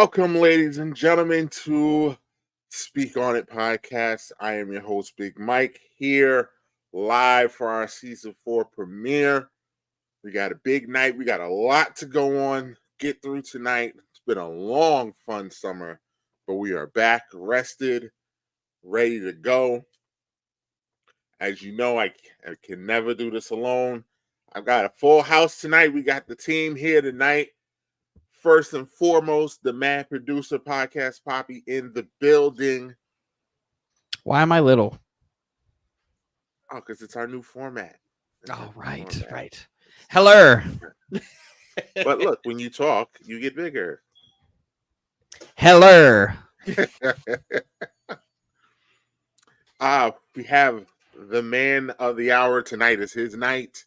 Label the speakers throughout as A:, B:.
A: Welcome, ladies and gentlemen, to Speak On It podcast. I am your host, Big Mike, here live for our season 4 premiere. We got a big night. We got a lot to go on, get through tonight. It's been a long, fun summer, but we are back, rested, ready to go. As you know, I can never do this alone. I've got a full house tonight. We got the team here tonight. First and foremost, the Mad Producer Podcast Poppy in the building.
B: Why am I little?
A: Oh, because it's our new format.
B: Right. Hello.
A: But look, when you talk, you get bigger.
B: Hello.
A: We have the man of the hour tonight. Is his night.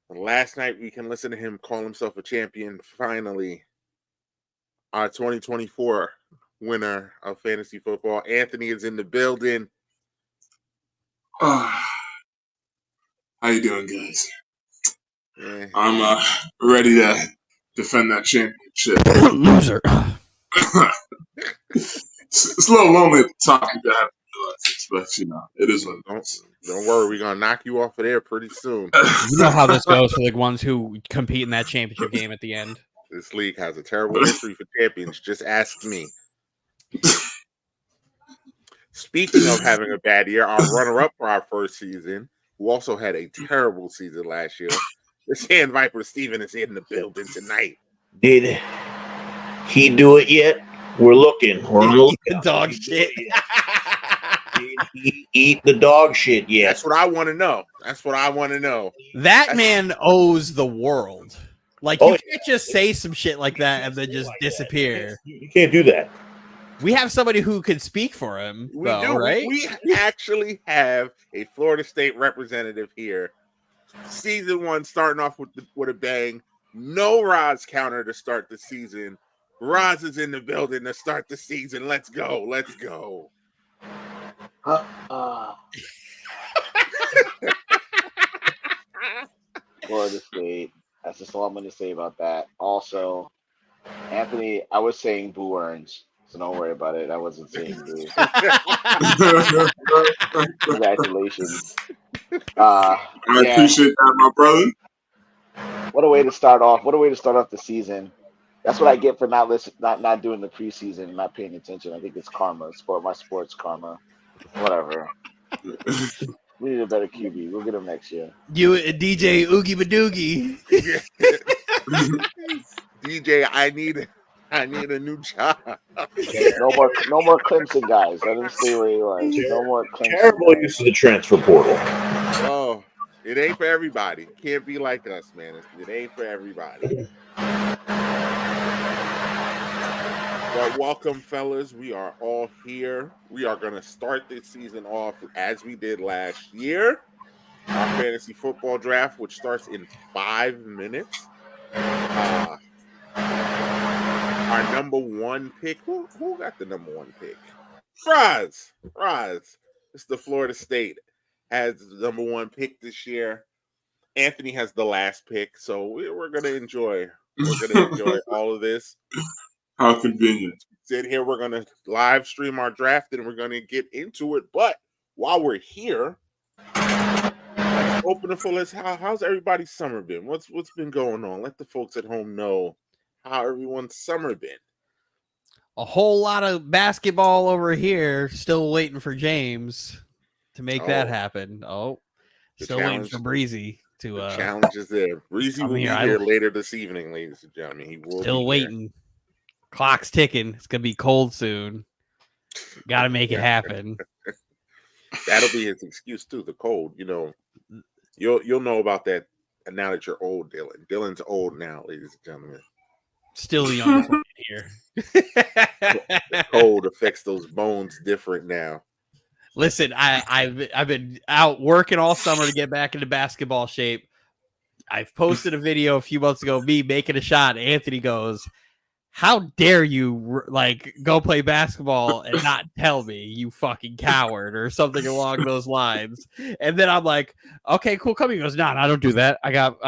A: Last night, we can listen to him call himself a champion. Finally, our 2024 winner of fantasy football, Anthony, is in the building.
C: How you doing, guys?
A: Yeah.
C: I'm ready to defend that championship.
B: Loser.
C: It's a little lonely at the top, you have to realize this, but you know, it is what it is.
A: Don't worry, we're gonna knock you off of there pretty soon.
B: You know how this goes for the ones who compete in that championship game at the end.
A: This league has a terrible history for champions. Just ask me. Speaking of having a bad year, our runner-up for our first season, who also had a terrible season last year, the Sand Viper Steven is in the building tonight.
D: Did he do it yet? We're looking.
B: Dog shit.
D: Did he eat the dog shit yet?
A: That's what I want to know.
B: That man owes the world. Like, you can't just say some shit like that and then just disappear.
D: You can't do that.
B: We have somebody who can speak for him, right?
A: We actually have a Florida State representative here. Season 1 starting off with a bang. No Roz counter to start the season. Roz is in the building to start the season. Let's go.
E: Florida State. That's just all I'm going to say about that. Also, Anthony, I was saying Boo Earns, so don't worry about it. I wasn't saying Boo. Congratulations.
C: I appreciate that, my brother.
E: What a way to start off the season. That's what I get for not doing the preseason and not paying attention. I think it's karma. My sports karma. Whatever. We need a better QB. We'll get him next year.
B: You DJ Oogie Badoogie.
A: DJ, I need a new job.
E: No more Clemson guys. Let him stay where he was. No more Clemson.
D: Terrible use of the transfer portal.
A: Oh, it ain't for everybody. It can't be like us, man. It ain't for everybody. But welcome, fellas. We are all here. We are going to start this season off as we did last year. Our fantasy football draft, which starts in 5 minutes. Our number 1 pick. Who got the number 1 pick? Roz. It's the Florida State has the number 1 pick this year. Anthony has the last pick, so we're going to enjoy. We're going to enjoy all of this.
C: How convenient.
A: Sit here, we're going to live stream our draft and we're going to get into it. But while we're here, let's open the full list. How's everybody's summer been? What's been going on? Let the folks at home know how everyone's summer been.
B: A whole lot of basketball over here. Still waiting for James to make that happen. Still waiting for Breezy to.
A: The challenge is there. Breezy will be here later this evening, ladies and gentlemen. He will
B: still waiting. Clock's ticking. It's gonna be cold soon. Got to make it happen.
A: That'll be his excuse too. The cold, you'll know about that now that you're old, Dylan. Dylan's old now, ladies and gentlemen.
B: Still the youngest one here.
A: The cold affects those bones different now.
B: Listen, I've been out working all summer to get back into basketball shape. I've posted a video a few months ago, me making a shot. Anthony goes, how dare you like go play basketball and not tell me, you fucking coward, or something along those lines. And then I'm like, okay, cool, come. He goes, no, I don't do that. I have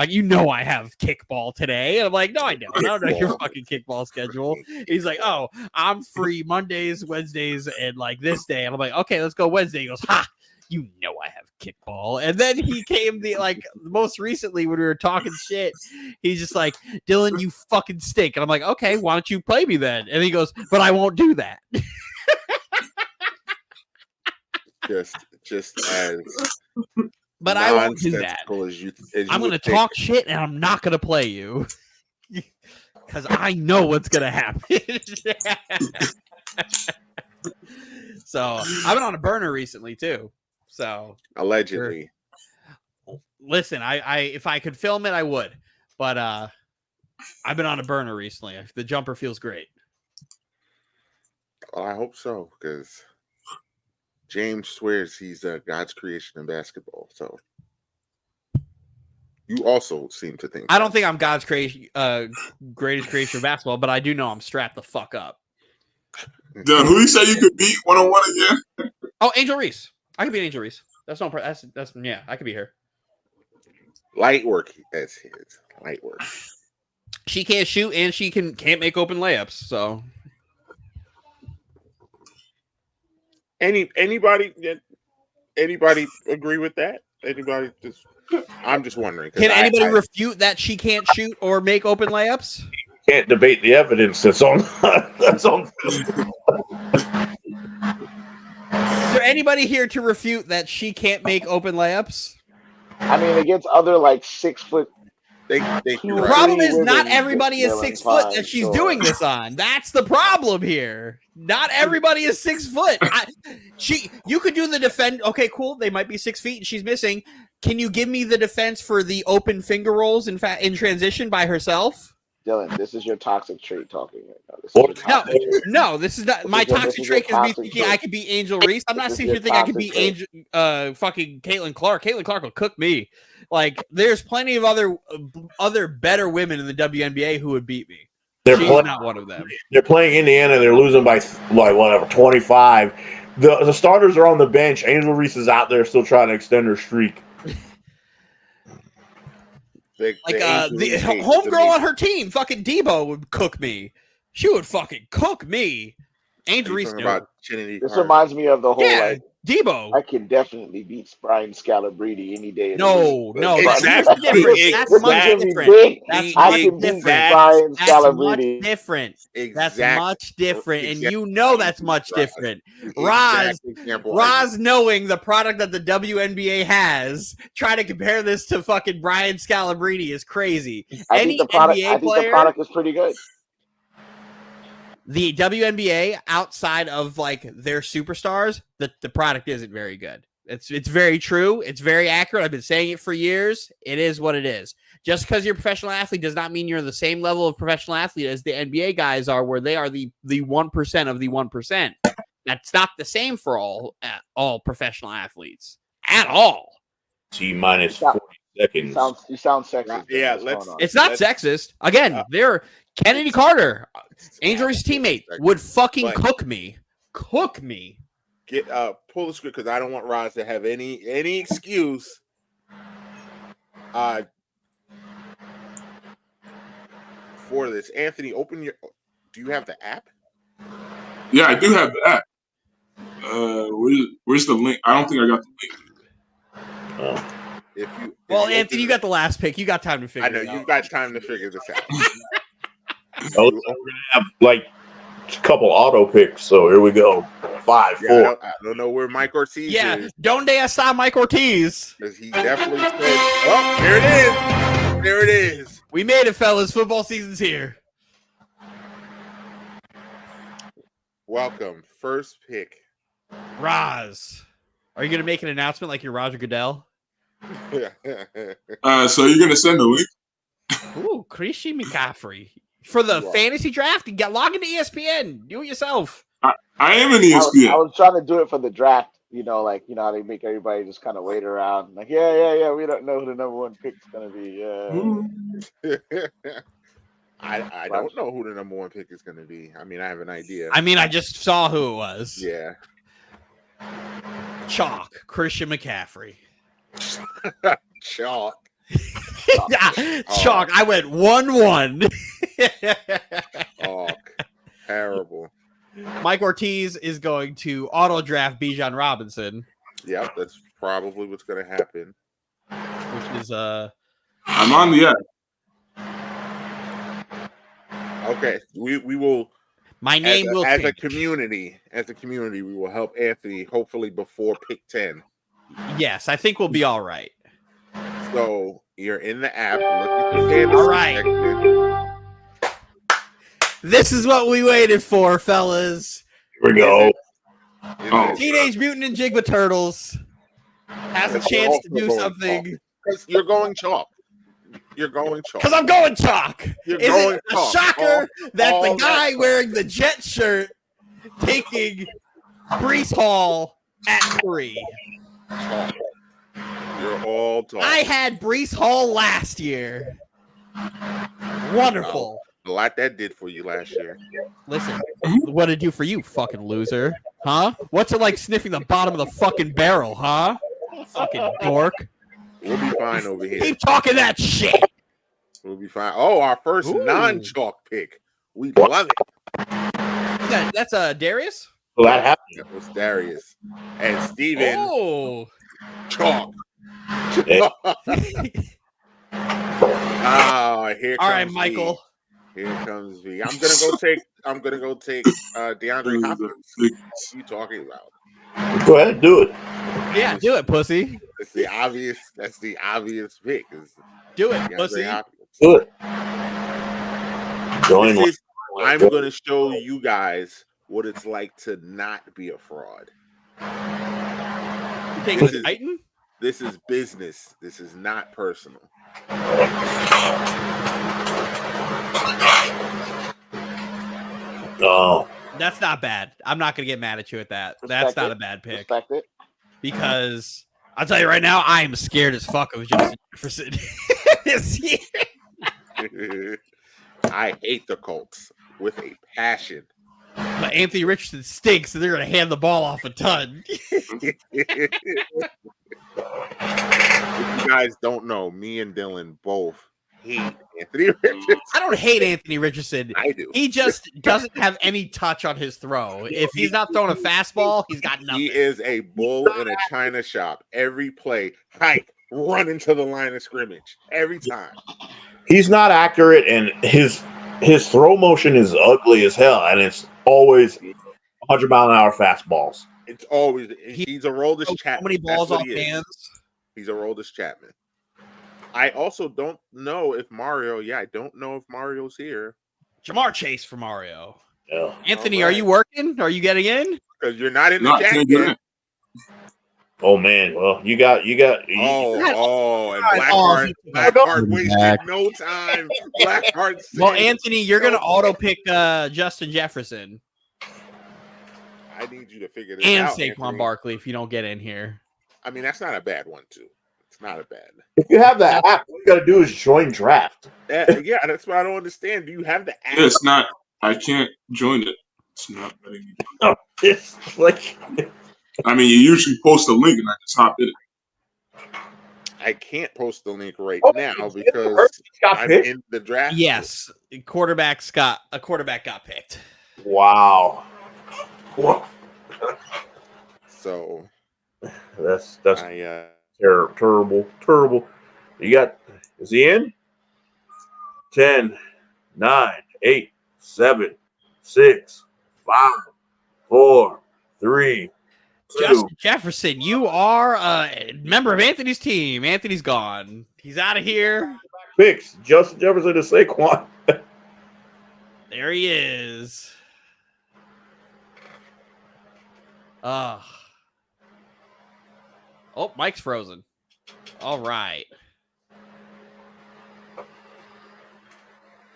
B: kickball today. And I'm like, no, I don't know your fucking kickball schedule. He's like, oh, I'm free Mondays, Wednesdays, and like this day. And I'm like, okay, let's go Wednesday. He goes, ha, you know I have kickball. And then he came most recently when we were talking shit, he's just like, Dylan, you fucking stink. And I'm like, okay, why don't you play me then? And he goes, but I won't do that.
A: just as
B: but I won't do that. I'm going to talk shit and I'm not going to play you because I know what's going to happen. So I've been on a burner recently too. So
A: allegedly,
B: listen, I if I could film it, I would, but I've been on a burner recently. The jumper feels great.
A: Well, I hope so, because James swears he's God's creation in basketball. So you also seem to think.
B: I don't think I'm God's greatest creation of basketball, but I do know I'm strapped the fuck up.
C: Dylan, who you say you could beat 1-on-1 again?
B: Oh, Angel Reese. I could be Angel Reese. That's yeah. I could be her.
A: Light work. That's his light work.
B: She can't shoot and she can't make open layups. So
A: anybody agree with that? Anybody just? I'm just wondering.
B: Can anybody refute that she can't shoot or make open layups?
D: Can't debate the evidence that's on film.
B: Is there anybody here to refute that she can't make open layups?
E: I mean, against other like 6 foot.
B: The problem is not everybody is 6 foot that she's doing this on. That's the problem here. Not everybody is 6 foot. You could do the defend. Okay, cool. They might be 6 feet and she's missing. Can you give me the defense for the open finger rolls in transition by herself?
E: Dylan, this is your toxic trait talking right now.
B: No, this is not my toxic trait. Is me thinking I could be Angel Reese. I'm not sitting here thinking I could be Angel, fucking Caitlin Clark. Caitlin Clark will cook me. Like, there's plenty of other better women in the WNBA who would beat me. She's not one of them.
D: They're playing Indiana. They're losing by 25. The starters are on the bench. Angel Reese is out there still trying to extend her streak.
B: The homegirl on her team, fucking Debo, would cook me. She would fucking cook me. Angel Reese.
E: This reminds me of the whole
B: Debo.
E: I can definitely beat Brian Scalabrine any day.
B: No,
E: that's
B: much different. That's much different. That's much different, and you know that's much different. Roz knowing the product that the WNBA has, trying to compare this to fucking Brian Scalabrine is crazy.
E: I think the product is pretty good.
B: The WNBA, outside of like their superstars, the product isn't very good. It's very true. It's very accurate. I've been saying it for years. It is what it is. Just because you're a professional athlete does not mean you're the same level of professional athlete as the NBA guys are, where they are the 1% of the 1%. That's not the same for all professional athletes at all.
D: T-minus 40 seconds.
E: You sound sexist.
A: Yeah,
B: it's not sexist. Again, they're Kennedy Carter, Angel Reese's teammate, would fucking cook me. Cook me.
A: Get pull the script, because I don't want Roz to have any excuse. For this, Anthony, do you have the app?
C: Yeah, I do have the app. Where's the link? I don't think I got the link.
B: Anthony, you got the last pick. You got time to figure it out.
A: I know, you've got time to figure this out.
D: We're going to have like a couple auto picks, so here we go. 5, 4.
A: I don't know where Mike Ortiz is.
B: Donde está Mike Ortiz?
A: Because he definitely said, oh, there it is. There it is.
B: We made it, fellas. Football season's here.
A: Welcome. First pick.
B: Roz. Are you going to make an announcement like you're Roger Goodell?
C: So you're going to send the link?
B: Ooh, Christian McCaffrey. For the fantasy draft, log into ESPN. Do it yourself.
C: I am in ESPN.
E: I was trying to do it for the draft. How they make everybody just kind of wait around. Like, yeah. We don't know who the number one pick's going to be.
A: I don't know who the number 1 pick is going to be. I mean, I have an idea.
B: I mean, I just saw who it was.
A: Yeah.
B: Chalk, Christian McCaffrey.
A: Chalk.
B: Chalk. I went 1-1.
A: Oh, terrible.
B: Mike Ortiz is going to auto draft Bijan Robinson.
A: Yep, that's probably what's going to happen.
B: Which is
C: I'm on the edge.
A: Okay, we will.
B: my name will
A: as a
B: change.
A: community, we will help Anthony hopefully before pick 10.
B: Yes, I think we'll be all right.
A: So you're in the app. Look at the fantasy
B: All right.
A: section.
B: This is what we waited for, fellas.
D: Here we go.
C: Oh.
B: Teenage Mutant Ninja Turtles has a chance to do something.
A: Because you're going chalk. You're going chalk.
B: Because I'm going chalk.
A: You're
B: Is
A: going
B: it a
A: chalk.
B: shocker that
A: all
B: the
A: that
B: guy
A: chalk.
B: wearing the Jet shirt taking Brees Hall at 3?
A: Chalk. You're all talk.
B: I had Brees Hall last year. Wonderful.
A: A lot that did for you last year.
B: Listen, what did it do for you, fucking loser? Huh? What's it like sniffing the bottom of the fucking barrel, huh? Fucking dork.
A: We'll be fine over here.
B: Keep talking that shit.
A: We'll be fine. Oh, our first
B: Ooh.
A: non-chalk pick. We love it.
B: That's Darius?
D: So that happened.
A: That was Darius. And Steven,
B: Oh.
A: chalk.
D: Hey.
A: Ah, here comes
B: All right,
A: V.
B: Michael.
A: Here comes V. I'm gonna go take DeAndre Hopkins. What are you talking about?
D: Go ahead, do it.
B: Yeah, do it, pussy.
A: That's the obvious pick. Is
B: Do it,
A: DeAndre
B: pussy.
A: Hopkins.
D: Do it. Join
A: This
D: me.
A: is- I'm gonna show you guys what it's like to not be a fraud.
B: You taking the Titan?
A: This is business. This is not personal.
D: Oh,
B: That's not bad. I'm not gonna get mad at you at that. That's
E: Respect
B: not
E: it.
B: a bad pick.
E: Respect it.
B: Because I'll tell you right now, I am scared as fuck of Justin Jefferson this year.
A: I hate the Colts with a passion.
B: But Anthony Richardson stinks, and they're gonna hand the ball off a ton.
A: If you guys don't know, me and Dylan both hate Anthony Richardson.
B: I don't hate Anthony Richardson.
A: I do.
B: He just doesn't have any touch on his throw. If he's not throwing a fastball, he's got nothing.
A: He is a bull in a china shop. Every play, hike, run into the line of scrimmage. Every time.
D: he's not accurate, and his throw motion is ugly as hell, and it's always 100-mile-an-hour fastballs.
A: It's always he's a Roldis
B: So
A: Chapman.
B: many balls
A: That's what
B: off
A: he is.
B: hands.
A: He's a Roldis Chapman. I also don't know if Mario. Yeah, I don't know if Mario's here
B: Jamar Chase for Mario.
D: Yeah.
B: Anthony,
A: All
B: are
A: right.
B: you working? Are you getting in?
A: because you're not in the
C: No, I
A: chat
C: can't get
A: yet.
C: in.
D: Oh man, well you got.
A: Oh, and
B: Oh,
A: Blackheart
B: he's
A: wasted
B: back.
A: no time. Blackheart.
B: Well,
A: said,
B: Anthony, you're gonna auto pick Justin Jefferson
A: I need you to figure this
B: and
A: out.
B: Saquon
A: Anthony.
B: Barkley if you don't get in here.
A: I mean, that's not a bad one too. It's not a bad.
D: If you have that app, all you got to do is join draft.
A: Yeah, that's what I don't understand. Do you have the app?
C: Yeah, it's not. I can't join it. It's not letting me.
D: It's like
C: I mean, you usually post a link and I just hop in it.
A: I can't post the link right
D: Oh,
A: now
D: it's
A: because
D: Herbert got
A: I'm
D: picked?
A: in the draft.
B: Yes, a quarterback got picked.
D: Wow. Whoa.
A: So
D: That's
A: I
D: terrible. You got, is he in? 10, 9, 8, 7, 6, 5, 4, 3, 2.
B: Justin Jefferson, you are a member of Anthony's team. Anthony's gone. He's out of here.
D: Picks. Justin Jefferson to Saquon.
B: There he is. Oh, Mike's frozen. All right.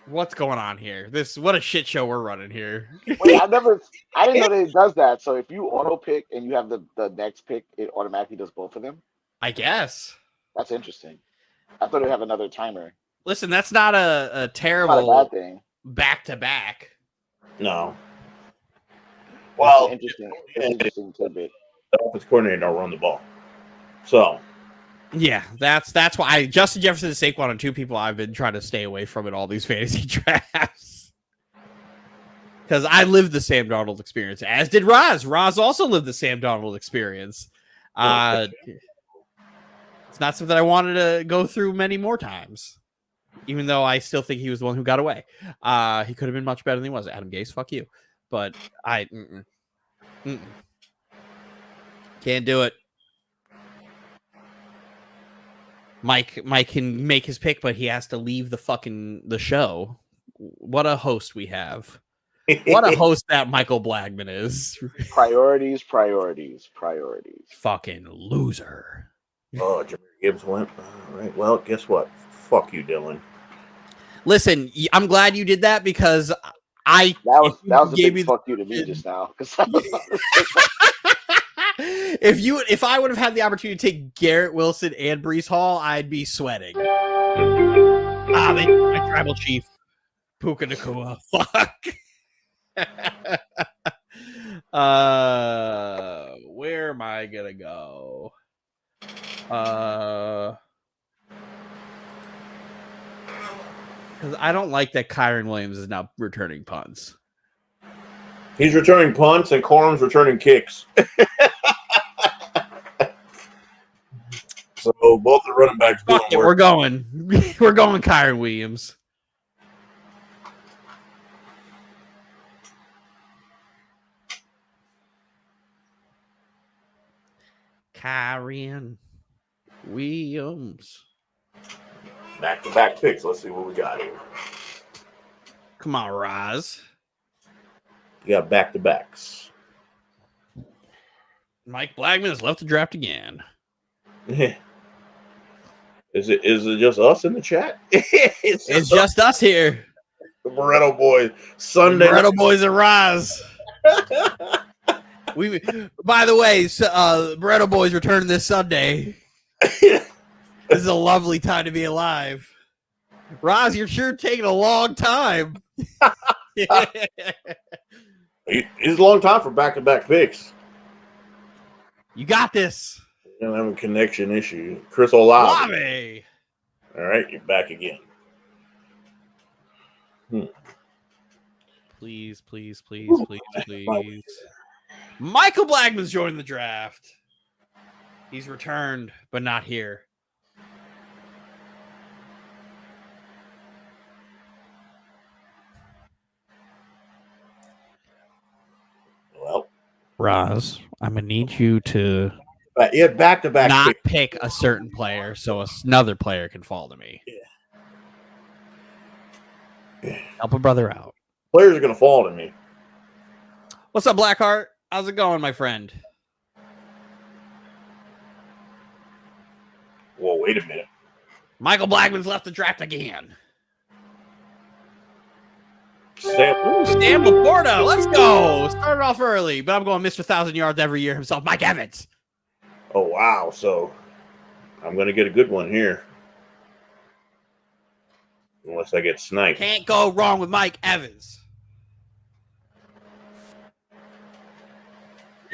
B: What's going on here? What a shit show we're running here.
E: Wait, I didn't know that it does that. So if you auto pick and you have the next pick, it automatically does both of them.
B: I guess.
E: That's interesting. I thought it would have another timer.
B: Listen, that's not a
E: It's not a
B: terrible
E: bad thing.
B: back-to-back.
D: No.
E: It's
D: Well,
E: an interesting tidbit.
D: the offensive coordinator don't run the ball. So
B: Yeah, that's why Justin Jefferson and Saquon are two people I've been trying to stay away from in all these fantasy drafts. Because I lived the Sam Darnold experience, as did Roz. Roz also lived the Sam Darnold experience. It's not something I wanted to go through many more times, even though I still think he was the one who got away. He could have been much better than he was. Adam Gase, fuck you. But I can't do it. Mike can make his pick, but he has to leave the show. What a host we have. What a host that Michael Blagman is.
E: Priorities.
B: Fucking loser.
D: Oh, Jahmyr Gibbs went. All right. Well, guess what? Fuck you, Dylan.
B: Listen, I'm glad you did that because
E: That was a
B: gave
E: big
B: me
E: fuck you to me just now.
B: if I would have had the opportunity to take Garrett Wilson and Breece Hall, I'd be sweating. They my tribal chief, Puka Nacua. Fuck. Where am I gonna go? Because I don't like that Kyron Williams is now returning punts.
D: He's returning punts and Corum's returning kicks. So both the running backs doing
B: Fuck it,
D: work.
B: we're going Kyron Williams. Kyron Williams.
D: Back-to-back picks. Let's see what we got here.
B: Come on, Roz.
D: You got back-to-backs.
B: Mike Blagman has left the draft again.
D: Is it just us in the chat?
B: It's just us here.
D: The Moretto boys. Sunday.
B: Moretto boys and Roz. By the way, Moretto boys return this Sunday. This is a lovely time to be alive. Roz, you're sure taking a long time.
D: It's a long time for back-to-back picks.
B: You got this.
D: You don't have a connection issue. Chris Olave.
B: Olave.
D: All right, you're back again.
B: Please. Michael Blagman's joining the draft. He's returned, but not here.
D: Well,
B: Roz, I'm gonna need you to
D: back-to-back
B: not
D: picks.
B: pick a certain player so another player can fall to me.
D: Yeah.
B: Help a brother out.
D: Players are going to fall to me.
B: What's up, Blackheart? How's it going, my friend?
D: Whoa, wait a minute.
B: Michael Blagman's left the draft again.
D: Sam
B: Laporta, let's go. Started off early, but I'm going Mr. 1,000 yards every year himself, Mike Evans.
D: Oh, wow. So I'm going to get a good one here. Unless I get sniped.
B: Can't go wrong with Mike Evans.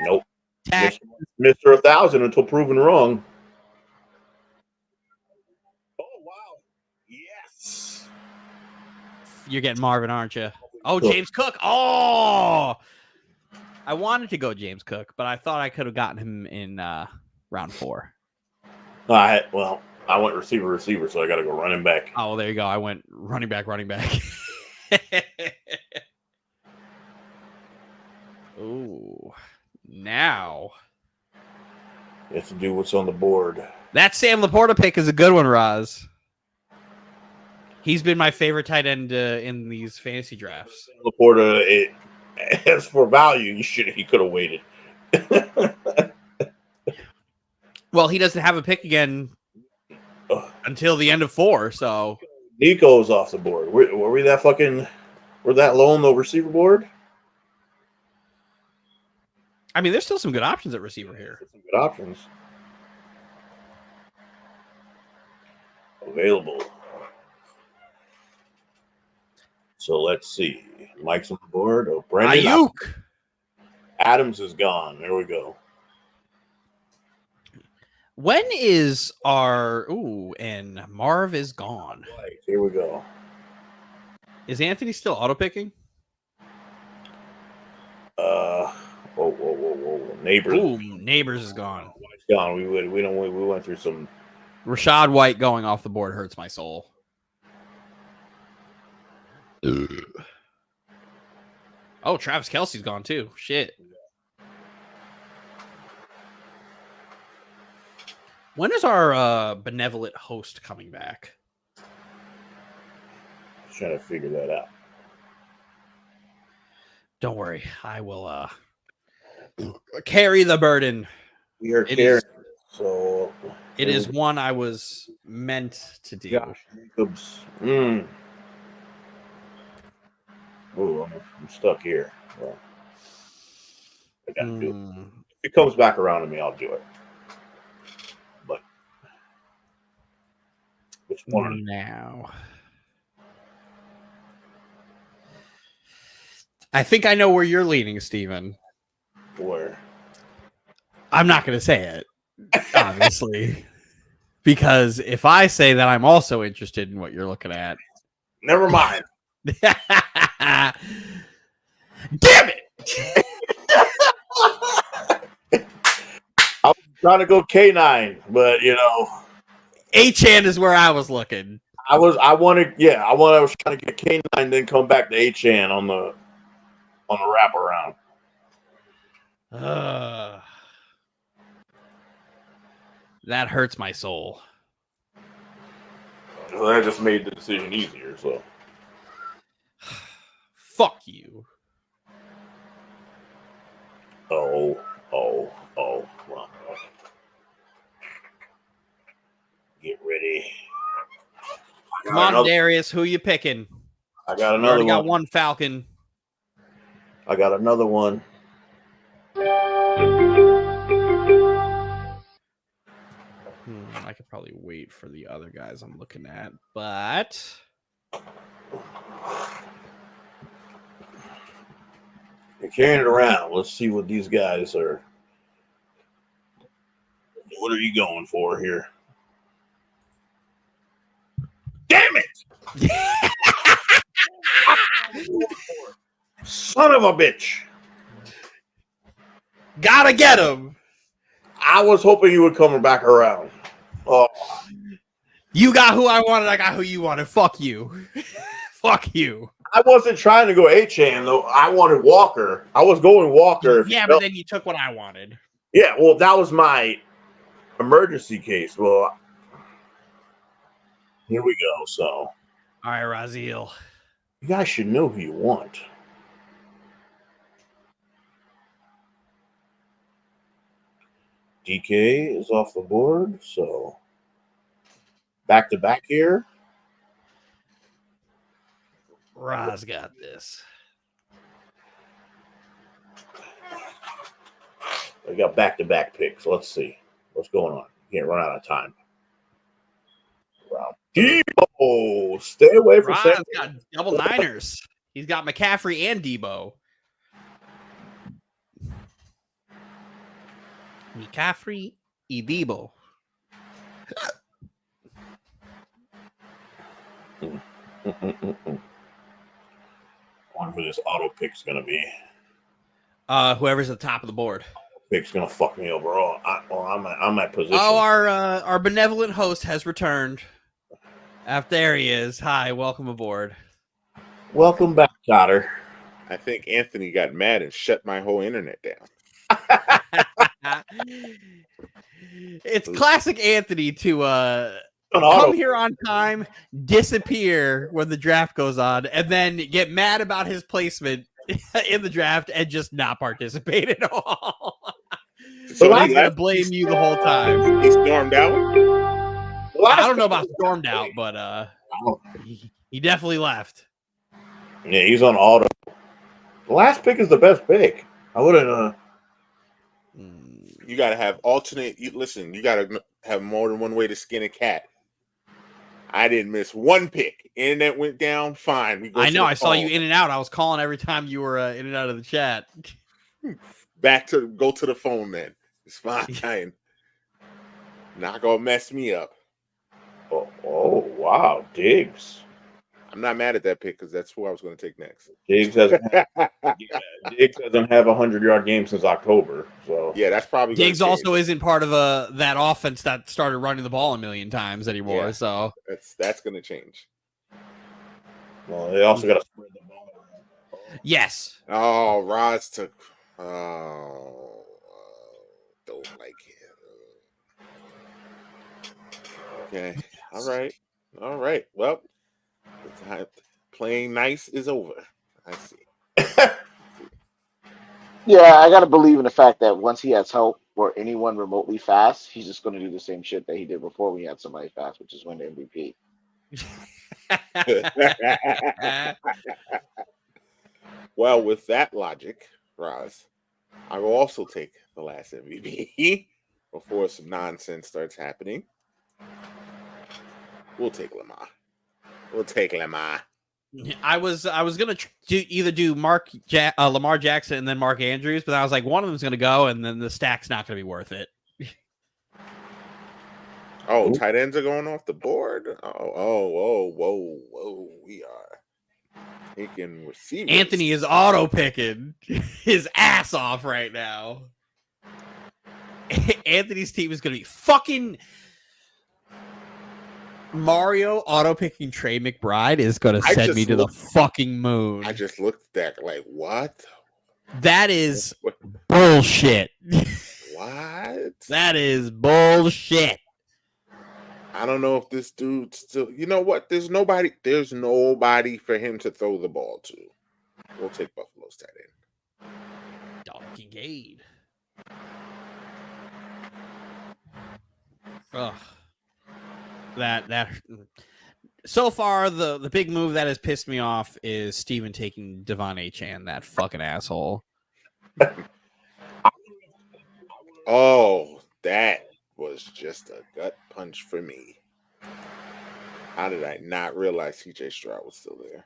D: Nope.
B: Tech.
D: Mr. 1,000 until proven wrong. Oh, wow. Yes.
B: You're getting Marvin, aren't you? Oh, James Cook. Oh, I wanted to go James Cook, but I thought I could have gotten him in round 4.
D: I went receiver, so I got to go running back.
B: Oh, well, there you go. I went running back. Ooh, now
D: You have to do what's on the board.
B: that Sam Laporta pick is a good one, Roz. He's been my favorite tight end in these fantasy drafts.
D: Laporta, as for value, he could have waited.
B: Well, he doesn't have a pick again until the end of 4, so
D: Nico's off the board. Were we that we're that low on the receiver board?
B: I mean, there's still some good options at receiver here.
D: Some good options available. So let's see. Mike's on the board. Oh, Brendan.
B: Ayuk.
D: Adams is gone. There we go.
B: When is our and Marv is gone.
D: Right, here we go.
B: Is Anthony still auto picking?
D: Whoa. Neighbors.
B: Ooh, Neighbors is gone.
D: It's gone. We went through some.
B: Rashad White going off the board hurts my soul. Oh, Travis Kelce's gone too. Shit. When is our benevolent host coming back?
D: Trying to figure that out.
B: Don't worry. I will carry the burden.
D: We are
B: It
D: carrying.
B: is-
D: So
B: It is one I was meant to do.
D: Josh Jacobs. Oh, I'm stuck here. Well, I gotta do it. If it comes back around to me, I'll do it. But which one?
B: Now, I think I know where you're leaning, Steven.
D: Where?
B: I'm not going to say it, obviously, because if I say that I'm also interested in what you're looking at,
D: Never mind.
B: damn it!
D: I was trying to go K9, but
B: H-Chan is where I was looking.
D: I was trying to get K9, then come back to H-Chan on the wraparound.
B: That hurts my soul.
D: Well, that just made the decision easier. So
B: Fuck you.
D: oh. Well, get ready.
B: Come on, Darius. Who you picking?
D: I got
B: You
D: another
B: already got
D: one.
B: one Falcon.
D: I got another one.
B: I could probably wait for the other guys I'm looking at, but
D: You're carrying it around. Let's see what these guys are. What are you going for here? Damn it! Son of a bitch!
B: gotta get him.
D: I was hoping you would come back around. Oh,
B: You got who I wanted. I got who you wanted. Fuck you. Fuck you.
D: I wasn't trying to go H-Chan though. I wanted Walker. I was going Walker.
B: Yeah, but then you took what I wanted.
D: Yeah, well, that was my emergency case. Well, here we go. So,
B: All right, Raziel.
D: you guys should know who you want. DK is off the board, so back to back here.
B: Raz got this.
D: We got back to back picks. Let's see what's going on. Can't run out of time. Debo, stay away from
B: Raz got double Niners. He's got McCaffrey and Debo. McCaffrey y Debo.
D: Wonder who this auto pick's gonna be.
B: Whoever's at the top of the board.
D: Pick's gonna fuck me over. I'm at position.
B: Oh, our benevolent host has returned. There he is. Hi, welcome aboard.
D: Welcome back, Cotter.
A: I think Anthony got mad and shut my whole internet down.
B: It's classic Anthony to come here on time, disappear when the draft goes on, and then get mad about his placement in the draft and just not participate at all.
A: So
B: I'm
A: he
B: gonna
A: left.
B: blame you the whole time.
A: He stormed out.
B: I don't know about stormed out, but he definitely left.
D: Yeah, he's on auto. The last pick is the best pick. I wouldn't.
A: You got to have alternate. Listen, you got to have more than one way to skin a cat. I didn't miss one pick. Internet went down. Fine. We go.
B: I
A: to
B: know.
A: the
B: I saw you
A: phone.
B: in and out. I was calling every time you were in and out of the chat.
A: Back to go to the phone then. It's fine. Not gonna mess me up.
D: Oh wow, Diggs.
A: I'm not mad at that pick because that's who I was going to take next.
D: Diggs hasn't had a 100-yard game since October. So
A: Yeah, that's probably gonna
B: Diggs also isn't part of that offense that started running the ball a million times anymore.
A: Yeah.
B: So
A: that's going to change.
D: well, they also got to spread the ball around.
B: yes.
A: Oh, Roz took. Oh, don't like it. Okay. All right. Well, the time playing nice is over. I see.
E: Yeah, I gotta believe in the fact that once he has help or anyone remotely fast, he's just gonna do the same shit that he did before when he had somebody fast, which is win the MVP.
A: Well, with that logic, Roz, I will also take the last MVP before some nonsense starts happening. We'll take Lamar.
B: I was gonna either do Lamar Jackson and then Mark Andrews, but I was like, one of them's gonna go, and then the stack's not gonna be worth it.
A: Oh, tight ends are going off the board. Whoa! We are taking receivers.
B: Anthony is auto picking his ass off right now. Anthony's team is gonna be fucking. Mario auto picking Trey McBride is going to send me to the fucking moon.
A: I just looked at that like, what?
B: That is bullshit.
A: What?
B: That is bullshit.
A: I don't know if this dude still. You know what? There's nobody for him to throw the ball to. We'll take Buffalo's tight end.
B: Donkey Gade. Ugh. That so far the big move that has pissed me off is Steven taking Devon Achane, that fucking asshole.
A: Oh, that was just a gut punch for me. How did I not realize CJ Stroud was still there?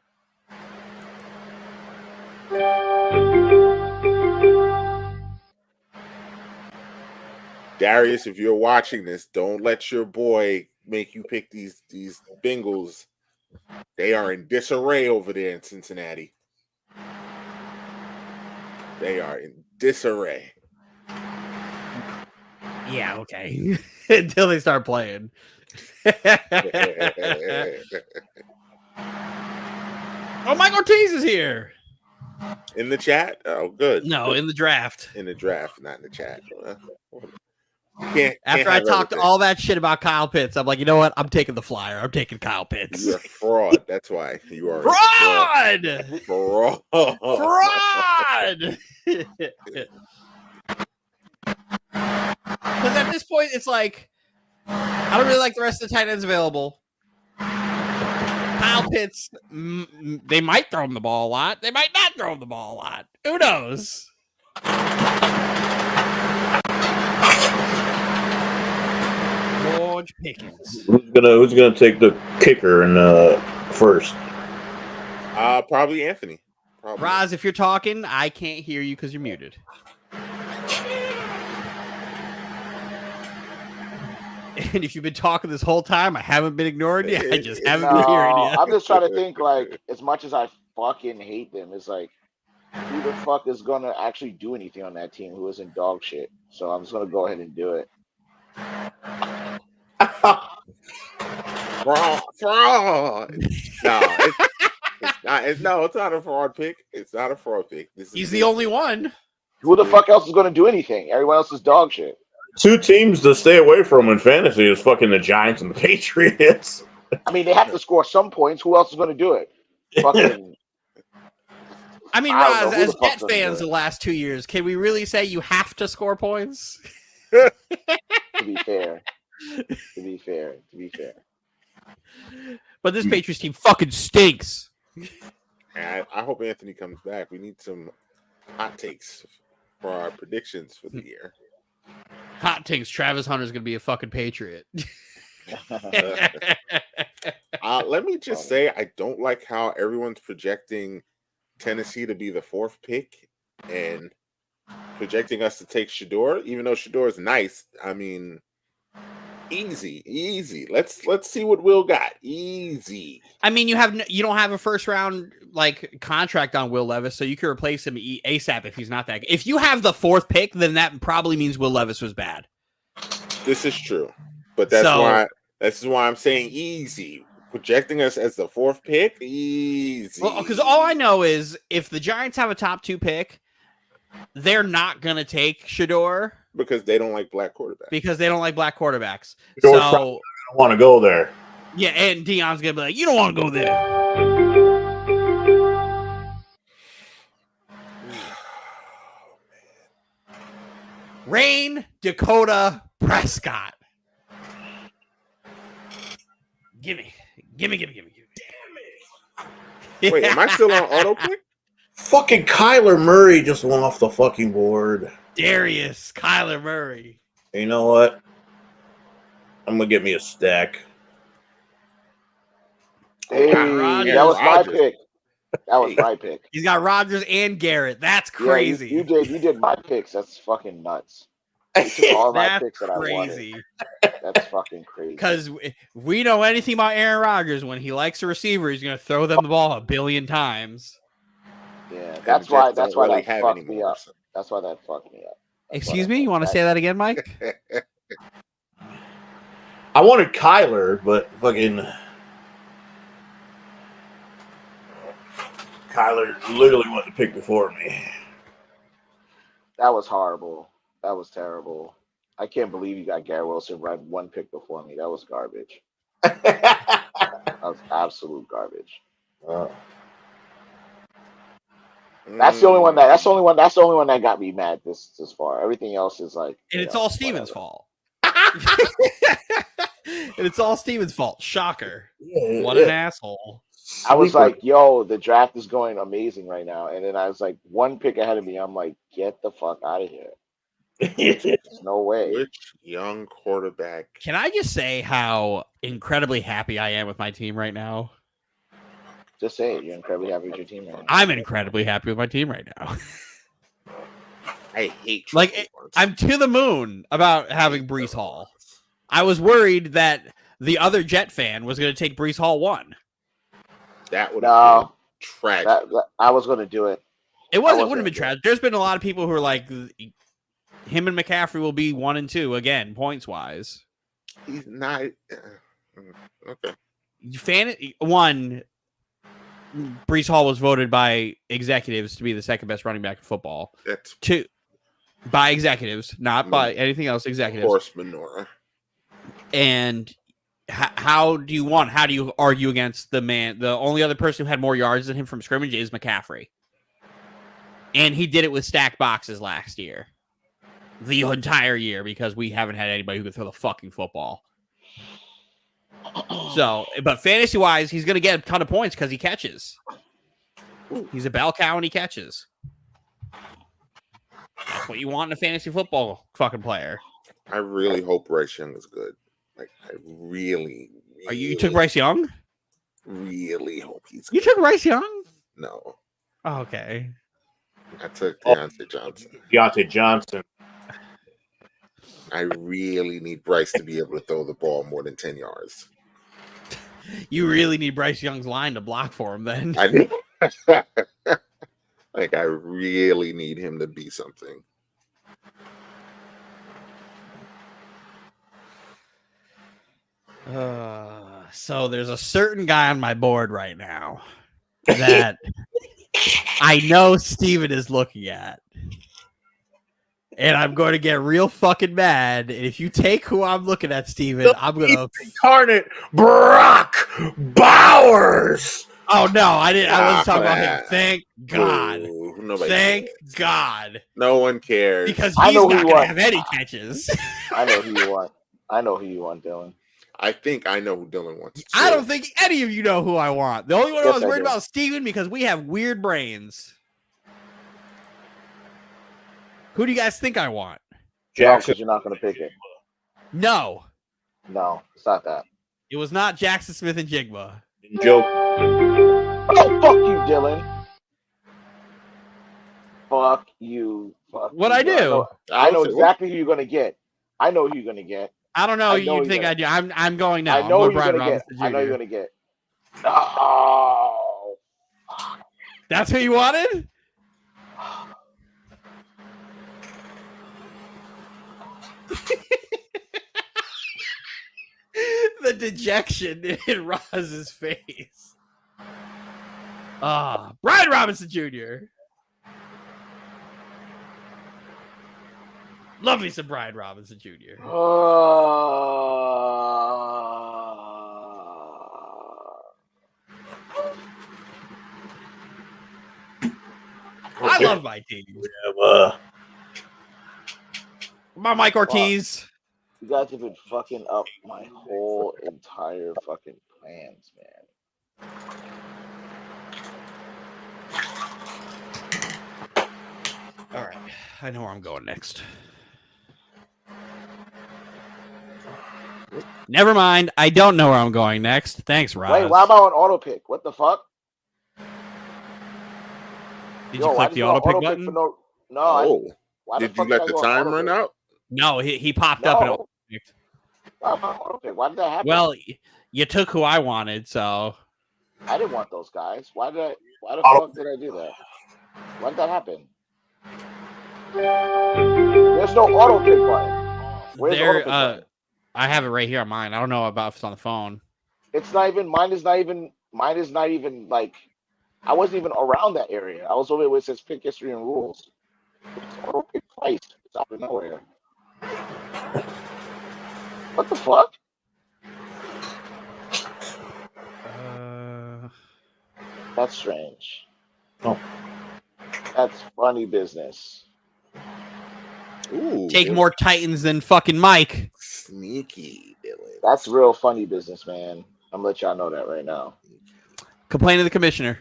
A: Darius, if you're watching this, don't let your boy make you pick these Bengals. They are in disarray over there in Cincinnati. They are in disarray.
B: Yeah, okay. Until they start playing. Oh, Mike Ortiz is here.
A: In the chat? Oh, good.
B: No, in the draft.
A: In the draft, not in the chat.
B: After I talked all that shit about Kyle Pitts, I'm like, you know what? I'm taking the flyer. I'm taking Kyle Pitts.
A: You're a fraud. That's why you are
B: fraud.
A: Fraud.
B: Fraud. Because at this point, it's like, I don't really like the rest of the tight ends available. Kyle Pitts, they might throw him the ball a lot. They might not throw him the ball a lot. Who knows? George Pickens.
D: Who's gonna take the kicker in first?
A: Probably Anthony. Probably.
B: Roz, if you're talking, I can't hear you because you're muted. And if you've been talking this whole time, I haven't been ignoring you. I just haven't been hearing you.
E: I'm just trying to think, like, as much as I fucking hate them, it's like, who the fuck is going to actually do anything on that team who isn't dog shit? So I'm just going to go ahead and do it.
A: Fraud. No, it's not a fraud pick. It's not a fraud pick.
B: He's the only one.
E: Who the fuck else is going to do anything? Everyone else is dog shit.
D: Two teams to stay away from in fantasy is fucking the Giants and the Patriots.
E: I mean, they have to score some points. Who else is going to do it? Fucking.
B: I mean, Roz, as Jet fans the last 2 years, can we really say you have to score points?
E: To be fair.
B: But this Patriots team fucking stinks.
A: I hope Anthony comes back. We need some hot takes for our predictions for the year.
B: Hot takes. Travis Hunter's going to be a fucking Patriot.
A: Let me just say, I don't like how everyone's projecting Tennessee to be the 4th pick and projecting us to take Shedeur, even though Shedeur is nice. I mean, easy. Let's see what Will got. Easy.
B: I mean, you don't have a first round like contract on Will Levis, so you can replace him ASAP if he's not that good. If you have the 4th pick, then that probably means Will Levis was bad.
A: This is true, but that's why I'm saying easy. Projecting us as the 4th pick, easy.
B: Well, because all I know is if the Giants have a top 2 pick, they're not gonna take Shedeur
A: because they don't like black quarterbacks.
B: So
D: don't want to go there.
B: Yeah, and Deion's gonna be like, you don't want to go there. Rain Dakota Prescott. Gimme.
A: Wait, am I still on auto click?
D: Fucking Kyler Murray just went off the fucking board.
B: Darius Kyler Murray.
D: You know what? I'm gonna get me a stack.
E: Hey, that was my pick. That was my pick.
B: He's got Rodgers and Garrett. That's crazy.
E: Yeah, you did my picks. That's fucking nuts. You took all my picks that
B: crazy.
E: I wanted. That's fucking crazy.
B: Because if we know anything about Aaron Rodgers, when he likes a receiver, he's going to throw them the ball 1 billion times.
E: Yeah, that's why that fucked me up. That's why that fucked me up.
B: Excuse me? You want to say that again, Mike?
D: I wanted Kyler, but fucking Kyler literally went to pick before me.
E: That was horrible. That was terrible. I can't believe you got Garrett Wilson right 1 pick before me. That was garbage. That was absolute garbage. That's the only one that got me mad this far. Everything else is like,
B: and it's all Steven's fault. And it's all Steven's fault. Shocker. What an asshole.
E: I was like, yo, the draft is going amazing right now. And then I was like, 1 pick ahead of me. I'm like, get the fuck out of here. There's no way.
A: Which young quarterback?
B: Can I just say how incredibly happy I am with my team right now?
E: Just say it. You're incredibly happy with your team right now.
B: I'm incredibly happy with my team right now.
A: I hate
B: I'm to the moon about having Breece Hall. I was worried that the other Jet fan was going to take Breece Hall 1.
A: That would have been tragic.
E: I was going to do it.
B: It wouldn't have been tragic. There's been a lot of people who are like, him and McCaffrey will be 1 and 2 again, points wise.
A: He's not. Okay.
B: Breece Hall was voted by executives to be the 2nd best running back in football.
A: That's
B: 2 by executives, not by anything else. Executives.
A: Horse manure.
B: And how do you argue against the man? The only other person who had more yards than him from scrimmage is McCaffrey. And he did it with stacked boxes last year. The entire year, because we haven't had anybody who could throw the fucking football. So, but fantasy-wise, he's going to get a ton of points because he catches. He's a bell cow and he catches. That's what you want in a fantasy football fucking player.
A: I really hope Bryce Young is good. Like, I really
B: you took Bryce Young?
A: Really hope he's good.
B: You took Bryce Young?
A: No.
B: Oh, okay.
A: I took Deontay Johnson.
D: Deontay Johnson.
A: I really need Bryce to be able to throw the ball more than 10 yards.
B: You really need Bryce Young's line to block for him then.
A: I do. Like, I really need him to be something.
B: So there's a certain guy on my board right now that I know Steven is looking at. And I'm going to get real fucking mad. And if you take who I'm looking at, Steven, I'm going to
D: incarnate Brock Bowers.
B: Oh no, I didn't. I wasn't talking about him. Thank God. Thank God.
A: No one cares
B: because he's not going to have any catches.
E: I know who you want. I know who you want, Dylan.
A: I think I know who Dylan wants. Too.
B: I don't think any of you know who I want. The only one I was worried about is Steven because we have weird brains. Who do you guys think I want?
E: Jackson. You're not going to pick it.
B: No.
E: No, it's not that.
B: It was not Jackson Smith and Jigma.
D: Joke.
E: Oh, fuck you, Dylan. Fuck you. Fuck
B: What'd
E: you.
B: I do?
E: I know exactly who you're gonna get. I know who you're gonna get.
B: I don't know.
E: I know
B: You
E: you're
B: think
E: gonna-
B: I do? I'm going now.
E: I know
B: I'm
E: who
B: going
E: you're
B: Brian
E: gonna get.
B: Robinson Jr.
E: I know you're gonna get. Oh.
B: That's who you wanted? The dejection in Roz's face. Brian Robinson Jr. Love me some Brian Robinson Jr. I love my team. My Mike Ortiz.
E: You guys have been fucking up my whole entire fucking plans, man.
B: All right. I know where I'm going next. Never mind. I don't know where I'm going next. Thanks, Roz.
E: Wait, why am I on auto pick? What the fuck?
B: Did you click the auto pick button?
E: No, no. Why
A: Did
E: the
A: you
E: fuck
A: let
E: I
A: the
E: go on
A: time
E: auto
A: run
E: pick?
A: out?
B: No, he popped up and
E: No. Why am I on auto pick? Why did that happen?
B: well, you took who I wanted, so
E: I didn't want those guys. Why the fuck did I do that? Why did that happen? There's no auto pick button. Where's the auto pick button?
B: I have it right here on mine. I don't know about if it's on the phone.
E: It's not even mine is not even like I wasn't even around that area. I was over where it says pick history and rules. It's auto pick twice. It's out of nowhere. What the fuck? That's strange.
D: Oh.
E: That's funny business.
A: Ooh,
B: Take more Titans than fucking Mike.
A: sneaky, Dylan.
E: That's real funny business, man. I'm gonna let y'all know that right now.
B: Complain to the commissioner.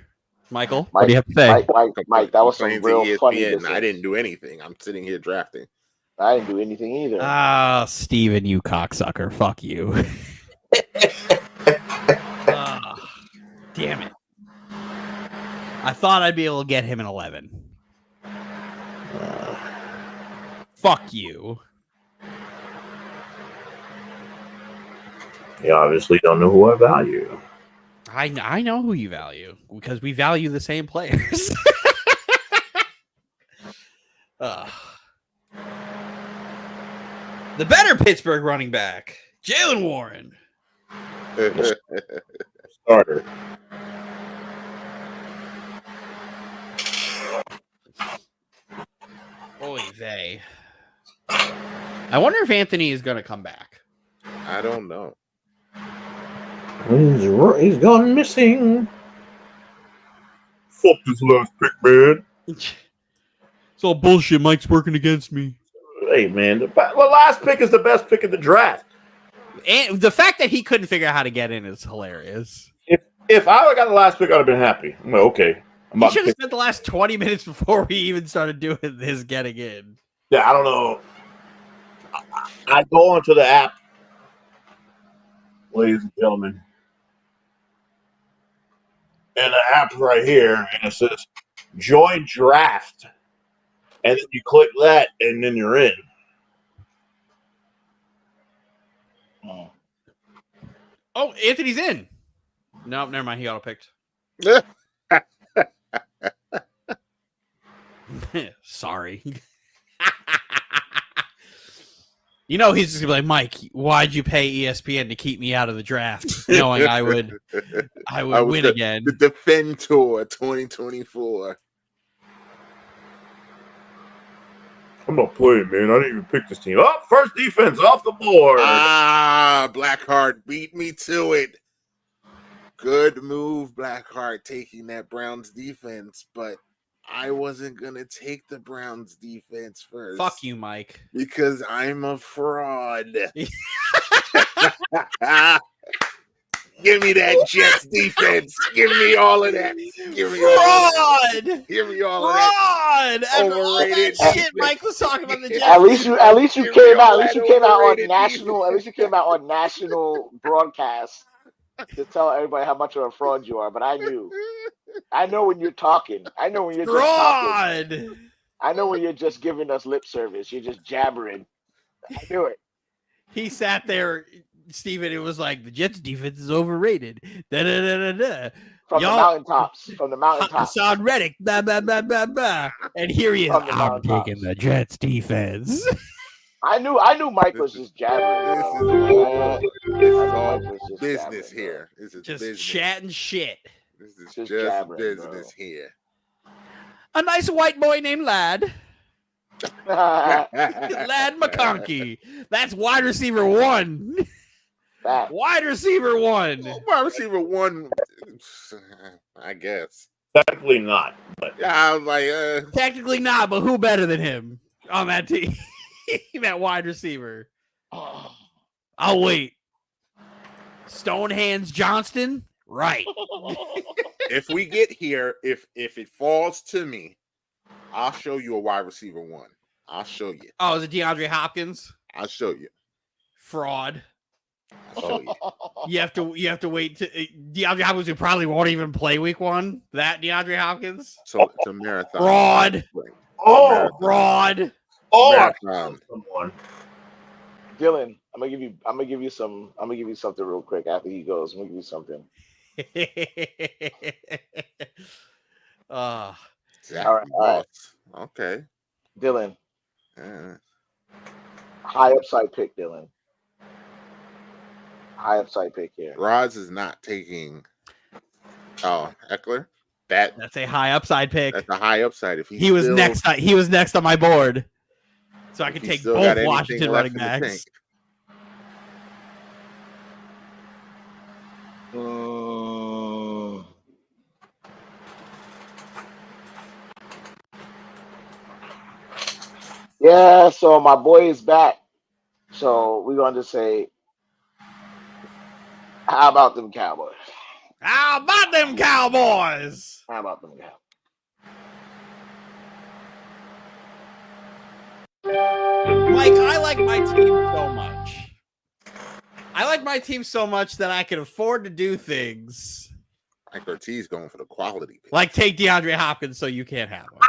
B: Michael, what do you have to say?
E: Mike, that was some
A: Complain to
E: real funny
A: ESPN.
E: business.
A: I didn't do anything. I'm sitting here drafting.
E: I didn't do anything either.
B: Ah, Steven, you cocksucker. Fuck you. Damn it. I thought I'd be able to get him in 11. Fuck you.
D: You obviously don't know who I value.
B: I know who you value because we value the same players. The better Pittsburgh running back, Jalen Warren.
D: Starter.
B: Oy vey. I wonder if Anthony is going to come back.
A: I don't know.
D: He's gone missing. Fuck this last pick, man.
B: It's all bullshit. Mike's working against me.
D: Hey, man, the last pick is the best pick of the draft.
B: And the fact that he couldn't figure out how to get in is hilarious.
D: If I would got the last pick, I'd have been happy. I'm like, okay.
B: He should have spent the last 20 minutes before we even started doing his getting in.
D: Yeah, I don't know. I go onto the app, ladies and gentlemen, and the app's right here, and it says join draft. And then you click that, and then you're in.
B: Oh, Anthony's in. Nope, never mind. He auto-picked. Sorry. You know he's just gonna be like, Mike, why'd you pay ESPN to keep me out of the draft, knowing I would win again?
A: The Defend Tour 2024.
D: I'm not playing, man. I didn't even pick this team. Oh, first defense off the board.
A: Blackheart beat me to it. Good move, Blackheart, taking that Browns defense, but I wasn't going to take the Browns defense first.
B: Fuck you, Mike.
A: Because I'm a fraud. Give me that Jets defense. Give me all of that. Give me all of that.
B: Fraud!
A: Give me all of that.
B: Fraud! After all that
A: Overrated
B: shit
A: defense.
B: Mike was talking about the Jets.
E: At least you
A: Give me
E: came
A: all
E: out. At least
A: that
E: you came out on
A: overrated
E: national. At
A: defense.
E: least you came out on national broadcast to tell everybody how much of a fraud you are. But I know when you're talking. I know when you're just talking.
B: Fraud!
E: I know when you're just giving us lip service. You're just jabbering. I knew it.
B: He sat there, Steven. It was like the Jets defense is overrated. Da da da da da.
E: From the mountaintops. From the mountaintops.
B: Hassan Reddick, blah blah blah blah blah. And here he is.
E: From the
B: I'm
E: mountaintops.
B: taking the Jets defense.
E: I knew Mike was just jabbering.
A: This is all business here. This is
B: Just
A: business.
B: chatting shit.
A: This is
E: Just
A: just
E: jabbering,
A: business
E: bro.
A: here.
B: A nice white boy named Ladd. Lad
A: Lad
B: McConkey. That's wide receiver 1.
E: That.
B: Wide receiver 1.
A: Wide receiver 1, I guess.
D: Technically not, but
A: Yeah, I was like,
B: Technically not, but who better than him on that team? That wide receiver. Oh, wait. Stonehands Johnston? Right.
A: if we get here, if it falls to me, I'll show you a wide receiver 1. I'll show you.
B: Oh, is it DeAndre Hopkins?
A: I'll show you.
B: Fraud.
A: I'll show you.
B: You have to wait to DeAndre Hopkins, who probably won't even play week 1. That DeAndre Hopkins?
A: So it's a marathon.
B: Fraud.
D: oh,
B: Fraud.
A: Marathon.
D: someone.
E: Dylan, I'm gonna give you something real quick after he goes. I'm gonna give you something.
A: Exactly.
E: All right.
A: Okay.
E: Dylan,
A: Uh,
E: high upside pick, Dylan. High upside pick here.
A: Roz is not taking. Oh, Eckler. That's
B: a high upside pick.
A: a high upside. If
B: He was next. He was next on my board, so I could take both Washington running backs.
E: Yeah, so my boy is back. So we're going to say, how about them Cowboys?
B: How about them Cowboys?
E: How about them Cowboys?
B: Mike, I like my team so much. I like my team so much that I can afford to do things
A: Mike Ortiz going for the quality pick.
B: like take DeAndre Hopkins so you can't have one.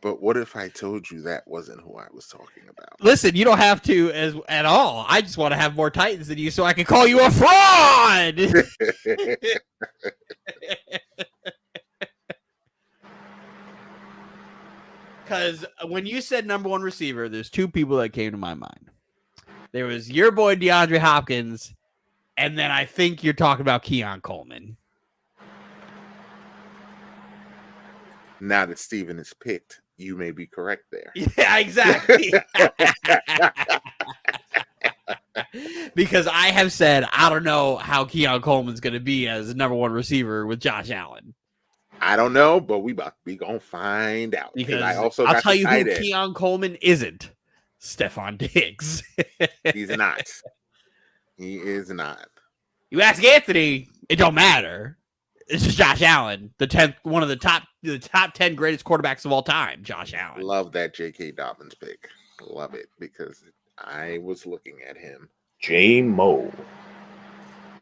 A: But what if I told you that wasn't who I was talking about?
B: Listen, you don't have to at all. I just want to have more Titans than you so I can call you a fraud. Because when you said number 1 receiver, there's 2 people that came to my mind. There was your boy DeAndre Hopkins, and then I think you're talking about Keon Coleman.
A: Now that Steven is picked, you may be correct there.
B: Yeah, exactly. Because I have said I don't know how Keon Coleman's going to be as number 1 receiver with Josh Allen.
A: I don't know, but we gonna find out.
B: Because
A: I'll
B: tell you who Keon Coleman isn't. Stephon Diggs.
A: He's not. He is not.
B: You ask Anthony, it don't matter. It's just Josh Allen, one of the top 10 greatest quarterbacks of all time. Josh Allen.
A: Love that J.K. Dobbins pick. Love it because I was looking at him.
D: J-Mo.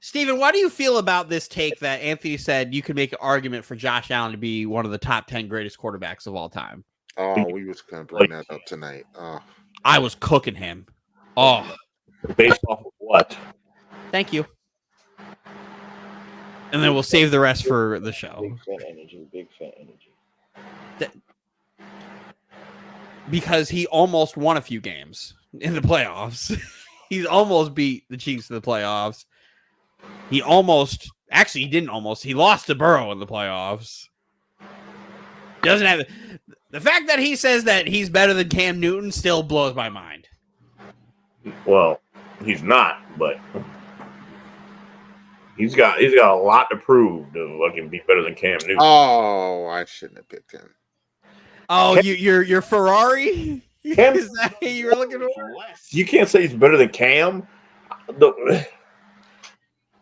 B: Steven, why do you feel about this take that Anthony said you could make an argument for Josh Allen to be one of the top 10 greatest quarterbacks of all time?
A: Oh, we was gonna bring that up tonight. Oh,
B: I was cooking him. Oh,
D: Based off of what?
B: thank you. And then we'll save the rest for the show.
E: Big fan energy. Big fan energy.
B: Because he almost won a few games in the playoffs. He's almost beat the Chiefs in the playoffs. He didn't almost. He lost to Burrow in the playoffs. Doesn't have the fact that he says that he's better than Cam Newton still blows my mind.
D: Well, he's not, but he's got a lot to prove to fucking be better than Cam Newton.
A: I shouldn't have picked him.
B: Oh, your Ferrari?
D: Cam,
B: Is that who you were looking for?
D: you can't say he's better than Cam.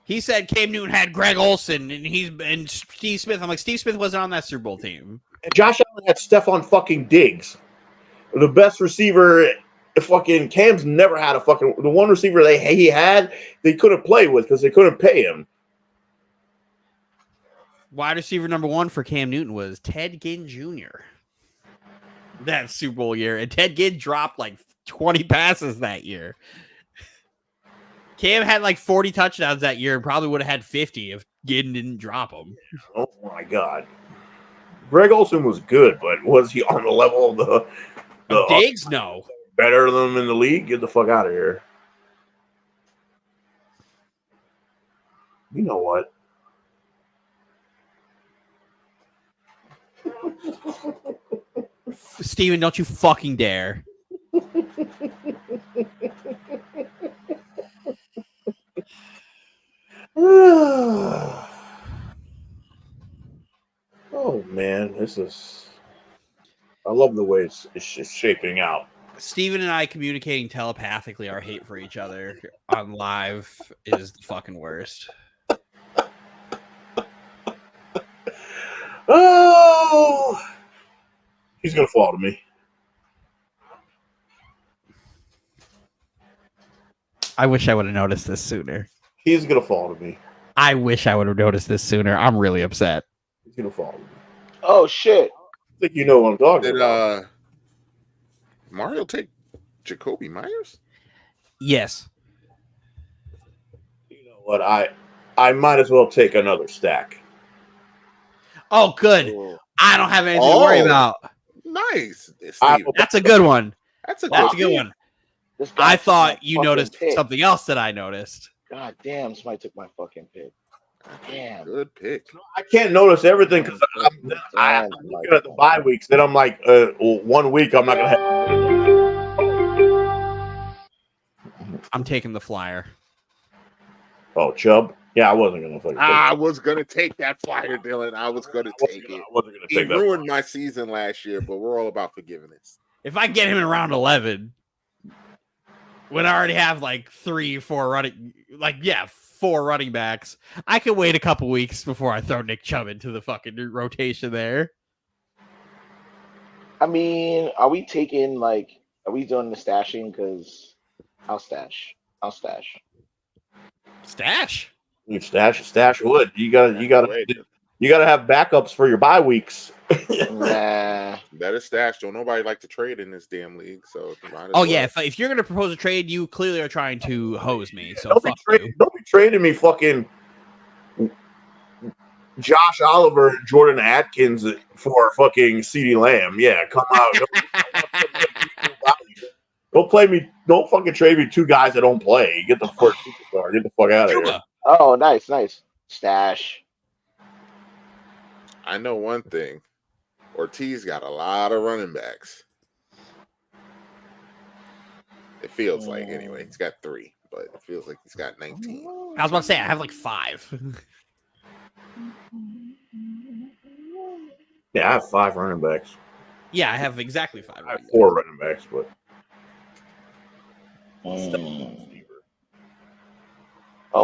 B: He said Cam Newton had Greg Olsen and Steve Smith. I'm like, Steve Smith wasn't on that Super Bowl team.
D: Josh Allen had Stephon fucking Diggs, the best receiver. Fucking Cam's never had the one receiver he had they couldn't play with because they couldn't pay him.
B: Wide receiver number 1 for Cam Newton was Ted Ginn Jr. that Super Bowl year, and Ted Ginn dropped like 20 passes that year. Cam had like 40 touchdowns that year and probably would have had 50 if Ginn didn't drop them.
D: Oh my god, Greg Olsen was good, but was he on the level of the
B: Diggs? No.
D: Better than them in the league? Get the fuck out of here. You know what?
B: Steven, don't you fucking dare.
D: Oh man, I love the way it's shaping out.
B: Steven and I communicating telepathically our hate for each other on live is the fucking worst.
D: Oh, he's gonna fall to me.
B: I wish I would have noticed this sooner.
D: He's gonna fall to me.
B: I wish I would have noticed this sooner. I'm really upset.
D: He's gonna fall to me.
E: Oh shit!
D: I think you know what I'm talking
A: Did
D: about.
A: Mario take Jacoby Myers?
B: Yes.
D: You know what? I might as well take another stack.
B: Oh, good.
A: Oh,
B: I don't have anything to worry about.
A: nice.
D: I-
A: Steven,
B: That's a good one.
A: that's a
B: That's a
A: good
B: good
A: pick.
B: one.
E: This guy
B: I
E: took
B: thought
E: my
B: you
E: fucking
B: noticed
E: pick.
B: something else that I noticed.
E: God damn! Somebody took my fucking pick. Damn.
A: Good pick.
D: I can't notice everything because I'm looking at the bye weeks. Then I'm like, 1 week I'm not gonna have.
B: I'm taking the flyer.
D: Oh, Chubb. Yeah, I wasn't gonna fucking.
A: I was gonna take that flyer, Dylan. I was gonna take it.
D: I wasn't gonna
A: He
D: take that.
A: ruined my season last year, but we're all about forgiveness.
B: If I get him in round 11, when I already have like 4 running backs, I can wait a couple weeks before I throw Nick Chubb into the fucking rotation there.
E: I mean, are we doing the stashing? Because I'll stash.
B: Stash.
D: You stash wood. You gotta have backups for your bye weeks.
E: Nah.
A: That is stashed. Don't nobody like to trade in this damn league. So might as
B: Oh
A: well.
B: yeah, if you're gonna propose a trade, you clearly are trying to hose me. So
D: Don't be trading me fucking Josh Oliver and Jordan Atkins for fucking CeeDee Lamb. Yeah, come out. Don't play me. Don't fucking trade me 2 guys that don't play. Get the first superstar. Get the fuck out of here.
E: Oh, nice. Stash.
A: I know one thing. Ortiz got a lot of running backs. It feels like anyway. He's got 3, but it feels like he's got 19.
B: I was about to say I have like 5.
D: Yeah, I have 5 running backs.
B: Yeah, I have exactly 5.
D: I have 4 running backs, but
E: Oh,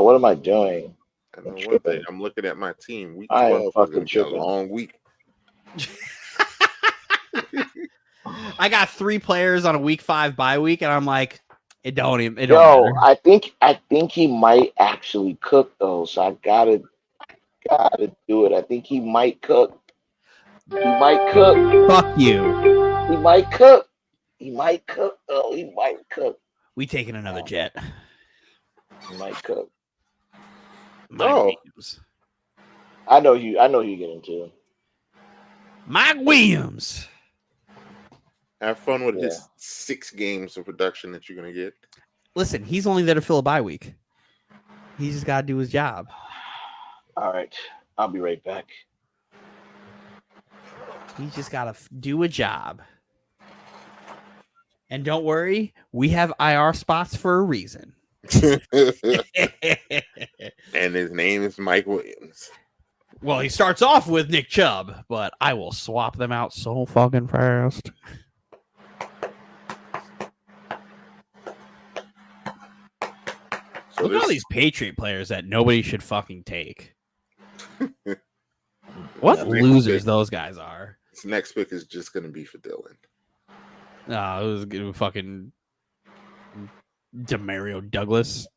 E: what am I doing?
A: I know one thing. I'm looking at my team. Week
E: I am
A: 12 is
E: fucking
A: gonna be a
E: tripping.
A: long week.
B: I got 3 players on a week 5 bye week, and I'm like, it don't
E: Yo,
B: matter.
E: I think he might actually cook though, so I gotta do it. I think he might cook. He might cook.
B: Fuck you.
E: He might cook. He might cook though. He might cook.
B: We taking another jet.
E: He might cook.
B: Mike
A: Oh.
B: Williams.
E: I know you get into.
B: Mike Williams.
A: Have fun with
E: Yeah.
A: his 6 games of production that you're gonna get.
B: Listen, he's only there to fill a bye week. He just got to do his job.
E: All right, I'll be right back.
B: He's just got to do a job. And don't worry, we have IR spots for a reason.
A: And his name is Mike Williams.
B: Well, he starts off with Nick Chubb, but I will swap them out so fucking fast.
A: So
B: Look at all these Patriot players that nobody should fucking take. What
A: This next
B: losers
A: pick-
B: those guys are.
A: This next pick is just going to be for Dylan.
B: No, it was good fucking Demario Douglas.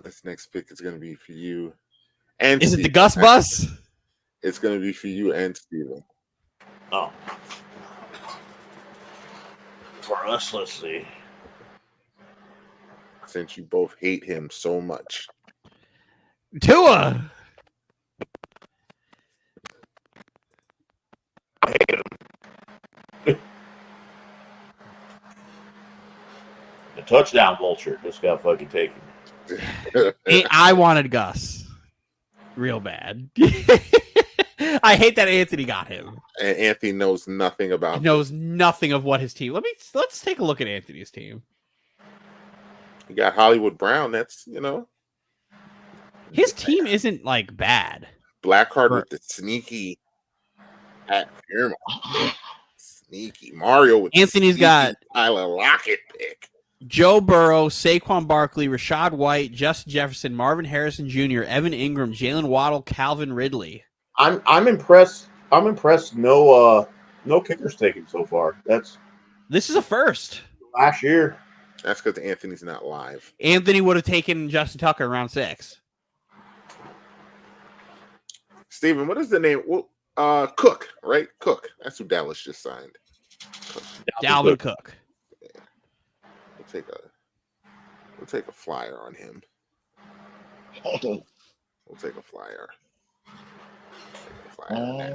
A: This next pick is going to be for you. And
B: Is it the
A: Steven.
B: Gus bus?
A: It's going to be for you and Steven.
D: Oh. For us, let's see.
A: Since you both hate him so much.
B: Tua.
D: I hate him. The touchdown vulture just got fucking taken.
B: I wanted Gus real bad. I hate that Anthony got him.
A: And Anthony knows nothing about
B: He knows nothing of what his team. Let's take a look at Anthony's team.
A: You got Hollywood Brown. That's,
B: His team isn't like bad.
A: Blackheart with the sneaky at Fairmont. Sneaky Mario with
B: Anthony's
A: the
B: got
A: sneaky Tyler Lockett pick.
B: Joe Burrow, Saquon Barkley, Rashad White, Justin Jefferson, Marvin Harrison Jr., Evan Ingram, Jalen Waddle, Calvin Ridley.
D: I'm impressed. I'm impressed. No kickers taken so far. That's
B: This is a first.
D: last year.
A: That's because Anthony's not live.
B: Anthony would have taken Justin Tucker in round 6.
A: Steven, what is the name? Well, Cook, right? Cook. That's who Dallas just signed.
B: Dalvin Cook.
A: We'll take a flyer on him. We'll take a flyer. On that.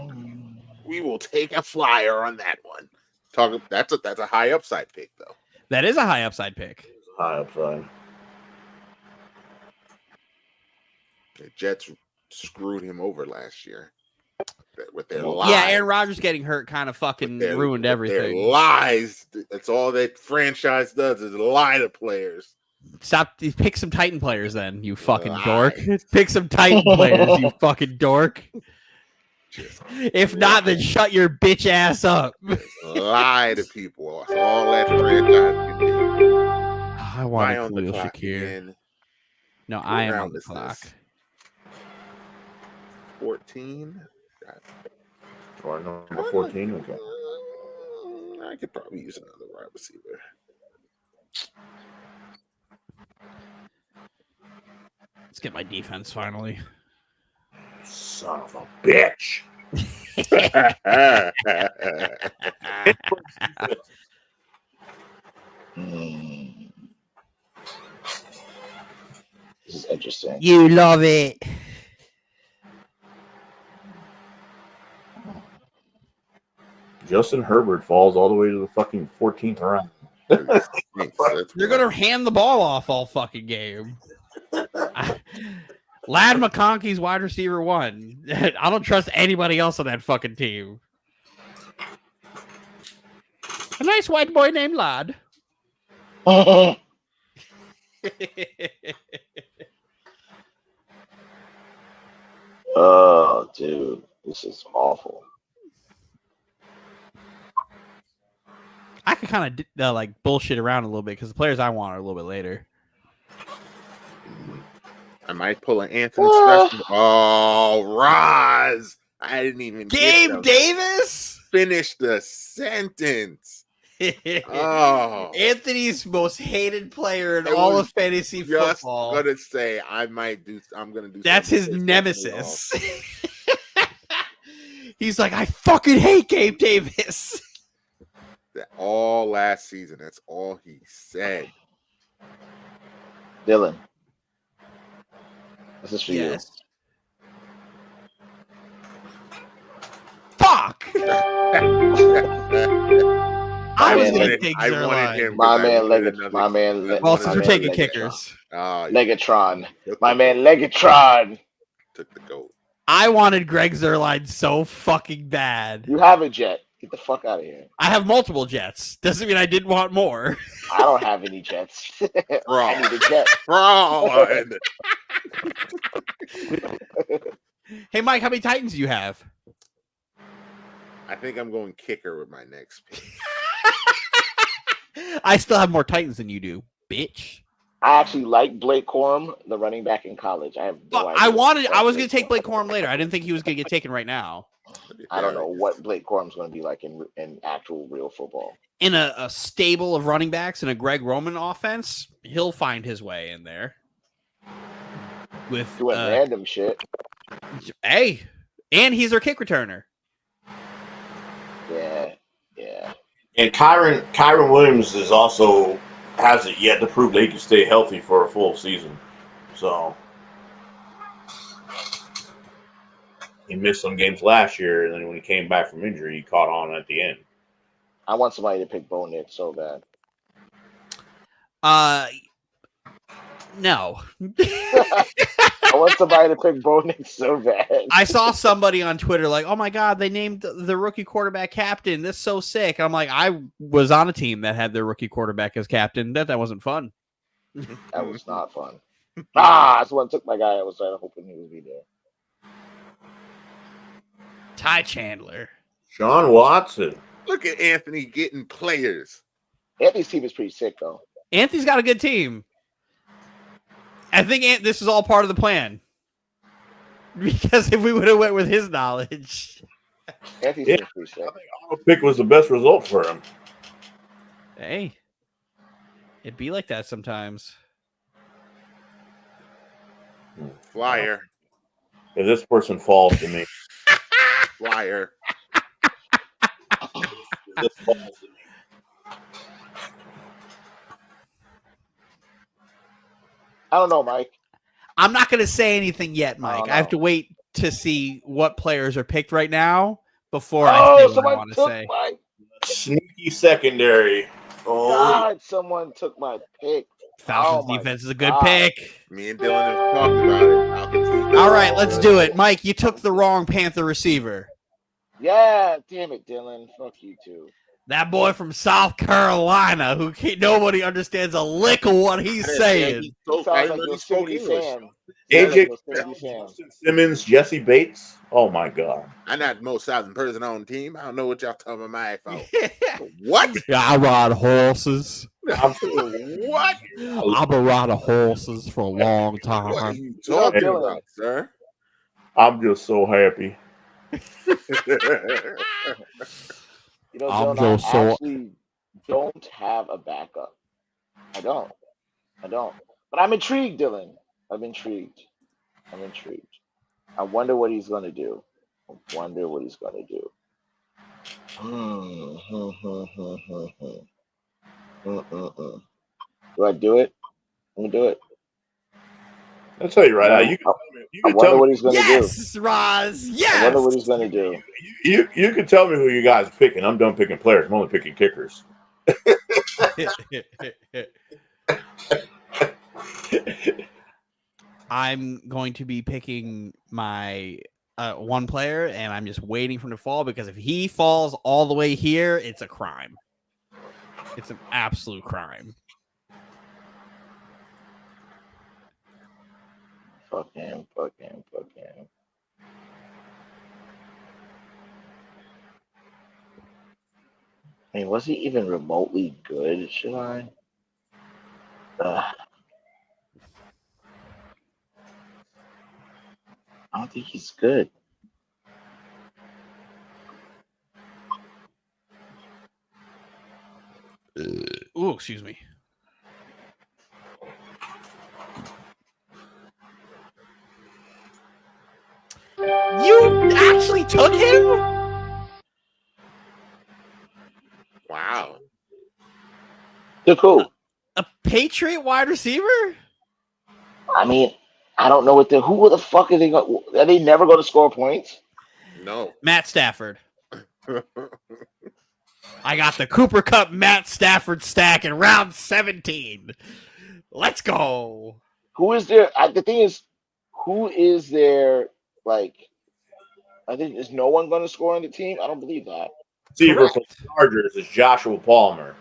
A: We will take a flyer on that one. That's a high upside pick though.
B: That is a high upside pick.
D: High upside.
A: The Jets screwed him over last year with their
D: Yeah,
A: lies.
B: Yeah, Aaron Rodgers getting hurt kind of fucking ruined
A: Their
B: everything.
A: lies. That's all that franchise does is lie to players.
B: Stop. Pick some Titan players then, you fucking
A: Lies.
B: dork. Pick some Titan players, you fucking dork.
A: Just
B: If not, then shut your bitch ass up.
A: lie to people. That's all that franchise can do.
B: I
A: Lie
B: want
A: on the
B: Khalil
A: clock
B: Shakir.
A: again.
B: No,
A: What
B: I am on
A: round
B: the
A: is
B: clock.
A: this? 14.
D: Or number 14. Okay.
A: I could probably use another wide receiver.
B: Let's get my defense finally.
D: Son of a bitch.
E: This is interesting.
B: You love it.
D: Justin Herbert falls all the way to the fucking 14th round.
B: You're gonna hand the ball off all fucking game. Lad McConkey's wide receiver 1. I don't trust anybody else on that fucking team. A nice white boy named Lad.
E: Oh, dude, this is awful.
B: I could kind of like bullshit around a little bit because the players I want are a little bit later.
A: I might pull an Anthony special. Oh, Roz. I didn't even
B: Gabe Davis.
A: finish the sentence. Oh,
B: Anthony's most hated player in
A: I
B: all
A: was
B: of fantasy
A: just
B: football.
A: gonna say I'm gonna do.
B: That's his
A: something
B: nemesis. He's like, I fucking hate Gabe Davis.
A: All last season. That's all he said.
E: Dylan, this is for
B: Yes. Fuck. I was gonna take Zerline.
A: him.
E: My
A: because I
E: man,
A: wanted
E: Leg-
A: another-
E: my man, Le-
B: Well,
E: my
B: since we're
E: man
B: taking
E: Legatron.
B: kickers,
A: Oh,
E: you. Legatron.
A: took
E: My
A: the-
E: man, Legatron.
A: took the goat.
B: I wanted Greg Zerline so fucking bad.
E: You have a jet. Get the fuck out of here.
B: I have multiple jets. Doesn't mean I didn't want more.
E: I don't have any jets. I need a jet.
A: Fraud.
B: Hey, Mike, how many Titans do you have?
A: I think I'm going kicker with my next pick.
B: I still have more Titans than you do, bitch.
E: I actually like Blake Corum, the running back in college. I have no idea.
B: I was going to take Blake Corum later. I didn't think he was going to get taken right now.
E: I don't know what Blake Corum's going to be like in actual real football.
B: In a stable of running backs and a Greg Roman offense, he'll find his way in there. With
E: doing random shit.
B: Hey, and he's their kick returner.
E: Yeah.
D: And Kyron Williams is also hasn't yet to prove that he can stay healthy for a full season. So he missed some games last year, and then when he came back from injury, he caught on at the end.
E: I want somebody to pick Bo Nix so bad.
B: No.
E: I want somebody to pick Bo Nix so bad.
B: I saw somebody on Twitter like, oh my God, they named the rookie quarterback captain. This is so sick. And I'm like, I was on a team that had their rookie quarterback as captain. That wasn't fun.
E: That was not fun. Someone took my guy. I was hoping he would be there.
B: Ty Chandler.
D: Sean Watson.
A: Look at Anthony getting players.
E: Anthony's team is pretty sick, though.
B: Anthony's got a good team. I think this is all part of the plan. Because if we would have went with his knowledge.
E: Anthony's team is pretty sick.
D: I think our pick was the best result for him.
B: Hey. It'd be like that sometimes.
A: Flyer.
D: If this person falls to me.
A: Flyer.
D: This falls to me.
E: I don't know, Mike.
B: I'm not going to say anything yet, Mike. I have to wait to see what players are picked right now before I say what I want to say.
E: My...
D: Sneaky secondary. Oh,
E: God, someone took my pick.
B: Falcons defense is a good pick.
A: Me and Dylan have talked about it.
B: All right, let's do it. Mike, you took the wrong Panther receiver.
E: Yeah, damn it, Dylan. Fuck you too.
B: That boy from South Carolina, nobody understands a lick of what he's saying.
D: AJ Simmons, Jesse Bates. Oh my God!
A: I'm not the most Southern person on the team. I don't know what y'all talking about my phone. What?
B: Yeah, I ride horses.
A: What?
B: I've been riding horses for a long time.
A: What are you talking about, sir?
D: I'm just so happy.
E: You know, Dylan, I actually don't have a backup. I don't. But I'm intrigued, Dylan. I'm intrigued. I wonder what he's going to do. Do I do it? I'm going to do it.
D: I'll tell you right now.
E: I wonder what he's going to do.
B: Yes, Roz. Yes.
E: I wonder what he's going to do.
D: You can tell me who you guys are picking. I'm done picking players. I'm only picking kickers.
B: I'm going to be picking my one player, and I'm just waiting for him to fall because if he falls all the way here, it's a crime. It's an absolute crime.
E: Fuck him. I mean, was he even remotely good, should I? I don't think he's good.
B: Ooh, excuse me. You actually took him?
A: Wow.
E: They're cool.
B: A Patriot wide receiver?
E: I mean, I don't know who the fuck are they going? Are they never going to score points?
A: No.
B: Matt Stafford. I got the Cooper Kupp Matt Stafford stack in round 17. Let's go.
E: Who is there? The thing is, who is there? Like, I think is no one going to score on the team? I don't believe that.
D: Receiver for the Chargers is Joshua Palmer.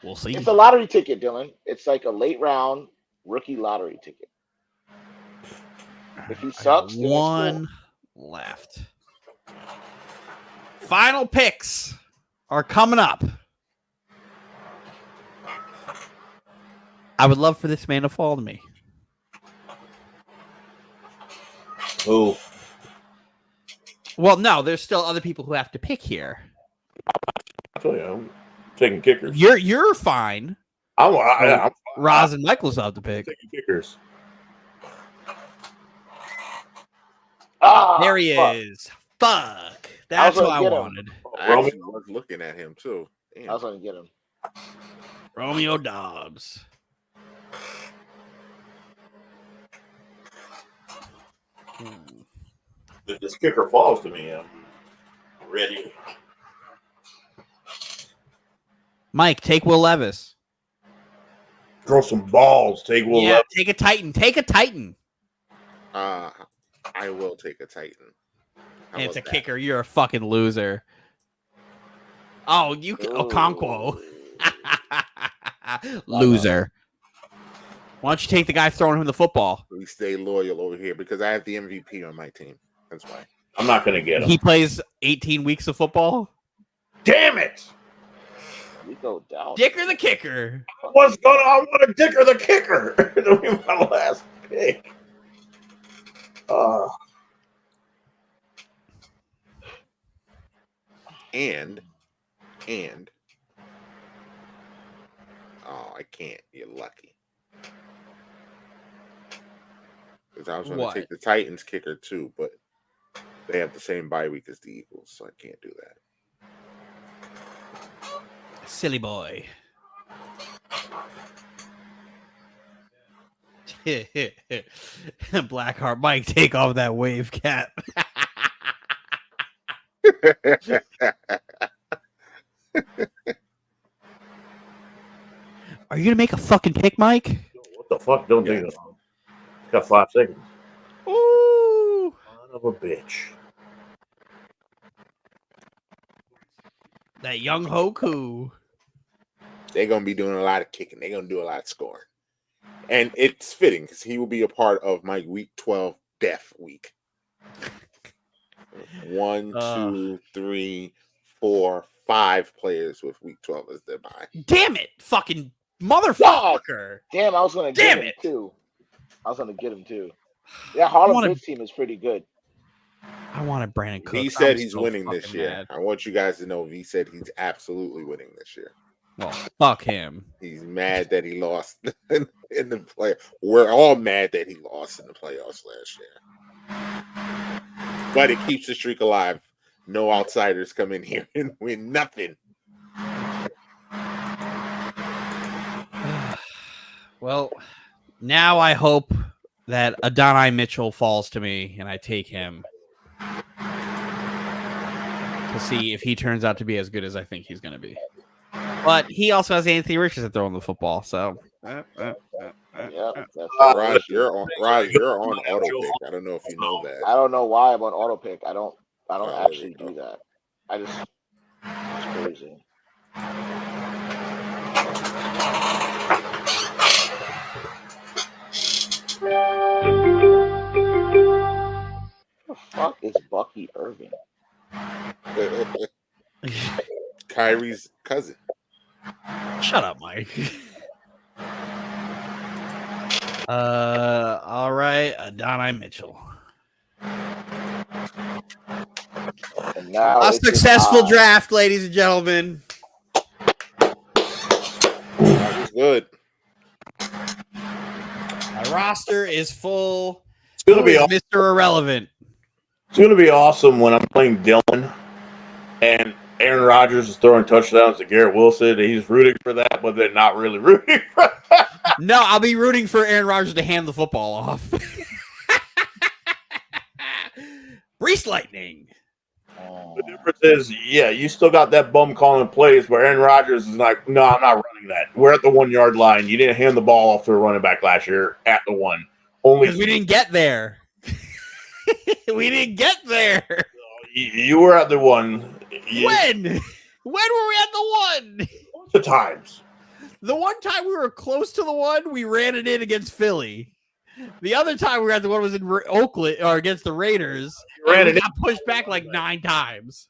B: We'll see.
E: It's a lottery ticket, Dylan. It's like a late round rookie lottery ticket. If he sucks, then
B: one left. Final picks. are coming up. I would love for this man to fall to me.
D: Oh,
B: Well, no, there's still other people who have to pick here.
D: I tell you, I'm taking kickers.
B: You're fine.
D: I'm
B: Roz and Michael's have to pick.
D: taking kickers.
E: Ah,
B: There he
E: fuck.
B: is. Fuck. That's
E: gonna
B: what I
E: get him.
B: wanted.
A: I actually was looking at him too. Damn.
E: I was going to get him.
B: Romeo Dobbs.
D: If this kicker falls to me, I'm ready.
B: Mike, take Will Levis.
D: Throw some balls. Take Will Levis.
B: Take a Titan. Take a Titan.
A: I will take a Titan. How
B: And it's a
A: about that?
B: kicker. You're a fucking loser. Oh, you Okonkwo. Loser. Why don't you take the guy throwing him the football?
A: We stay loyal over here because I have the MVP on my team. That's why.
D: I'm not going to get him.
B: He plays 18 weeks of football.
D: Damn it!
E: You go down.
B: Dicker the kicker.
D: I want to dicker the kicker. That'll be my last pick.
A: And oh, I can't. You're lucky. Because I was going to take the Titans kicker too, but they have the same bye week as the Eagles, so I can't do that.
B: Silly boy. Blackheart Mike, take off that wave cap. Are you gonna make a fucking pick, Mike?
D: What the fuck? Don't do that. Got 5 seconds.
B: Ooh.
D: Son of a bitch.
B: That young Hoku.
A: They're going to be doing a lot of kicking. They're going to do a lot of scoring. And it's fitting because he will be a part of my week 12 death week. 1, 2, 3, 4, 5 players with week 12 as their bye.
B: Damn it, fucking motherfucker.
E: Damn, I was going to get him too. Yeah, Harlem Blitz team is pretty good.
B: I wanted Brandon Cooks.
A: V said he's winning this year. Mad. I want you guys to know V said he's absolutely winning this year.
B: Well, fuck him.
A: He's mad that he lost in the play. We're all mad that he lost in the playoffs last year. But it keeps the streak alive. No outsiders come in here and win nothing.
B: Well, now I hope that Adonai Mitchell falls to me and I take him to see if he turns out to be as good as I think he's going to be. But he also has Anthony Richardson throwing the football, so.
A: Raj, you're on auto pick. I don't know if you know that.
E: I don't know why I'm on auto pick. I don't actually do that. It's crazy. What the fuck is Bucky Irving?
A: Kyrie's cousin.
B: Shut up, Mike. All right, Adonai Mitchell.
E: And now
B: a successful draft, ladies and gentlemen.
A: That was good.
B: My roster is full.
D: It's gonna be
B: Mr. Irrelevant.
D: It's gonna be awesome when I'm playing Dylan and Aaron Rodgers is throwing touchdowns to Garrett Wilson. He's rooting for that, but they're not really rooting for that.
B: No, I'll be rooting for Aaron Rodgers to hand the football off. Brees Lightning.
D: The difference is, you still got that bum calling plays where Aaron Rodgers is like, no, I'm not running that. We're at the 1 yard line. You didn't hand the ball off to a running back last year at the 1. Only
B: because we didn't get there. We didn't get there.
D: You were at the 1.
B: When? When were we at the 1?
D: The times.
B: The one time we were close to the 1, we ran it in against Philly. The other time we were at the 1 was in Oakland or against the Raiders. We got pushed back like 9 times.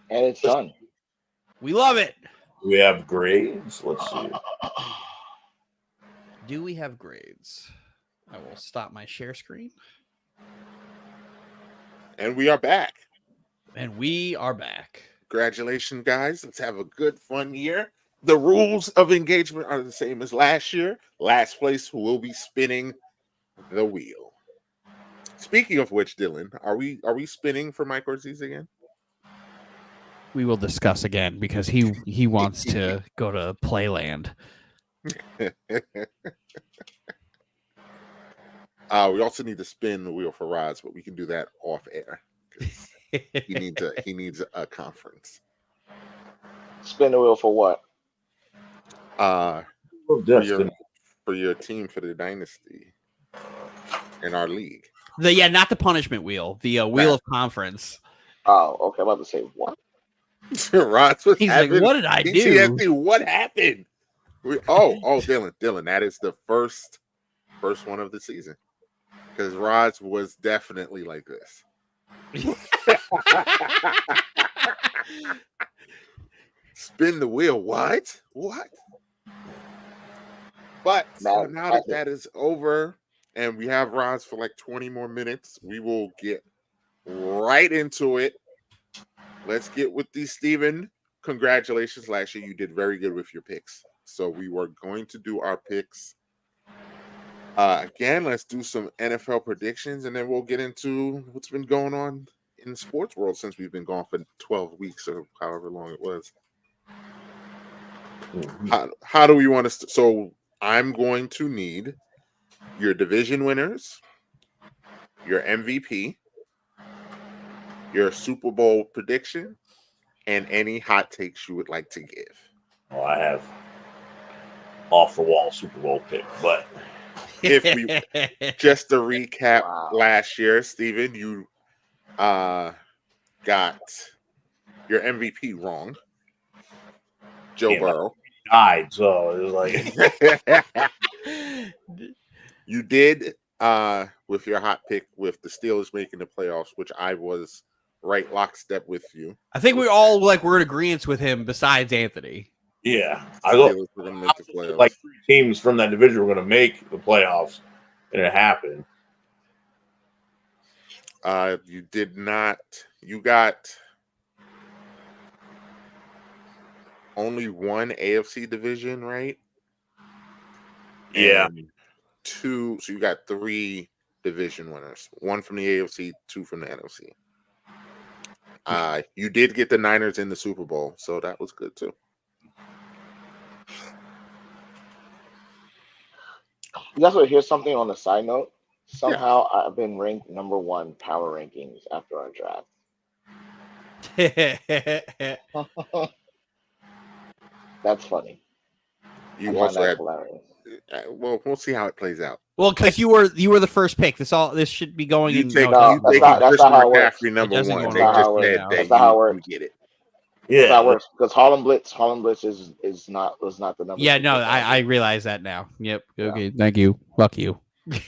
E: And it's done.
B: We love it.
D: We have grades. Let's see.
B: Do we have grades? I will stop my share screen.
A: And we are back.
B: And we are back.
A: Congratulations, guys. Let's have a good, fun year. The rules of engagement are the same as last year. Last place will be spinning the wheel. Speaking of which, Dylan, are we spinning for Mike Ortiz again?
B: We will discuss again because he wants to go to Playland.
A: We also need to spin the wheel for Roz, but we can do that off air. He needs a conference.
E: Spin the wheel for what?
A: For your team for the dynasty in our league.
B: Not the punishment wheel, the wheel of conference.
E: Oh, okay. I'm about to say what?
A: Roz,
B: He's like, what did I do?
A: PTSD, what happened? Dylan, that is the first one of the season. Because Roz was definitely like this. Spin the wheel. What? But now that is over and we have Roz for like 20 more minutes, we will get right into it. Let's get with these. Steven, congratulations. Last year you did very good with your picks. So we were going to do our picks. Again, let's do some NFL predictions, and then we'll get into what's been going on in the sports world since we've been gone for 12 weeks or however long it was. How do we want to? So I'm going to need your division winners, your MVP, your Super Bowl prediction, and any hot takes you would like to give.
D: Well, I have off the wall Super Bowl pick, but
A: if we just to recap last year, Steven, you got your MVP wrong. Joe Burrow
D: died, so it was like
A: you did with your hot pick with the Steelers making the playoffs, which I was right lockstep with you.
B: I think we all were in agreement with him besides Anthony.
D: Yeah, I thought
A: were going to make the playoffs.
D: Like 3 teams from that division were going to make the playoffs, and it happened.
A: You did not. You got only one AFC division, right?
D: Yeah.
A: And 2. So you got 3 division winners. 1 from the AFC, 2 from the NFC. You did get the Niners in the Super Bowl, so that was good too.
E: You guys want to hear something on the side note? Somehow I've been ranked number 1 power rankings after our draft. That's funny.
A: You also had hilarious. Well, we'll see how it plays out.
B: Well, because you were the first pick. This should be going.
A: That's not how it works. Number 1. They just said
E: that's not how it works.
A: You get it.
E: Yeah, that's how it works because Harlem Blitz was not the number.
B: Yeah, no, I realize that now. Yep. Okay, thank you. Fuck you.
E: Try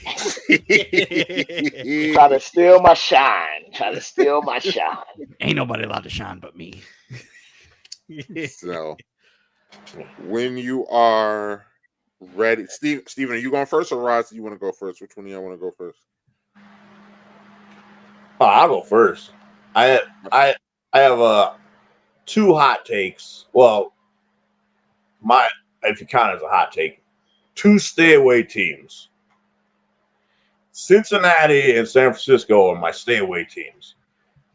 E: to steal my shine.
B: Ain't nobody allowed to shine but me.
A: So, when you are ready, Steven, are you going first or Roz? Do you want to go first? Which one do you want to go first?
D: Oh, I'll go first. I have 2 hot takes. Well, if you count it as a hot take, 2 stay away teams. Cincinnati and San Francisco are my stay away teams.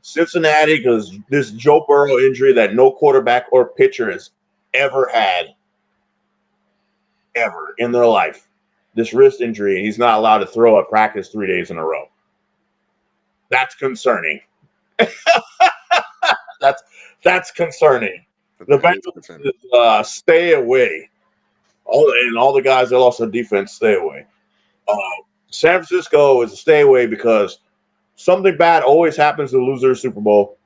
D: Cincinnati, because this Joe Burrow injury that no quarterback or pitcher has ever had, ever in their life. This wrist injury, and he's not allowed to throw at practice 3 days in a row. That's concerning. That's concerning. The Bengals stay away. All the guys that lost on defense stay away. San Francisco is a stay away because something bad always happens to the loser of the Super Bowl.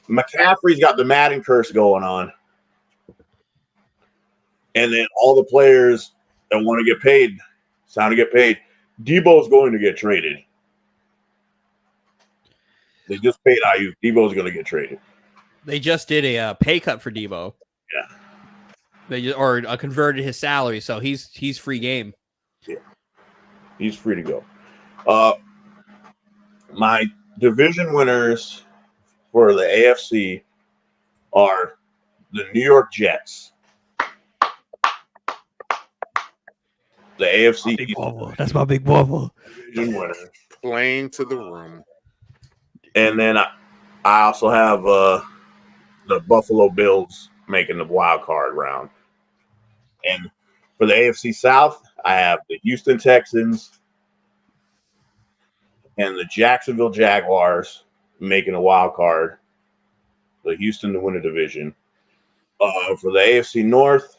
D: McCaffrey's got the Madden curse going on. And then all the players that want to get paid, it's time to get paid. Debo's going to get traded. They just paid Ayuk. Debo's going to get traded.
B: They just did a pay cut for Debo.
D: Yeah.
B: They just, or converted his salary, so he's free game.
D: Yeah. He's free to go. My division winners for the AFC are the New York Jets. The AFC East
B: That's my big bubble.
D: division winner.
A: Playing to the room.
D: And then I also have the Buffalo Bills making the wild card round. And for the AFC South, I have the Houston Texans and the Jacksonville Jaguars making a wild card. The Houston to win the division. For the AFC North,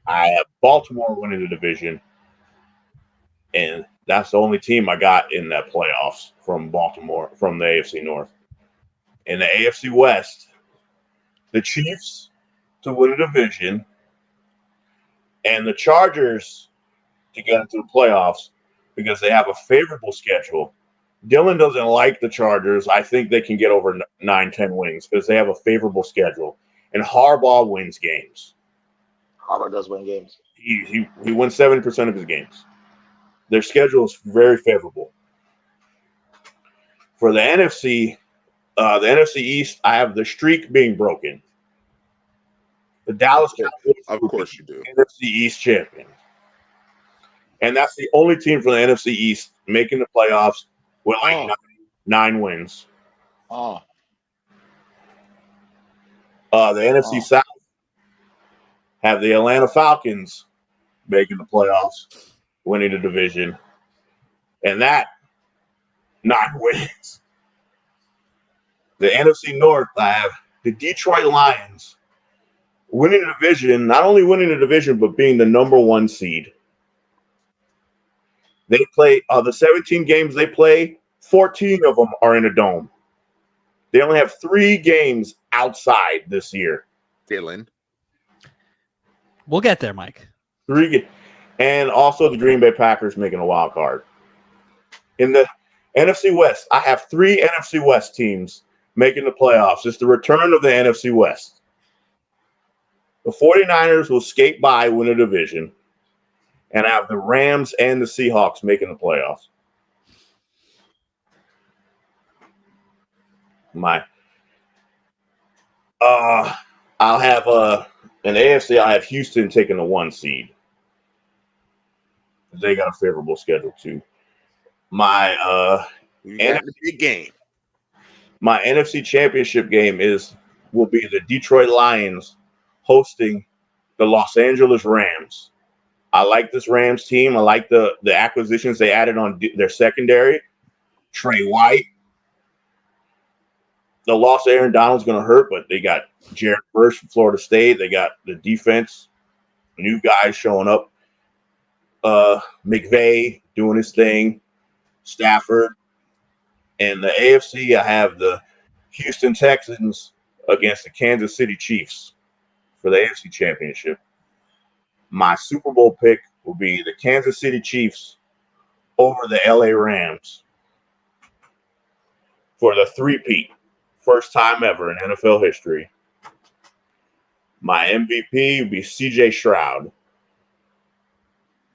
D: I have Baltimore winning the division. And that's the only team I got in that playoffs from Baltimore, from the AFC North. In the AFC West, the Chiefs to win a division and the Chargers to get into the playoffs because they have a favorable schedule. Dylan doesn't like the Chargers. I think they can get over 9-10 wins because they have a favorable schedule. And Harbaugh wins games.
E: Harbaugh does win games.
D: He wins 70% of his games. Their schedule is very favorable. For the NFC East, I have the streak being broken. The Dallas Cowboys,
A: Of course you do.
D: NFC East champion. And that's the only team from the NFC East making the playoffs with like 9 wins.
E: Oh,
D: The NFC South have the Atlanta Falcons making the playoffs, winning the division. And that, 9 wins. The NFC North, I have the Detroit Lions winning the division, not only winning the division, but being the number 1 seed. They play the 17 games they play, 14 of them are in a dome. They only have 3 games outside this year.
A: Dylan.
B: We'll get there, Mike.
D: 3 and also the Green Bay Packers making a wild card. In the NFC West, I have 3 NFC West teams making the playoffs. It's the return of the NFC West. The 49ers will skate by, win a division. And I have the Rams and the Seahawks making the playoffs. I'll have in the AFC, I have Houston taking the 1 seed. They got a favorable schedule too.
A: You got the big game.
D: My NFC Championship game will be the Detroit Lions hosting the Los Angeles Rams. I like this Rams team. I like the acquisitions they added on their secondary. Trey White. The loss of Aaron Donald's going to hurt, but they got Jared Verse from Florida State. They got the defense, new guys showing up. McVay doing his thing. Stafford. And the AFC, I have the Houston Texans against the Kansas City Chiefs for the AFC Championship. My Super Bowl pick will be the Kansas City Chiefs over the LA Rams for the 3-peat. First time ever in NFL history. My MVP would be CJ Stroud.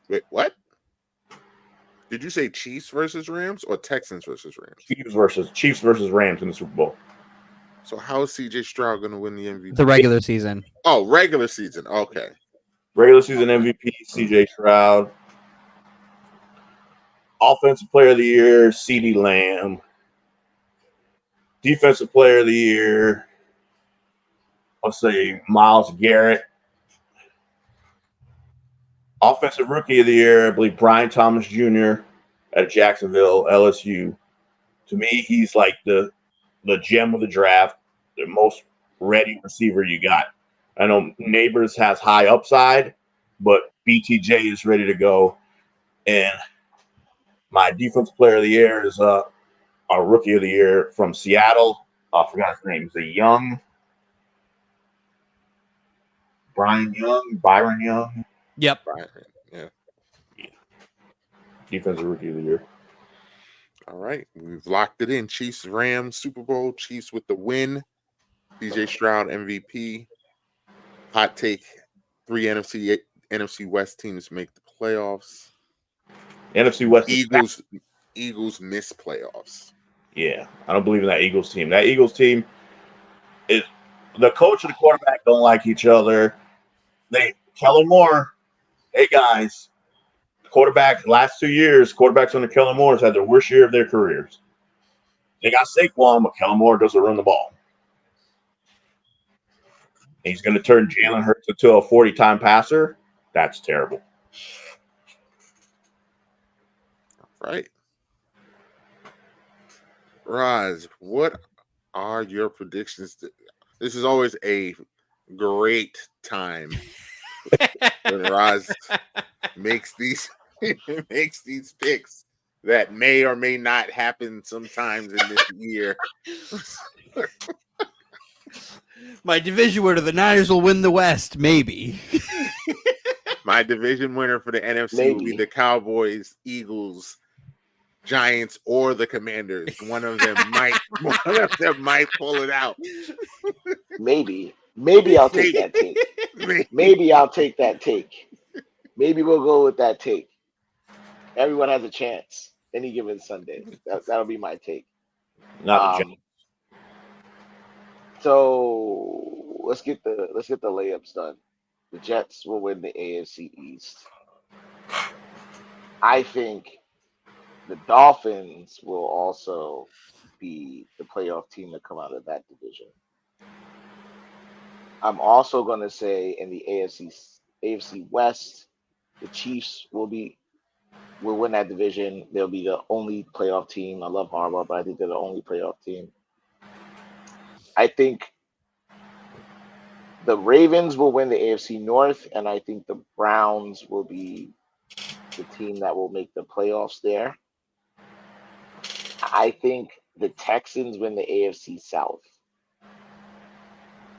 A: Wait, what? Did you say Chiefs versus Rams or Texans versus Rams?
D: Chiefs versus Rams in the Super Bowl.
A: So how is CJ Stroud going to win the MVP?
B: The regular season.
A: Oh, regular season. Okay.
D: Regular season MVP, CJ Stroud. Offensive Player of the Year, CeeDee Lamb. Defensive Player of the Year, I'll say Myles Garrett. Offensive Rookie of the Year, I believe Brian Thomas Jr. at Jacksonville, LSU. To me, he's like the gem of the draft, the most ready receiver you got. I know Neighbors has high upside, but BTJ is ready to go. And my Defensive Player of the Year is our Rookie of the Year from Seattle. I forgot his name. Is it Byron Young.
B: Yep.
A: Yeah.
D: Defensive Rookie of the Year.
A: All right. We've locked it in. Chiefs, Rams, Super Bowl. Chiefs with the win. CJ Stroud MVP. Hot take: 3 NFC West teams make the playoffs.
D: NFC West is
A: Eagles miss playoffs.
D: Yeah, I don't believe in that Eagles team. That Eagles team is the coach and the quarterback don't like each other. Kellen Moore, hey guys, quarterback last 2 years, quarterbacks under Kellen Moore has had their worst year of their careers. They got Saquon, but Kellen Moore doesn't run the ball. He's going to turn Jalen Hurts into a 40-time passer. That's terrible.
A: Right. Roz, what are your predictions? This is always a great time when Roz makes these picks that may or may not happen sometimes in this year.
B: My division winner, the Niners will win the West, maybe.
A: My division winner for the NFC will be the Cowboys, Eagles, Giants, or the Commanders. One of them might pull it out.
E: Maybe I'll take that take. Maybe I'll take that take. Maybe we'll go with that take. Everyone has a chance any given Sunday. That'll be my take. So let's get the layups done. The Jets will win the AFC East. I think the Dolphins will also be the playoff team to come out of that division. I'm also going to say in the AFC West, the Chiefs will win that division. They'll be the only playoff team. I love Harbaugh, but I think they're the only playoff team. I think the Ravens will win the AFC North, and I think the Browns will be the team that will make the playoffs there. I think the Texans win the AFC South.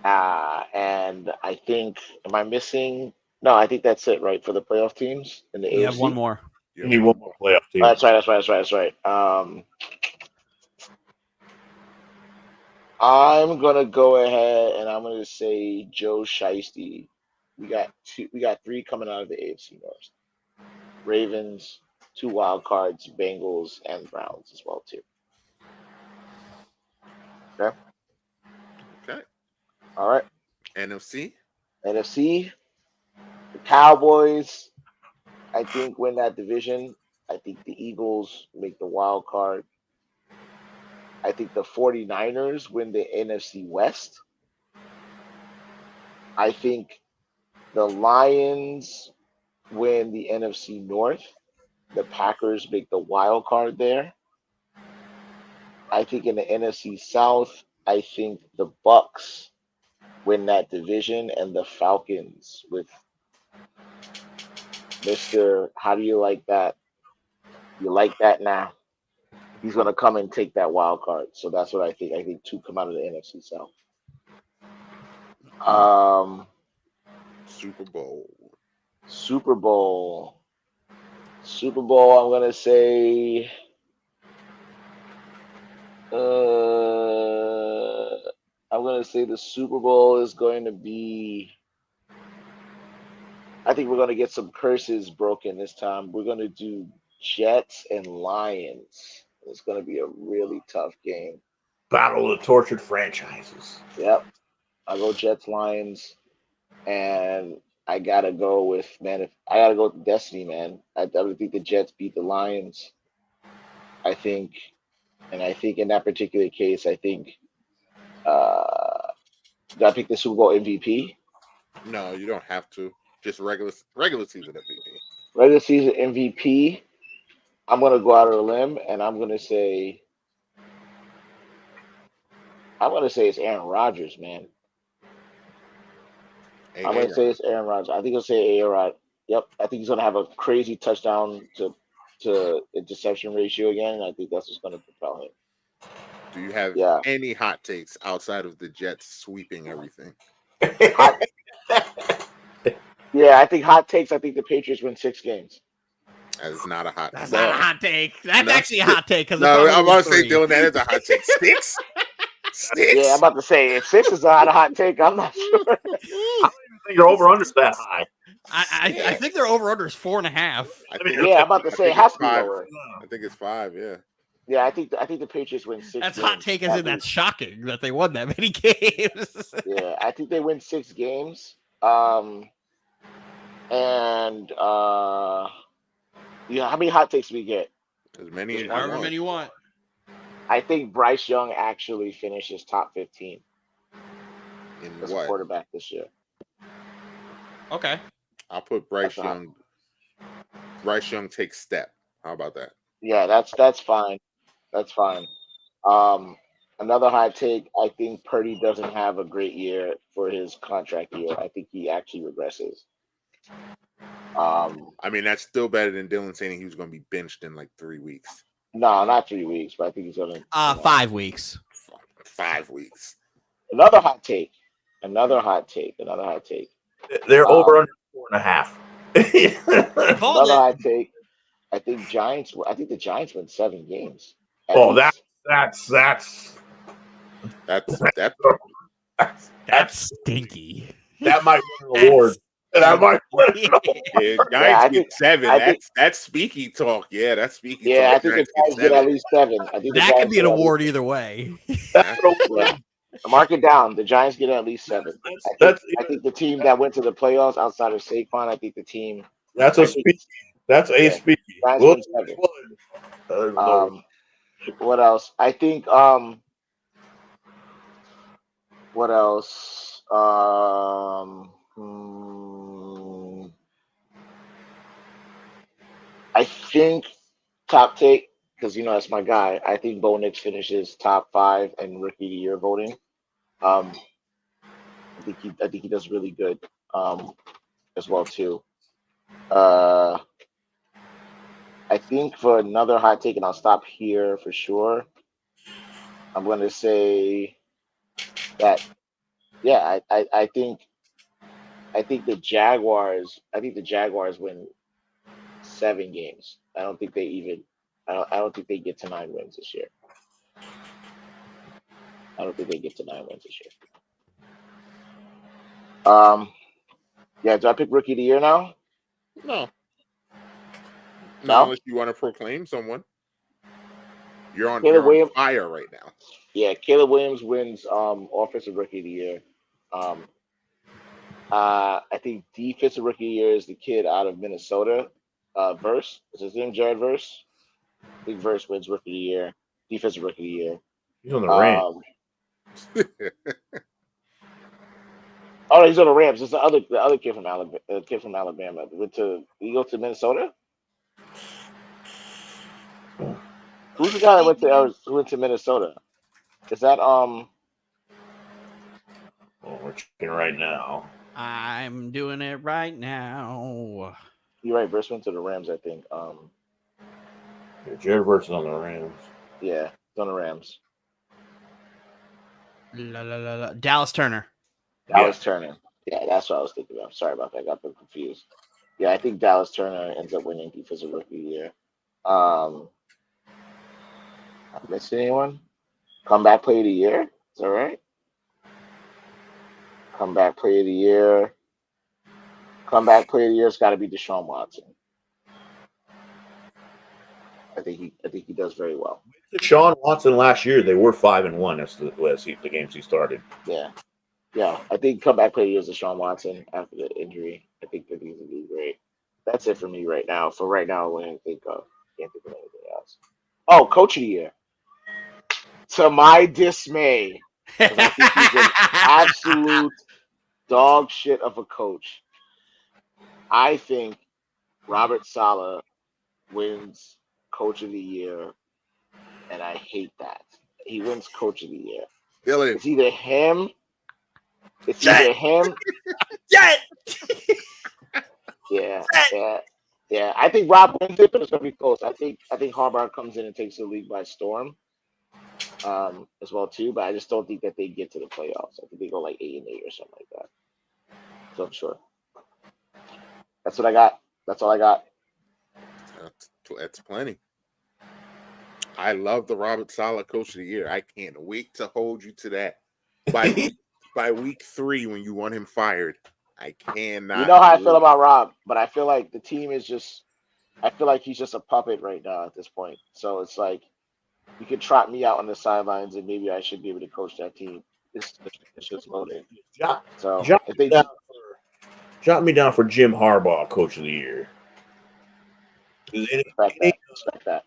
E: And I think, am I missing? No, I think that's it, right, for the playoff teams in the AFC?
B: You have one more.
D: You need one more playoff team.
E: That's right. I'm gonna go ahead and I'm gonna say Joe Shiesty. We got 3 coming out of the AFC North. Ravens, 2 wild cards, Bengals, and Browns as well too. Okay. All right.
A: NFC,
E: the Cowboys, I think, win that division. I think the Eagles make the wild card. I think the 49ers win the NFC West. I think the Lions win the NFC North. The Packers make the wild card there. I think in the NFC South, I think the Bucks win that division, and the Falcons with Mr. How do you like that? You like that now? He's going to come and take that wild card. So that's what I think. I think 2 come out of the NFC South.
A: Super Bowl.
E: I'm going to say the Super Bowl is going to be, I think we're going to get some curses broken this time. We're going to do Jets and Lions. It's going to be a really tough game.
D: Battle of the tortured franchises.
E: Yep. I'll go Jets, Lions, and I got to go with Destiny, man. I think the Jets beat the Lions. I think in that particular case, I think do I pick the Super Bowl MVP?
A: No, you don't have to. Just regular season MVP.
E: Regular season MVP. I'm gonna go out on a limb, and I'm gonna say it's Aaron Rodgers, man. I'm gonna say it's Aaron Rodgers. I think I'll say A-Rod. Yep, I think he's gonna have a crazy touchdown to interception ratio again. I think that's what's gonna propel him.
A: Do you have any hot takes outside of the Jets sweeping everything?
E: Yeah, I think hot takes. I think the Patriots win 6 games.
A: That's not a hot.
B: That's not a hot take. That's actually a hot take.
A: No, I'm about to say, Dylan, that is a hot take. 6?
E: Yeah, I'm about to say if 6 is not a hot take, I'm not sure.
D: I don't even think your over under that high.
B: I think their over under is 4.5.
A: I think
E: Yeah, I'm about to say it has to be lower.
A: I think it's 5. Yeah.
E: Yeah, I think the Patriots win 6
B: That's
E: games.
B: hot take as
E: at
B: in that's
E: least.
B: shocking that they won that many games.
E: Yeah, I think they win 6 games. And yeah, how many hot takes we get?
A: As many as you
B: However
A: want.
B: many you want.
E: I think Bryce Young actually finishes top 15
A: In
E: as a
A: what?
E: quarterback this year.
B: Okay.
A: I'll put Bryce
E: That's a hot-
A: Young. Bryce Young takes step. How about that?
E: Yeah, that's fine. That's fine. Another hot take. I think Purdy doesn't have a great year for his contract year. I think he actually regresses.
A: I mean, that's still better than Dylan saying he was going to be benched in like 3 weeks.
E: No, not 3 weeks, but I think he's gonna.
B: 5 weeks.
A: 5 weeks.
E: Another hot take. Another hot take.
D: They're over under 4.5.
B: Called
E: Another
B: it.
E: hot take. I think the Giants win 7 games. at
D: Oh,
E: least.
D: that's
B: That's stinky.
D: that might win an award. That might win an award.
A: Yeah, Giants
E: I
A: get
E: think-
A: 7.
E: I think-
A: That's speaky talk. Yeah, that's speaky
E: Yeah, I
A: talk.
E: think the
A: Giants
E: Giants get at least 7. I think the
B: That
E: Giants
B: could be an
E: get at
B: award either way.
D: That's an award.
E: least- Yeah. Mark it down. The Giants get at least 7. I think the team that went to the playoffs outside of Saquon, I think the team
D: That's a speaky. That's a
E: Yeah.
D: speaky.
E: Giants
D: Well,
E: win 7. What else? I think what else? I think top take, because that's my guy. I think Bo Nix finishes top 5 in rookie of the year voting. I think he does really good as well too. I think for another hot take, and I'll stop here for sure. I'm going to say that, yeah, I think the Jaguars. I think the Jaguars win 7 games. I don't think they get to 9 wins this year. Yeah. Do I pick rookie of the year now?
A: No.
E: No?
A: No, unless you want to proclaim someone. You're
E: Caleb
A: on
E: Williams.
A: fire right now.
E: Yeah, Caleb Williams wins offensive rookie of the year. I think defensive rookie of the year is the kid out of Minnesota. Verse. Is his name Jared Verse? I think Verse wins rookie of the year. Defensive rookie of the year.
D: He's on the Rams.
E: Oh, he's on the Rams. It's the other kid from Alabama. Did he go to Minnesota? Who's the guy that went to Minnesota? Is that
D: Well, we're checking right now.
B: I'm doing it right now.
E: You're right. Verse went to the Rams, I think.
D: Yeah, Jared Verse is on the Rams.
E: Yeah, it's on the Rams.
B: Dallas Turner.
E: Dallas Turner. Yeah, that's what I was thinking of. Sorry about that. I got them confused. Yeah, I think Dallas Turner ends up winning defensive rookie of the year. I'm missing anyone? Comeback player of the year? Is that right? Comeback player of the year. Comeback player of the year's got to be Deshaun Watson. I think he does very well.
D: Deshaun Watson last year, they were 5-1 as the games he started.
E: Yeah. I think comeback player of the year is Deshaun Watson after the injury. I think that he's gonna be great. That's it for me right now. For right now, I can't think of anything else. Oh, coach of the year. To my dismay, 'cause I think he's an absolute dog shit of a coach. I think Robert Saleh wins coach of the year, and I hate that. He wins coach of the year.
A: Dylan.
E: It's either him.
B: Jet!
E: Yeah. I think Rob wins it, but it's gonna be close. I think Harbaugh comes in and takes the league by storm, as well too. But I just don't think that they get to the playoffs. I think they go like 8-8 or something like that. So I'm sure. That's what I got. That's all I got.
A: That's plenty. I love the Robert Saleh Coach of the Year. I can't wait to hold you to that. By week 3, when you want him fired, I cannot.
E: You know how I feel about Rob, but I feel like the team is just. I feel like he's just a puppet right now at this point. So it's like you could trot me out on the sidelines, and maybe I should be able to coach that team. It's just loaded. So if they
D: jot me down for Jim Harbaugh, Coach of the Year.
E: Respect that.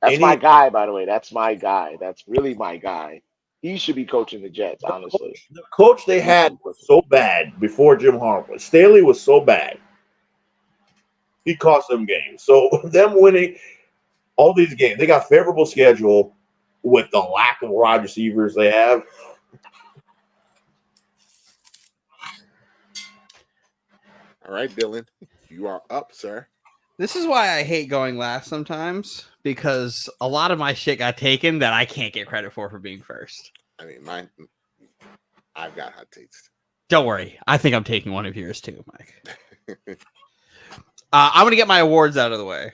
E: That's my guy, by the way. That's my guy. That's really my guy. He should be coaching the Jets, honestly.
D: The coach they had was so bad before Jim Harbaugh. Staley was so bad. He cost them games. So them winning all these games, they got favorable schedule with the lack of wide receivers they have.
A: All right, Dylan, you are up, sir.
B: This is why I hate going last sometimes, because a lot of my shit got taken that I can't get credit for being first.
A: I mean, I've got hot takes.
B: Don't worry. I think I'm taking one of yours too, Mike. I'm going to get my awards out of the way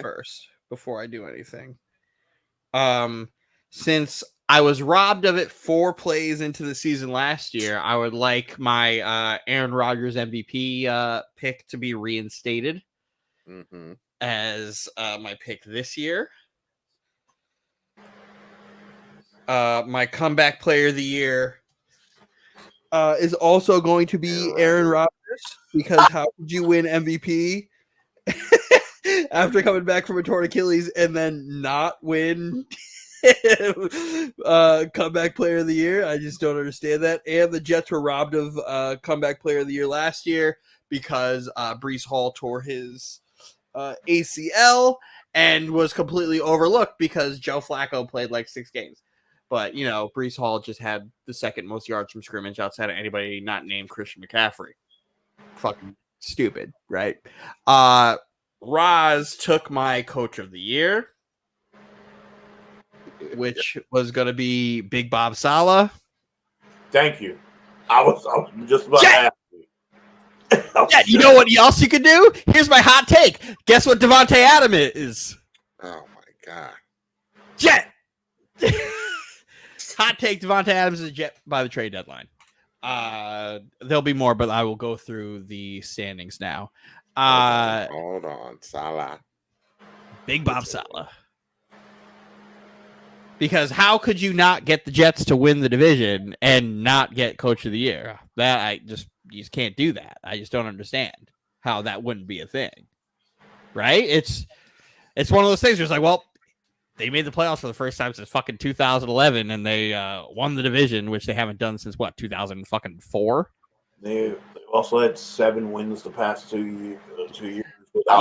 B: first before I do anything. Since I was robbed of it 4 plays into the season last year, I would like my Aaron Rodgers MVP pick to be reinstated as my pick this year. My comeback player of the year is also going to be Aaron Rodgers, because how could you win MVP after coming back from a torn Achilles and then not win comeback player of the year? I just don't understand that. And the Jets were robbed of comeback player of the year last year because Breece Hall tore his ACL and was completely overlooked because Joe Flacco played like 6 games. But, you know, Breece Hall just had the second most yards from scrimmage outside of anybody not named Christian McCaffrey. Fucking stupid, right? Roz took my coach of the year, which was going to be Big Bob Saleh.
D: Thank you. I was just about to ask you.
B: Yeah, you know what else you could do? Here's my hot take. Guess what Devontae Adams is?
A: Oh, my God.
B: Jet! Hot take, Devontae Adams is a Jet by the trade deadline. There'll be more, but I will go through the standings now.
A: Hold on. Salah.
B: Big Bob Saleh. Because how could you not get the Jets to win the division and not get coach of the year? You just can't do that. I just don't understand how that wouldn't be a thing. Right? It's one of those things where it's like, well, they made the playoffs for the first time since fucking 2011, and they won the division, which they haven't done since, 2004?
D: They also had 7 wins the past 2 years.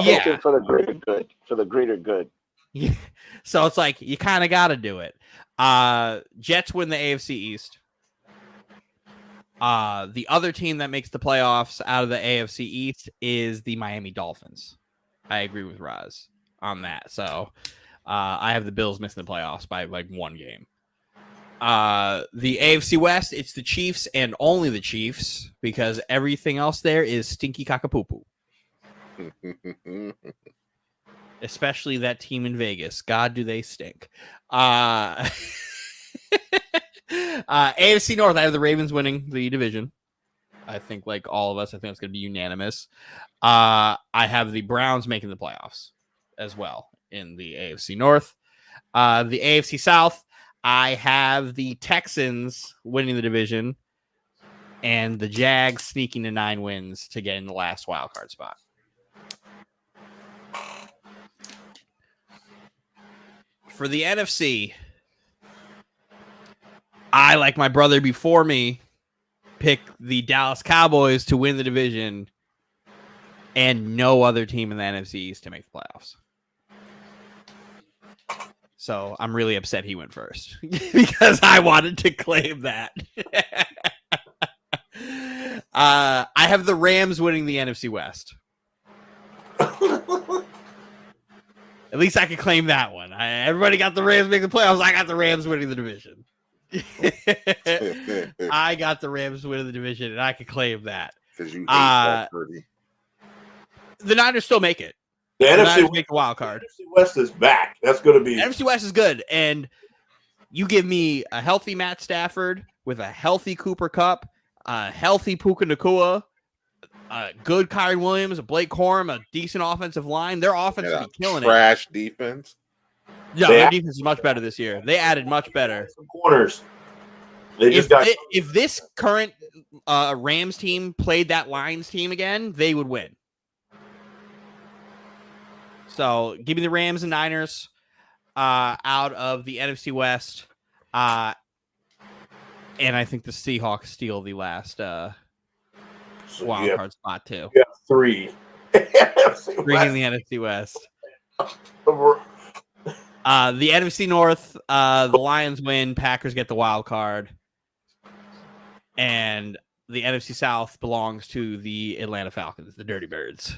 E: Yeah, for the greater good. For the greater good.
B: Yeah. So it's like you kind of got to do it. Jets win the AFC East. The other team that makes the playoffs out of the AFC East is the Miami Dolphins. I agree with Roz on that. So I have the Bills missing the playoffs by like 1 game. The AFC West, it's the Chiefs and only the Chiefs, because everything else there is stinky cockapoo. Especially that team in Vegas. God, do they stink. AFC North, I have the Ravens winning the division. I think, like all of us, I think it's going to be unanimous. I have the Browns making the playoffs as well in the AFC North. The AFC South, I have the Texans winning the division and the Jags sneaking to 9 wins to get in the last wild card spot. For the NFC, I, like my brother before me, pick the Dallas Cowboys to win the division and no other team in the NFC East to make the playoffs. So I'm really upset he went first because I wanted to claim that. I have the Rams winning the NFC West. At least I can claim that one. Everybody got the Rams making the playoffs. I got the Rams winning the division. I got the Rams winning the division, and I can claim that.
A: Because you hate Purdy.
B: The Niners still make it.
D: The
B: Niners
D: NFC
B: make the wild card.
D: NFC West is back. That's going to be
B: NFC West is good, and you give me a healthy Matt Stafford with a healthy Cooper Kupp, a healthy Puka Nacua, a good Kyrie Williams, a Blake Corum, a decent offensive line. Their offense will be killing it.
A: Trash defense.
B: No, their defense is much better this year. They added much better.
D: some corners. They just
B: If this current Rams team played that Lions team again, they would win. So give me the Rams and Niners out of the NFC West. And I think the Seahawks steal the last wild card spot too.
D: You have 3.
B: Bring in the NFC West. The NFC North, the Lions win, Packers get the wild card. And the NFC South belongs to the Atlanta Falcons, the Dirty Birds.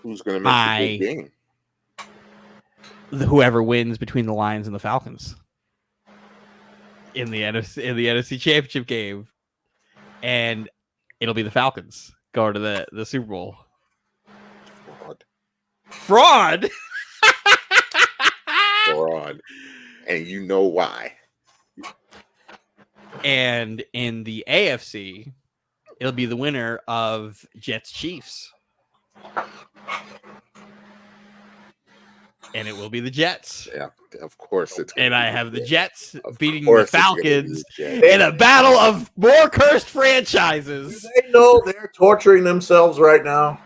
A: Who's going to make the big game?
B: Whoever wins between the Lions and the Falcons in the NFC Championship game, and it'll be the Falcons going to the Super Bowl. Fraud.
A: And you know why.
B: And in the AFC, it'll be the winner of Jets Chiefs. And it will be the Jets.
A: Yeah, of course it's.
B: And I have the Jets beating the
A: course it's
B: Falcons
A: gonna be the Jets.
B: in a battle of more cursed franchises.
D: Do they know they're torturing themselves right now?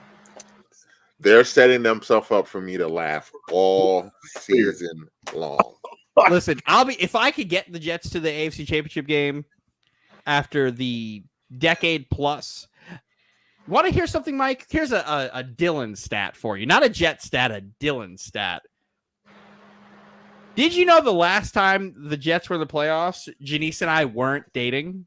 A: They're setting themselves up for me to laugh all season long.
B: Listen, if I could get the Jets to the AFC Championship game after the decade plus. Want to hear something, Mike? Here's a Dylan stat for you. Not a Jet stat, a Dylan stat. Did you know the last time the Jets were in the playoffs, Janice and I weren't dating?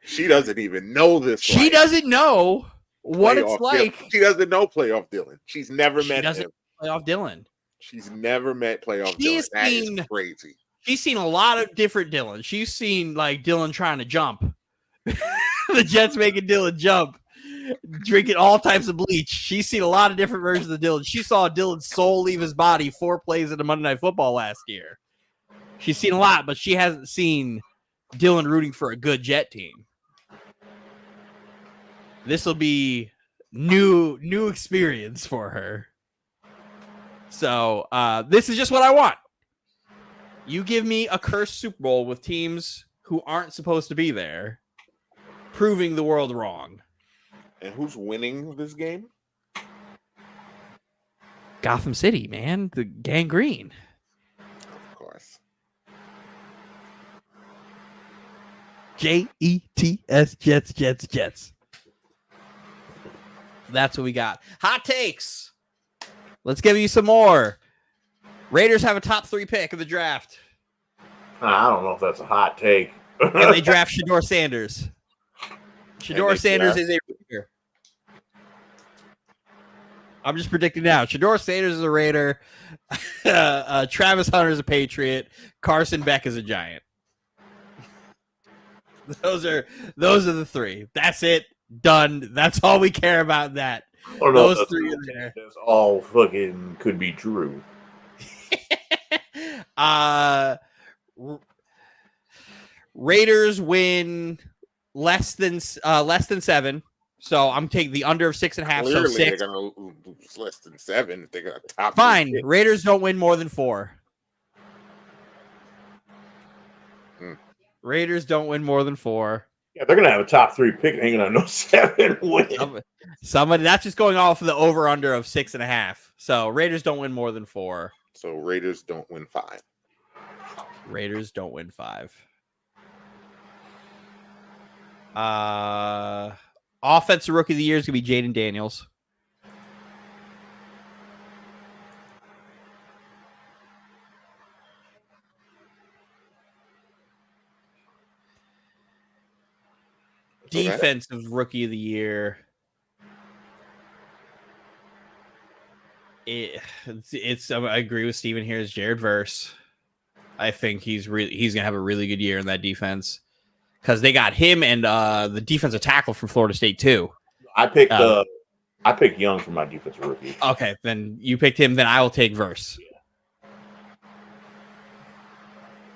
A: She doesn't even know this.
B: She doesn't know what it's like.
A: Dylan. She doesn't know playoff Dylan. She's never met him.
B: Playoff Dylan.
A: She's never met playoff Dylan. That is crazy.
B: She's seen a lot of different Dylan. She's seen like Dylan trying to jump. The Jets making Dylan jump. Drinking all types of bleach. She's seen a lot of different versions of Dylan. She saw Dylan's soul leave his body 4 plays in the Monday Night Football last year. She's seen a lot, but she hasn't seen Dylan rooting for a good Jet team. This will be new experience for her. So this is just what I want. You give me a cursed Super Bowl with teams who aren't supposed to be there, proving the world wrong.
A: And who's winning this game?
B: Gotham City, man. The Gangrene.
A: Of course.
B: Jets, Jets. That's what we got. Hot takes. Let's give you some more. Raiders have a top 3 pick of the draft.
D: I don't know if that's a hot take.
B: And they draft Shedeur Sanders. Shedeur Sanders is a Raider. I'm just predicting now. Shedeur Sanders is a Raider. Travis Hunter is a Patriot. Carson Beck is a Giant. Those are the 3. That's it. Done. That's all we care about. That. Those 3 are there.
D: That's all fucking could be true.
B: Raiders win less than 7. So I'm taking the under of 6.5.
A: Clearly,
B: so 6.
A: they're gonna lose less than 7 if they got a top.
B: Fine. Raiders don't win more than 4. Raiders don't win more than 4.
D: Yeah, they're gonna have a top 3 pick. They ain't gonna know 7 win.
B: Somebody that's just going off of the over under of 6.5. So Raiders don't win more than 4.
A: So Raiders don't win 5.
B: Raiders don't win 5. Offensive Rookie of the Year is going to be Jaden Daniels. Defensive Rookie of the Year. I agree with Steven here. Is Jared Verse. I think he's gonna have a really good year in that defense because they got him and the defensive tackle from Florida State too.
D: I picked Young for my defensive rookie.
B: Okay, then you picked him. Then I will take Verse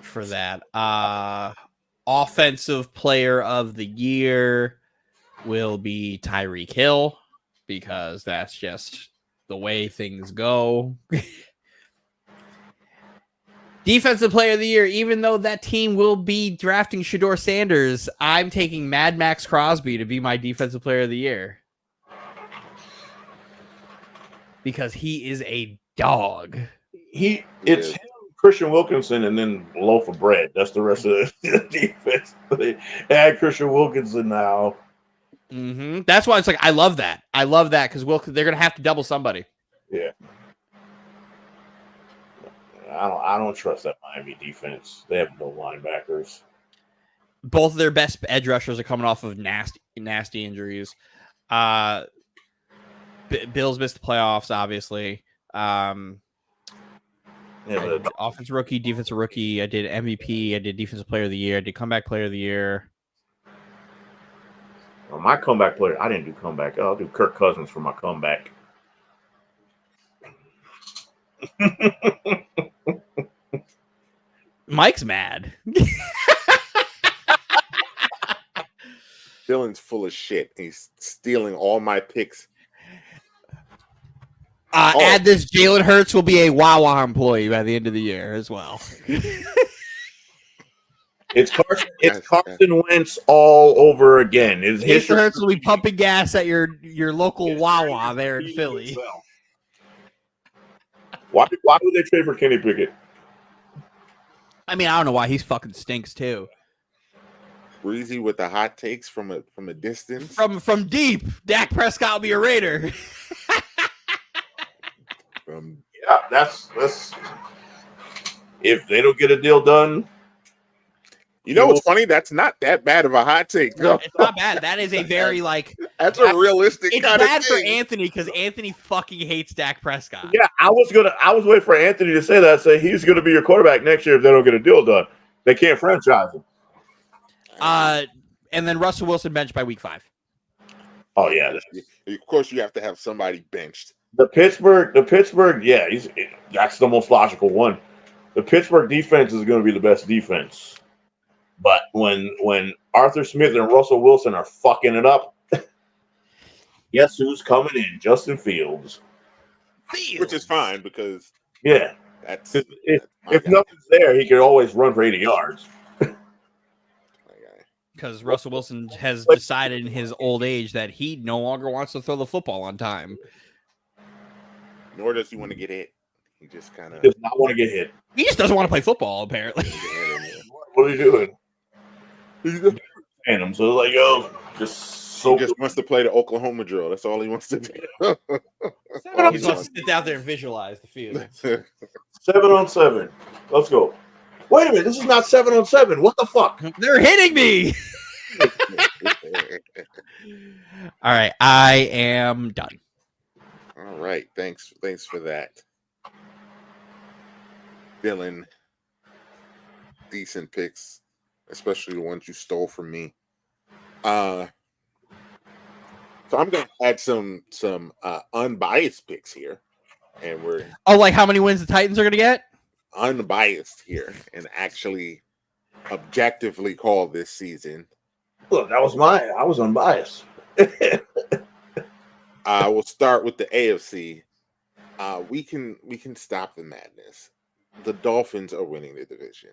B: for that. Offensive player of the year will be Tyreek Hill because that's just the way things go. Defensive player of the year, even though that team will be drafting Shedeur Sanders, I'm taking Mad Max Crosby to be my defensive player of the year. Because he is a dog.
D: It's him, Christian Wilkinson, and then loaf of bread. That's the rest of the defense. They add Christian Wilkinson now.
B: Mm-hmm. That's why it's like I love that. I love that because they're gonna have to double somebody.
D: Yeah. I don't trust that Miami defense. They have no linebackers.
B: Both of their best edge rushers are coming off of nasty injuries. Bills missed the playoffs, obviously. Offensive rookie, defensive rookie. I did MVP. I did defensive player of the year. I did comeback player of the year.
D: Well, my comeback player, I didn't do comeback. I'll do Kirk Cousins for my comeback.
B: Mike's mad.
A: Dylan's full of shit. He's stealing all my picks.
B: Add this: Jalen Hurts will be a Wawa employee by the end of the year as well.
D: It's Carson Wentz all over again.
B: Jalen Hurts will be pumping gas at your local Wawa there in Philly.
D: Why would they trade for Kenny Pickett?
B: I mean, I don't know why. He's fucking stinks too.
A: Breezy with the hot takes from a distance.
B: From deep. Dak Prescott will be a Raider.
D: Yeah, that's if they don't get a deal done.
A: You know what's funny? That's not that bad of a hot take.
B: No, it's not bad. That is a very
A: that's a realistic
B: it's
A: kind of thing.
B: It's bad for Anthony because Anthony fucking hates Dak Prescott.
D: Yeah, I was waiting for Anthony to say that. Say he's gonna be your quarterback next year if they don't get a deal done. They can't franchise him.
B: And then Russell Wilson benched by week 5.
D: Oh yeah.
A: Of course you have to have somebody benched.
D: The Pittsburgh, yeah, that's the most logical one. The Pittsburgh defense is going to be the best defense. But when Arthur Smith and Russell Wilson are fucking it up, guess who's coming in? Justin Fields.
A: Which is fine because
D: that's if nothing's there, he can always run for 80 yards.
B: Because Russell Wilson has decided in his old age that he no longer wants to throw the football on time.
A: Nor does he want to get hit. He just kind of
D: does not want to get hit.
B: He just doesn't want to play football, apparently.
D: What are you doing? He's him. So like, he just
A: wants to play the Oklahoma drill. That's all he wants to do.
B: He wants to sit out there and visualize the field.
D: 7-on-7. Let's go. Wait a minute, this is not 7-on-7. What the fuck?
B: They're hitting me. All right, I am done.
A: All right, thanks for that, Dylan. Decent picks, especially the ones you stole from me. So I'm gonna add some unbiased picks here, and we're
B: like how many wins the Titans are gonna get?
A: Unbiased here, and actually objectively call this season.
D: Look, I was unbiased.
A: We'll start with the AFC. We can stop the madness. The Dolphins are winning the division.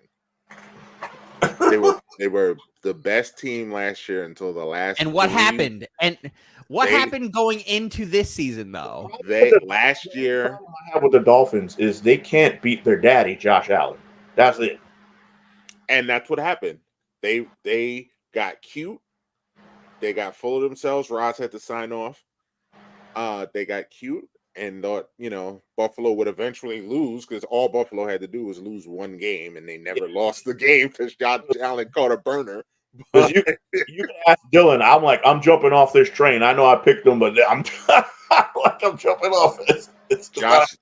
A: They were the best team last year until the last.
B: And what happened? And what happened going into this season, though?
A: Last year.
D: The problem I have with the Dolphins is they can't beat their daddy, Josh Allen. That's it.
A: And that's what happened. They got cute. They got full of themselves. Ross had to sign off. They got cute and thought, Buffalo would eventually lose because all Buffalo had to do was lose one game, and they never lost the game because Josh Allen caught a burner.
D: You can ask Dylan. I'm jumping off this train. I know I picked them, but I'm jumping off this.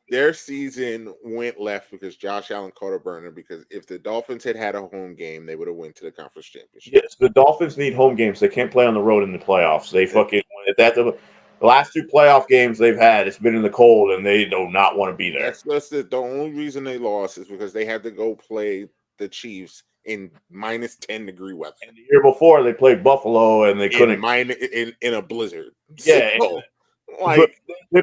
A: Their season went left because Josh Allen caught a burner. Because if the Dolphins had a home game, they would have went to the conference championship.
D: Yes, the Dolphins need home games. They can't play on the road in the playoffs. They fucking the last 2 playoff games they've had, it's been in the cold, and they do not want to be there.
A: That's the only reason they lost is because they had to go play the Chiefs in minus 10-degree weather.
D: And the year before, they played Buffalo, and they couldn't
A: in a blizzard.
D: Yeah,
A: So, like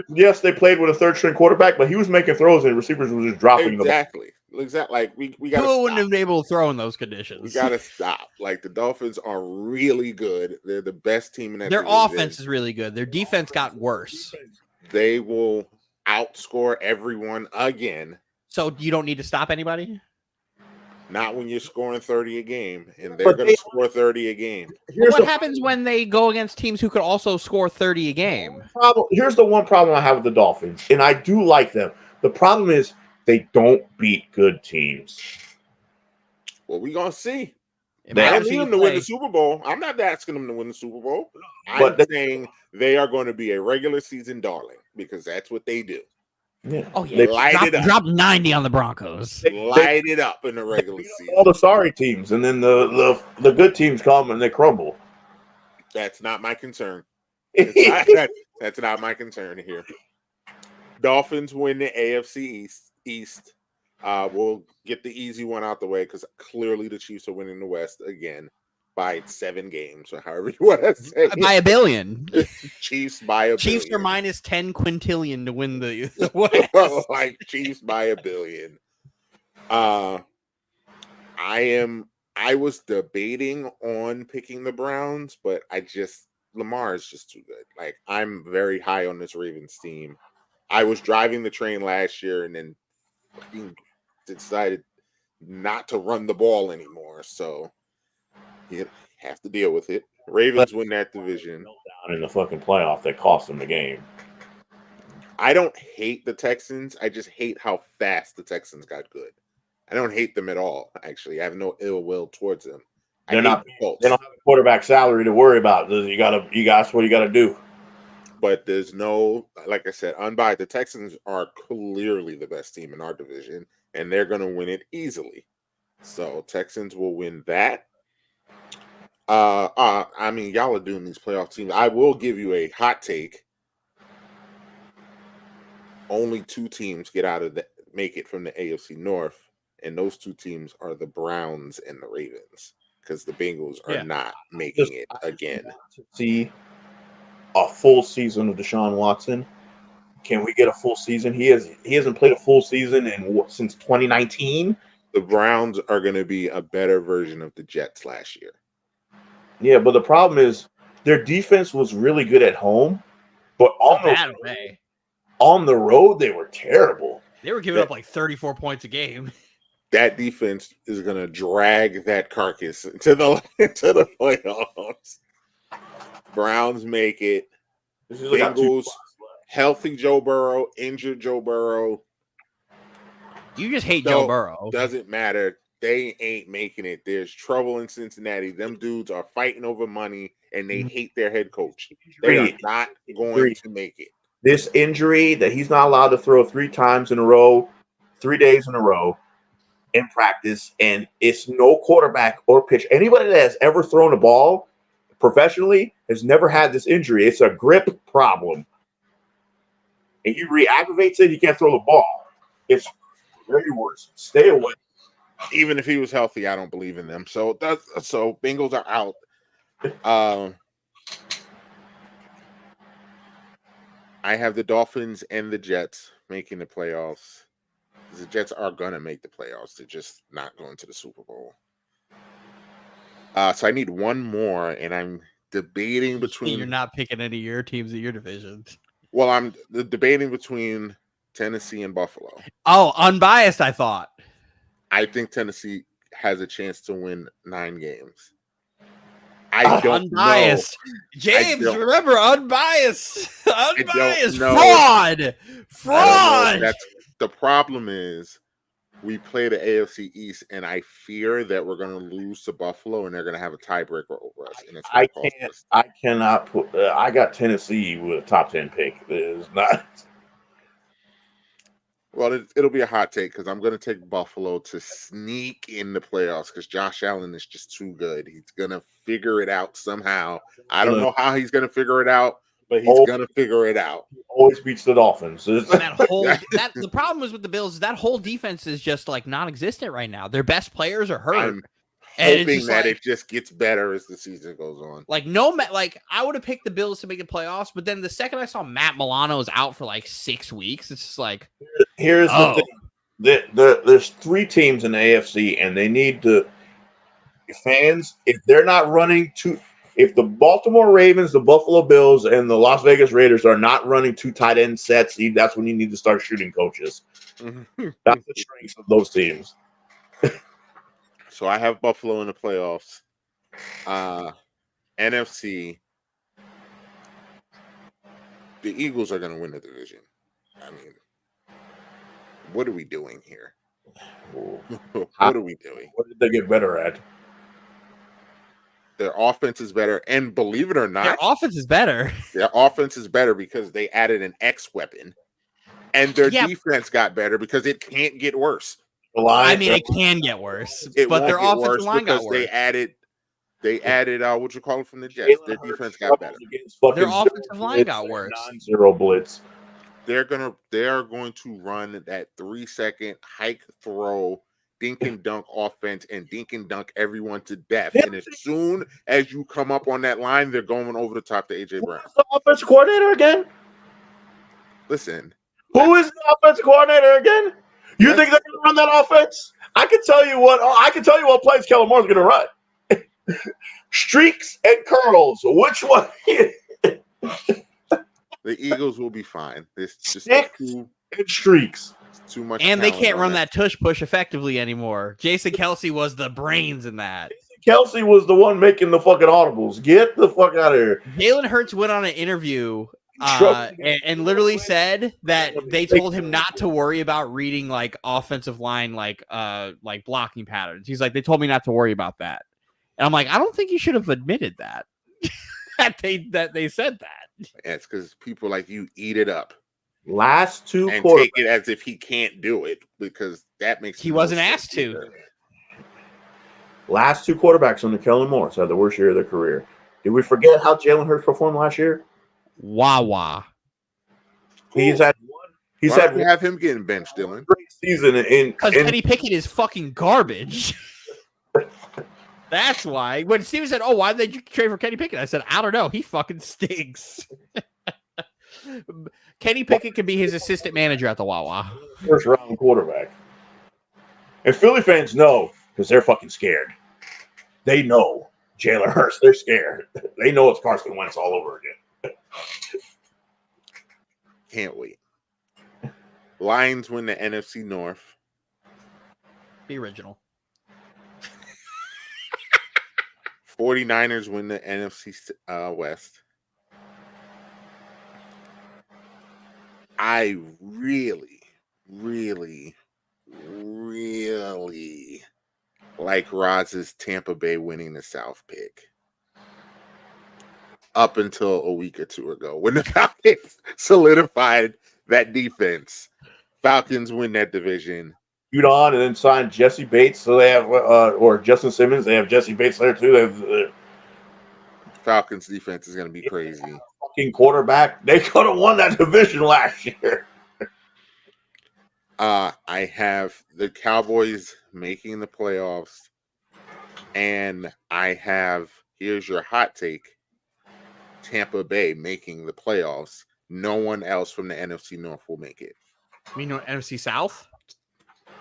D: yes, they played with a 3rd-string quarterback, but he was making throws, and receivers were just dropping
A: exactly. Like we got.
B: Who wouldn't have been able to throw in those conditions?
A: We got to stop. Like the Dolphins are really good. They're the best team in that.
B: Their
A: division.
B: offense is really good. Their defense got worse.
A: They will outscore everyone again.
B: So you don't need to stop anybody?
A: Not when you're scoring 30 a game, and they're going to score 30 a game.
B: What happens when they go against teams who could also score 30 a game?
D: Here's the one problem I have with the Dolphins, and I do like them. The problem is they don't beat good teams.
A: Well, we're going to see. I
B: They
A: don't need them to win the Super Bowl. I'm not asking them to win the Super Bowl. I'm saying they are going to be a regular season darling because that's what they do.
D: Yeah.
B: Oh, yeah.
A: Drop
B: 90 on the Broncos.
A: Light it up in the regular season.
D: All the sorry teams, and then the good teams come and they crumble.
A: That's not my concern. That's not my concern here. Dolphins win the AFC East. We'll get the easy one out the way because clearly the Chiefs are winning the West again by 7 games or however you want to say
B: by a billion.
A: Chiefs by a
B: Chiefs
A: billion.
B: are minus 10 quintillion to win the West.
A: Like Chiefs by a billion. I was debating on picking the Browns, but Lamar is just too good. Like I'm very high on this Ravens team. I was driving the train last year and then decided not to run the ball anymore. So you have to deal with it. Ravens win that division.
D: Down in the fucking playoff that cost them the game.
A: I don't hate the Texans. I just hate how fast the Texans got good. I don't hate them at all. Actually, I have no ill will towards them.
D: They don't have a quarterback salary to worry about. You guys, what you got to do.
A: But there's no, like I said, unbiased. The Texans are clearly the best team in our division, and they're going to win it easily. So Texans will win that. I mean, y'all are doing these playoff teams. I will give you a hot take. Only 2 teams make it from the AFC North, and those 2 teams are the Browns and the Ravens, because the Bengals are not making it again.
D: See a full season of Deshaun Watson. Can we get a full season? He hasn't played a full season since 2019.
A: The Browns are going to be a better version of the Jets last year.
D: Yeah, but the problem is their defense was really good at home, but on the road they were terrible.
B: They were giving up like 34 points a game.
A: That defense is going to drag that carcass into the playoffs. Browns make it. Bengals, healthy Joe Burrow, injured Joe Burrow.
B: You just hate Joe Burrow.
A: Doesn't matter. They ain't making it. There's trouble in Cincinnati. Them dudes are fighting over money, and they hate their head coach. They are not going to make it.
D: This injury that he's not allowed to throw 3 times in a row, 3 days in a row in practice, and it's no quarterback or pitch. Anybody that has ever thrown a ball professionally has never had this injury. It's a grip problem. And he re-aggravates it, he can't throw the ball. It's very worse. Stay away.
A: Even if he was healthy, I don't believe in them. So Bengals are out. I have the Dolphins and the Jets making the playoffs. The Jets are gonna make the playoffs. They're just not going to the Super Bowl. So I need one more, and I'm debating between.
B: You're not picking any of your teams in your division.
A: Well, I'm debating between Tennessee and Buffalo.
B: Oh, unbiased, I thought.
A: I think Tennessee has a chance to win 9 games. I don't
B: unbiased.
A: know.
B: James, remember, unbiased. Unbiased.
A: Fraud.
B: Fraud.
A: The problem is we play the AFC East, and I fear that we're going to lose to Buffalo, and they're going to have a tiebreaker over us. And
D: I cannot put. I got Tennessee with a top 10 pick. It is not.
A: Well, it'll be a hot take because I'm going to take Buffalo to sneak in the playoffs because Josh Allen is just too good. He's going to figure it out somehow. I don't know how he's going to figure it out, but he's going to figure it out.
D: Always beats the Dolphins.
B: The problem is with the Bills is that whole defense is just like non-existent right now. Their best players are hurt.
A: I'm hoping that it just gets better as the season goes on.
B: I would have picked the Bills to make the playoffs, but then the second I saw Matt Milano is out for like 6 weeks, it's just like,
D: here's the thing. There's 3 teams in the AFC, and they need to fans. If they're not running if the Baltimore Ravens, the Buffalo Bills, and the Las Vegas Raiders are not running 2 tight end sets, that's when you need to start shooting coaches. That's the strengths of those teams.
A: So I have Buffalo in the playoffs. NFC, the Eagles are going to win the division. I mean, what are we doing here? What are we doing?
D: What did they get better at?
A: Their offense is better, and believe it or not,
B: their offense is better.
A: Their offense is better because they added an X weapon, and their defense got better because it can't get worse.
B: I mean, it can get worse, but their offensive line got worse.
A: They added what you call it from the Jets. Their defense got better.
B: Their offensive line got worse.
D: Non-zero blitz.
A: They are going to run that 3-second hike throw, dink and dunk offense, and dink and dunk everyone to death. And as soon as you come up on that line, they're going over the top to AJ Brown.
D: Who's the offensive coordinator again?
A: Listen,
D: who is the offensive coordinator again? You think they're going to run that offense? I can tell you what plays Kellen Moore's going to run. Streaks and curls. Which one?
A: The Eagles will be fine. There's just
D: and streaks.
A: Too much.
B: And they can't run that tush push effectively anymore. Jason Kelce was the brains in that.
D: Kelce was the one making the fucking audibles. Get the fuck out of here.
B: Jalen Hurts went on an interview and literally said that they told him not to worry about reading like offensive line like blocking patterns. He's like, they told me not to worry about that. And I'm like, I don't think you should have admitted that. that they said that.
A: Yeah, it's because people like you eat it up.
D: Last 2
A: and
D: quarters.
A: Take it as if he can't do it because that makes
B: he wasn't asked to.
D: Last 2 quarterbacks under Kellen Moore had the worst year of their career. Did we forget how Jalen Hurts performed last year?
B: Wawa.
D: Cool. He's had one.
A: Why do we have him getting benched, Dylan?
D: Great season
B: because Kenny Pickett is fucking garbage. That's why. When Steven said, "Oh, why did they trade for Kenny Pickett?" I said, "I don't know. He fucking stinks." Kenny Pickett could be his assistant manager at the Wawa.
D: First round quarterback. And Philly fans know because they're fucking scared. They know Jalen Hurts. They're scared. They know it's Carson Wentz all over again.
A: Can't wait. Lions win the NFC North.
B: Be original.
A: 49ers win the NFC West. I really, really, really like Roz's Tampa Bay winning the South pick. Up until a week or 2 ago, when the Falcons solidified that defense. Falcons win that division.
D: On and then signed Jesse Bates, so they have or Justin Simmons. They have Jesse Bates there too. They have,
A: Falcons defense is going to be crazy.
D: Fucking quarterback. They could have won that division last year.
A: I have the Cowboys making the playoffs, and I have here's your hot take: Tampa Bay making the playoffs. No one else from the NFC North will make it.
B: You mean NFC South?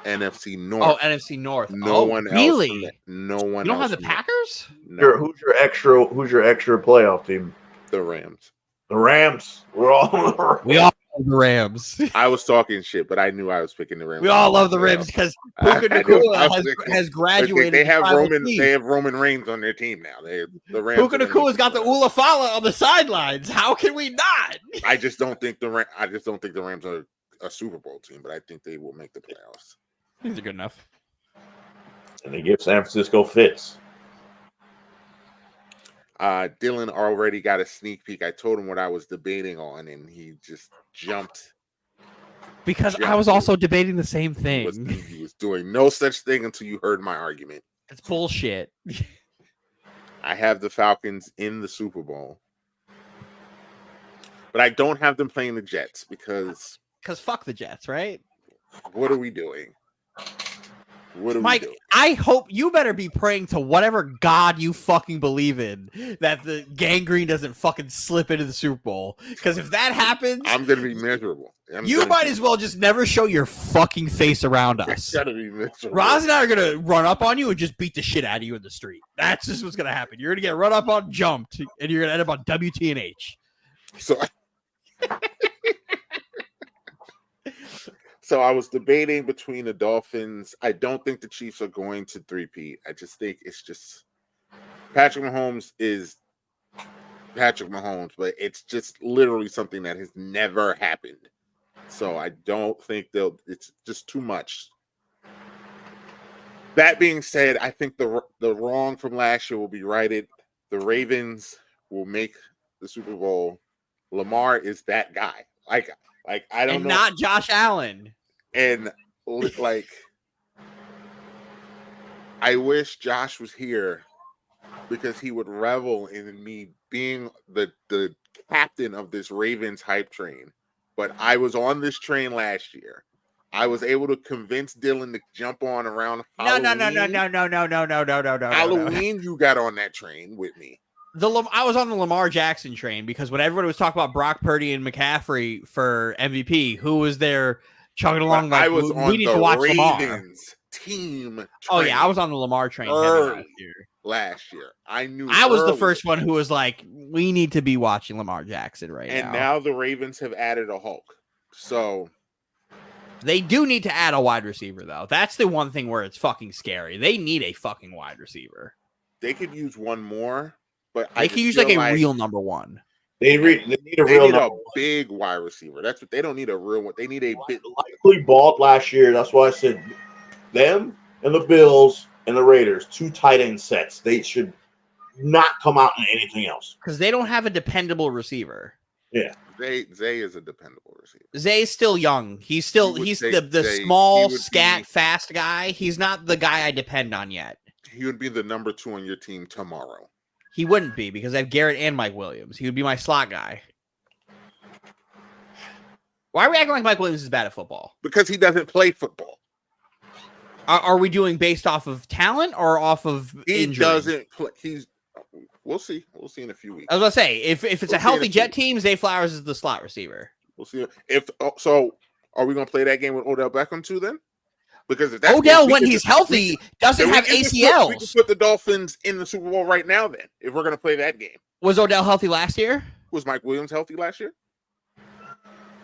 A: NFC North.
B: Oh, NFC North.
A: No one
B: really?
A: else. No one.
B: You don't
A: else
B: have the Packers?
A: No.
D: Who's your extra playoff team?
A: The Rams.
D: The Rams.
B: We all love the Rams.
A: I was talking shit, but I knew I was picking the Rams.
B: We all love the Rams because Puka Nacua has graduated.
A: They have Roman Reigns on their team now. The Rams.
B: Puka Nacua's got the Ulafala on the sidelines. How can we not?
A: I just don't think the Rams are a Super Bowl team, but I think they will make the playoffs.
B: These are good enough.
D: And they give San Francisco fits.
A: Dylan already got a sneak peek. I told him what I was debating on, and he just jumped
B: Because I was also debating the same thing.
A: He was doing no such thing until you heard my argument.
B: It's bullshit.
A: I have the Falcons in the Super Bowl, but I don't have them playing the Jets because
B: fuck the Jets, right?
A: What are we doing?
B: Mike, I hope you better be praying to whatever God you fucking believe in that the gangrene doesn't fucking slip into the Super Bowl. Because if that happens,
A: I'm gonna be miserable.
B: You might as well just never show your fucking face around us.
A: Gotta be miserable.
B: Roz and I are gonna run up on you and just beat the shit out of you in the street. That's just what's gonna happen. You're gonna get run up on, jumped, and you're gonna end up on WTNH.
A: So I was debating between the Dolphins. I don't think the Chiefs are going to three-peat. I just think it's just Patrick Mahomes is Patrick Mahomes, but it's just literally something that has never happened. So I don't think it's just too much. That being said, I think the wrong from last year will be righted. The Ravens will make the Super Bowl. Lamar is that guy. Like I don't know.
B: Not Josh Allen.
A: And like I wish Josh was here because he would revel in me being the captain of this Ravens hype train. But I was on this train last year. I was able to convince Dylan to jump on around Halloween.
B: No.
A: Halloween, you got on that train with me.
B: I was on the Lamar Jackson train because when everybody was talking about Brock Purdy and McCaffrey for MVP, who was there chugging along? Like,
A: I was on
B: we need
A: the
B: to watch
A: Ravens
B: Lamar.
A: Team train.
B: Oh yeah, I was on the Lamar train
A: last year. I knew
B: I was the first one who was like, we need to be watching Lamar Jackson now.
A: And now the Ravens have added a Hulk. So
B: they do need to add a wide receiver, though. That's the one thing where it's fucking scary. They need a fucking wide receiver.
A: They could use one more, but
B: they could use like a real number one.
D: They need
A: a big wide receiver. That's what they don't need a real one. They need a bit.
D: Likely bought last year. That's why I said them and the Bills and the Raiders, 2 tight end sets. They should not come out in anything else
B: because they don't have a dependable receiver.
A: Yeah, Zay is a dependable receiver.
B: Zay's still young. He's the small, fast guy. He's not the guy I depend on yet.
A: He would be the number 2 on your team tomorrow.
B: He wouldn't be because I have Garrett and Mike Williams. He would be my slot guy. Why are we acting like Mike Williams is bad at football?
A: Because he doesn't play football.
B: Are we doing based off of talent or off of injury?
A: He doesn't play. We'll see. We'll see in a few weeks.
B: I was going to say, if it's a healthy Jet team, Zay Flowers is the slot receiver.
A: We'll see. So, are we going to play that game with Odell Beckham too then? Because if that's
B: Odell, when he's healthy, doesn't have ACLs.
A: We can put the Dolphins in the Super Bowl right now then, if we're going to play that game.
B: Was Odell healthy last year?
A: Was Mike Williams healthy last year?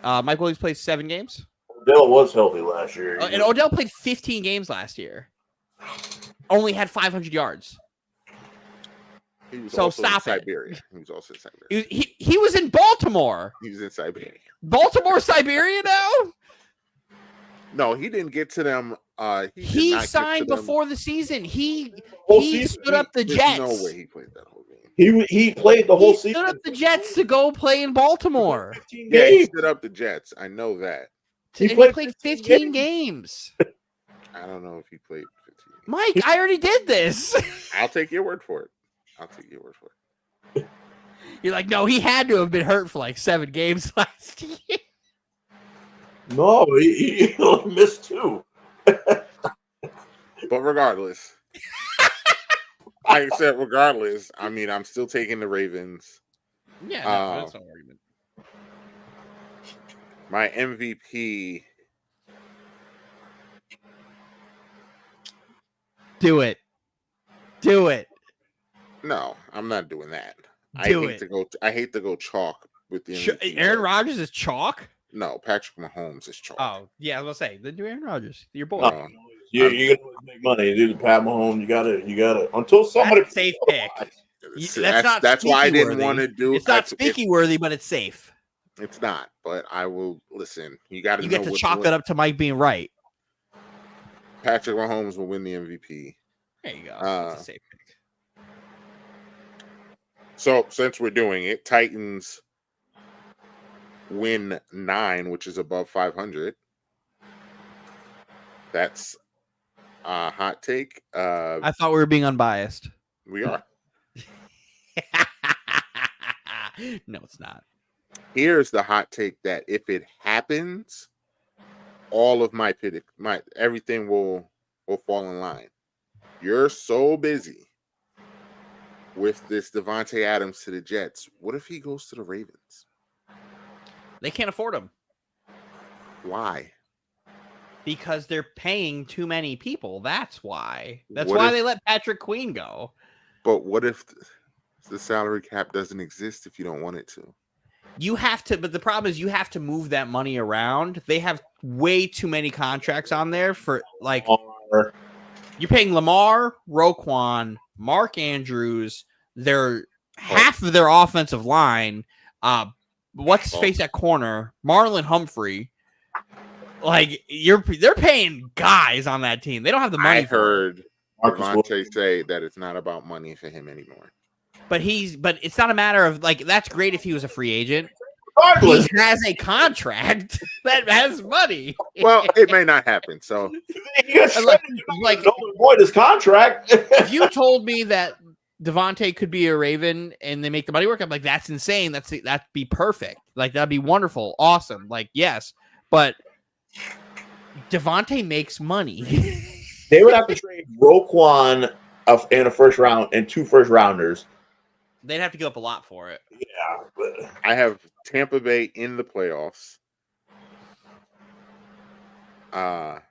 B: Mike Williams played 7 games.
D: Odell was healthy last year.
B: And Odell played 15 games last year. Only had 500 yards.
A: He was
B: so
A: also
B: stop
A: in
B: it.
A: Siberia. He was also in Siberia.
B: He was in Baltimore.
A: He was in Siberia.
B: Baltimore, Siberia now?
A: No, he didn't get to them.
B: He signed before the season. He stood up the
A: There's
B: Jets.
A: no way he played that whole game.
D: He played the whole season.
B: He stood up the Jets to go play in Baltimore.
A: Yeah, he stood up the Jets. I know that.
B: He played 15 games.
A: I don't know if he played 15 games.
B: Mike, I already did this.
A: I'll take your word for it.
B: You're like, no, he had to have been hurt for like 7 games last year.
D: No, he missed 2.
A: But regardless, like I said, I mean, I'm still taking the Ravens.
B: Yeah, that's no argument.
A: My MVP.
B: Do it.
A: No, I'm not doing that. I hate to go chalk with the MVP.
B: Aaron Rodgers is chalk?
A: No, Patrick Mahomes is chalk.
B: Oh, yeah, I was gonna say, then do Aaron Rodgers. Your boy.
D: You gotta make money. Do the Pat Mahomes. You gotta until somebody
B: that's a safe pick.
A: That's why I didn't want to do.
B: It's not speaky worthy, but it's safe.
A: It's not, but I will listen. You got to.
B: You get to chalk that up to Mike being right.
A: Patrick Mahomes will win the MVP.
B: There you go. It's a safe pick.
A: So since we're doing it, Titans win 9, which is above 500. That's a hot take.
B: I thought we were being unbiased.
A: We are.
B: No, it's not.
A: Here's the hot take that if it happens, all of my everything will fall in line. You're so busy with this Devontae Adams to the Jets. What if he goes to the Ravens?
B: They can't afford him
A: Why?
B: because they're paying too many people. That's why. That's
A: What
B: why
A: if-
B: they let Patrick Queen go.
A: But what if the salary cap doesn't exist if you don't want it to?
B: You have to, but the problem is you have to move that money around. They have way too many contracts on there for like you're paying Lamar, Roquan, Mark Andrews, their half of their offensive line. What's his face at corner? Marlon Humphrey. Like they're paying guys on that team. They don't have the money.
A: I heard
D: Marcus
A: Devontae say that it's not about money for him anymore.
B: But it's not a matter of like that's great if he was a free agent.
D: Regardless,
B: He has a contract that has money.
A: Well, it may not happen. So
D: he got
B: like-
D: like don't avoid his contract.
B: If you told me that Devontae could be a Raven and they make the money work, I'm like, that's insane. That'd be perfect. Like that'd be wonderful, awesome. Like yes, but Devontae makes money.
D: They would have to trade Roquan in a first round and 2 first rounders.
B: They'd have to give up a lot for it.
D: Yeah, but
A: I have Tampa Bay in the playoffs. I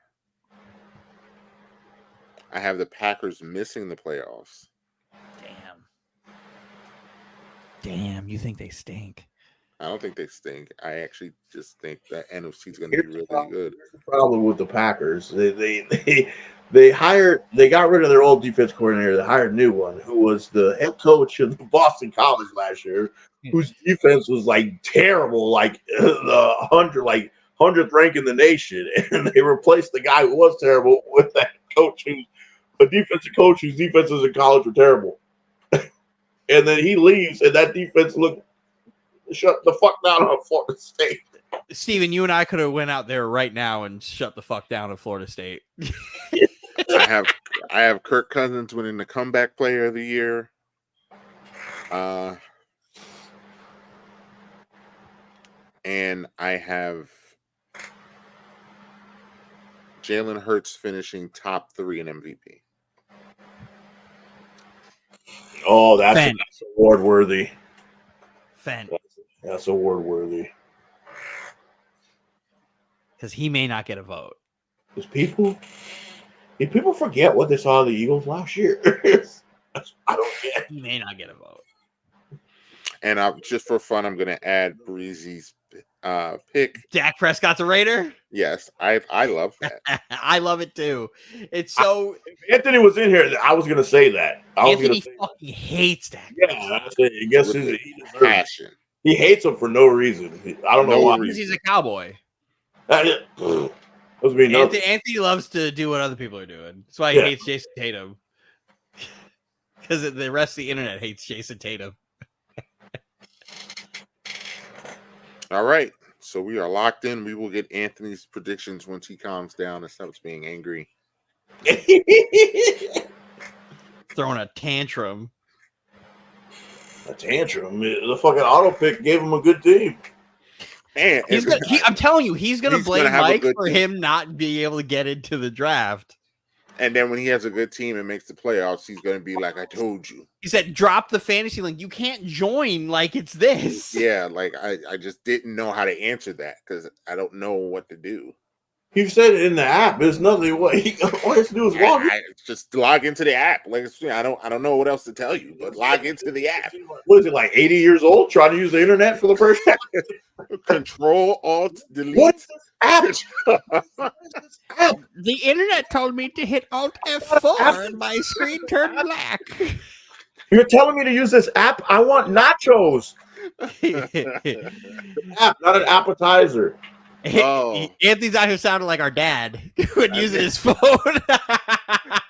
A: have the Packers missing the playoffs.
B: Damn, you think they stink?
A: I don't think they stink. I actually just think that NFC is going to be really good.
D: here's the problem with the Packers. They got rid of their old defense coordinator. They hired a new one who was the head coach of the Boston College last year, whose defense was like terrible, like the 100th rank in the nation. And they replaced the guy who was terrible with that coach a defensive coach whose defenses in college were terrible. And then he leaves, and that defense shut the fuck down on Florida State.
B: Steven, you and I could have went out there right now and shut the fuck down at Florida State.
A: I have Kirk Cousins winning the comeback player of the year. And I have Jalen Hurts finishing top 3 in MVP.
D: Oh, that's award worthy. That's award worthy.
B: Because he may not get a vote.
D: Because people forget what they saw of the Eagles last year. I don't get.
B: He may not get a vote.
A: And just for fun, I'm going to add Breezy's pick.
B: Dak Prescott's a Raider?
A: Yes, I love that.
B: I love it too. It's so.
D: If Anthony was in here, I was going to say that.
B: Anthony fucking hates Dak.
D: Yeah, I guess he deserves it.
A: Passion.
D: He hates him for no reason. I don't know why.
B: Because he's a cowboy.
D: Anthony
B: loves to do what other people are doing. That's why he hates Jason Tatum. Because the rest of the internet hates Jason Tatum.
A: All right. So we are locked in. We will get Anthony's predictions once he calms down and stops being angry.
B: Throwing a tantrum.
D: A tantrum. The fucking auto pick gave him a good team.
A: And
B: I'm telling you, he's gonna blame
A: gonna have a
B: Mike
A: good
B: for
A: team.
B: him not being able to get into the draft.
A: And then when he has a good team and makes the playoffs, he's going to be like, I told you.
B: He said, drop the fantasy link. You can't join like it's this.
A: Yeah, like I just didn't know how to answer that because I don't know what to do.
D: He said it in the app. There's nothing. All he has to do is log in.
A: Just log into the app. Like I don't know what else to tell you, but log into the app.
D: What is it, like 80 years old, trying to use the internet for the first time?
A: Control Alt Delete.
D: What's this app?
B: The internet told me to hit Alt F4 and my screen turned black.
D: You're telling me to use this app? I want nachos. App, not an appetizer.
A: Oh.
B: Anthony's out here sounding like our dad when using his phone.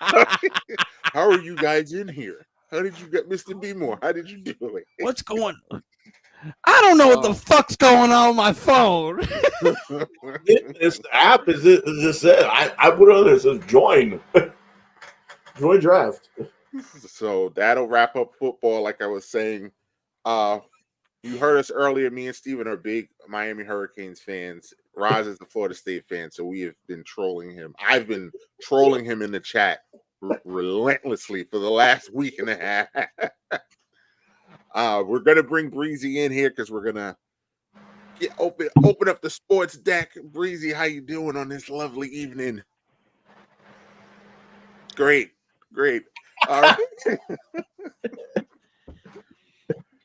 A: How are you guys in here? How did you get Mr. B more? How did you do it?
B: What's going on? I don't know what the fuck's going on my phone.
D: It's the app. Is it? Is it said? I put it on there. It says join. Join draft.
A: So that'll wrap up football. Like I was saying, you heard us earlier. Me and Steven are big Miami Hurricanes fans. Roz is a Florida State fan, so we have been trolling him. I've been trolling him in the chat relentlessly for the last week and a half. We're gonna bring Breezy in here because we're gonna open up the sports deck. Breezy, how you doing on this lovely evening? Great. All right.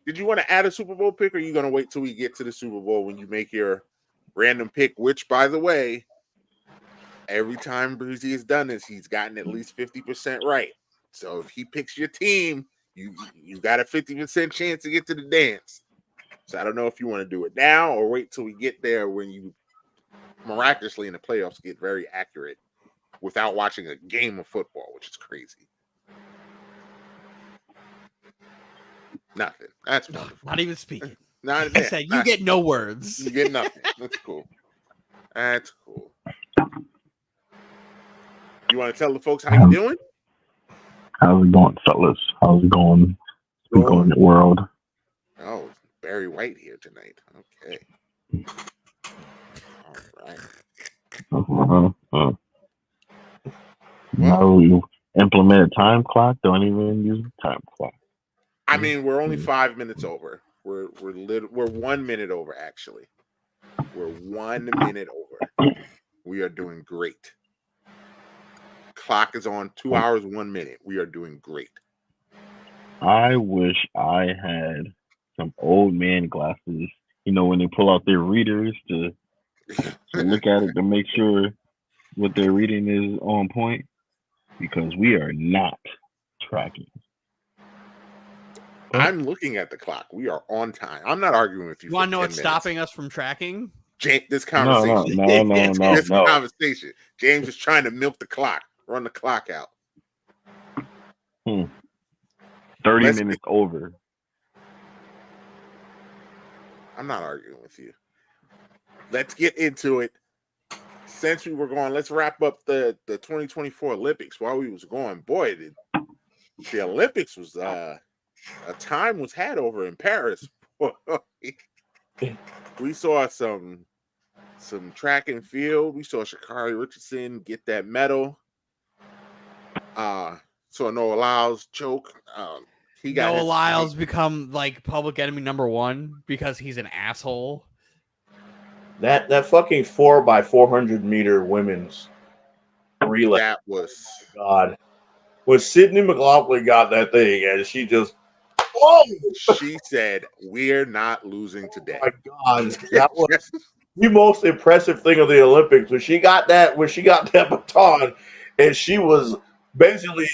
A: Did you want to add a Super Bowl pick, or are you going to wait till we get to the Super Bowl when you make your random pick? Which, by the way, every time Breezy has done this, he's gotten at least 50% right. So if he picks your team, you got a 50% chance to get to the dance. So I don't know if you want to do it now or wait till we get there when you miraculously in the playoffs get very accurate without watching a game of football, which is crazy. Nothing. That's wonderful.
B: Not even speaking.
A: Not
B: I said you get no words.
A: You get nothing. That's cool. That's cool. You want to tell the folks how you doing?
F: How's it going, fellas? How's it going? How's it going, world?
A: Oh, it's Barry White here tonight. Okay. All right.
F: Now you implement a time clock. Don't even use the time clock.
A: I mean, we're only 5 minutes over. We're 1 minute over, actually. We're 1 minute over. We are doing great. Clock is on 2 hours, 1 minute. We are doing great.
F: I wish I had some old man glasses. You know, when they pull out their readers to look at it to make sure what they're reading is on point, because we are not tracking.
A: I'm looking at the clock. We are on time. I'm not arguing with you.
B: You want to know what's stopping us from tracking?
A: This conversation.
F: No.
A: Conversation. James is trying to milk the clock, run the clock out.
F: 30 minutes over.
A: I'm not arguing with you. Let's get into it. Since we were going, let's wrap up the 2024 Olympics. While we was going, boy, the Olympics was a time was had over in Paris. We saw some track and field. We saw Sha'Carri Richardson get that medal. So Noah Lyles choke.
B: Noah Lyles become like public enemy number 1 because he's an asshole.
D: That fucking 4x400 meter women's relay.
A: That was
D: God. When Sydney McLaughlin got that thing, and she just, oh!
A: She said, "We're not losing today."
D: Oh my God, that was the most impressive thing of the Olympics when she got that baton, and she was basically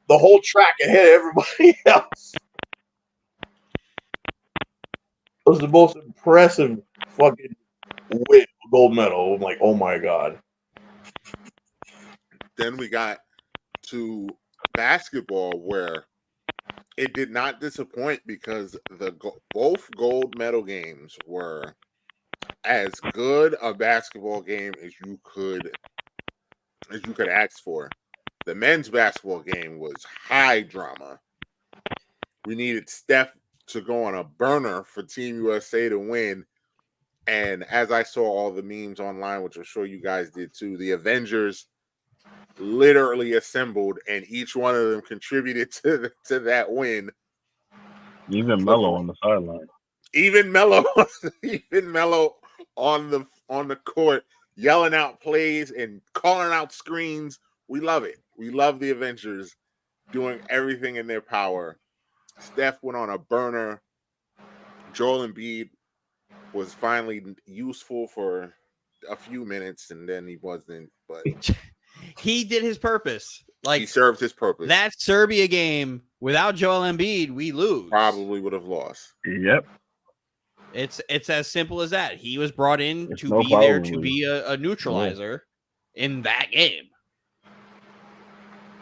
D: the whole track ahead of everybody else. It was the most impressive fucking win, gold medal. I'm like, oh my God.
A: Then we got to basketball, where it did not disappoint because both gold medal games were as good a basketball game as you could ask for. The men's basketball game was high drama. We needed Steph to go on a burner for Team USA to win. And as I saw all the memes online, which I'm sure you guys did too, the Avengers literally assembled, and each one of them contributed to that win.
F: Even Melo on the sideline.
A: Even Melo on the court, yelling out plays and calling out screens. We love it. We love the Avengers doing everything in their power. Steph went on a burner. Joel Embiid was finally useful for a few minutes, and then he wasn't. But
B: he did his purpose. Like,
A: he served his purpose.
B: That Serbia game, without Joel Embiid, we lose.
A: Probably would have lost.
F: Yep.
B: It's as simple as that. He was brought in there to be a neutralizer in that game.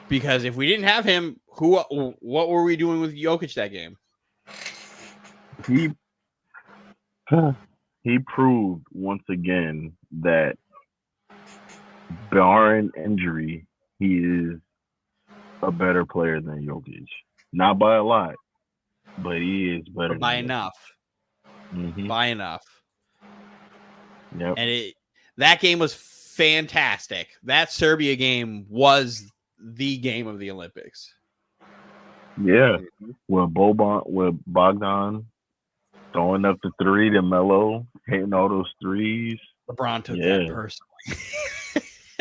B: Because if we didn't have him, what were we doing with Jokic that game?
F: He proved once again that, barring injury, he is a better player than Jokic. Not by a lot, but he is better
B: But by
F: than
B: enough.
F: Mm-hmm.
B: By enough.
F: Yep.
B: And that game was fantastic. That Serbia game was the game of the Olympics.
F: Yeah. With Bogdan throwing up the three to Melo, hitting all those threes.
B: LeBron took that personally.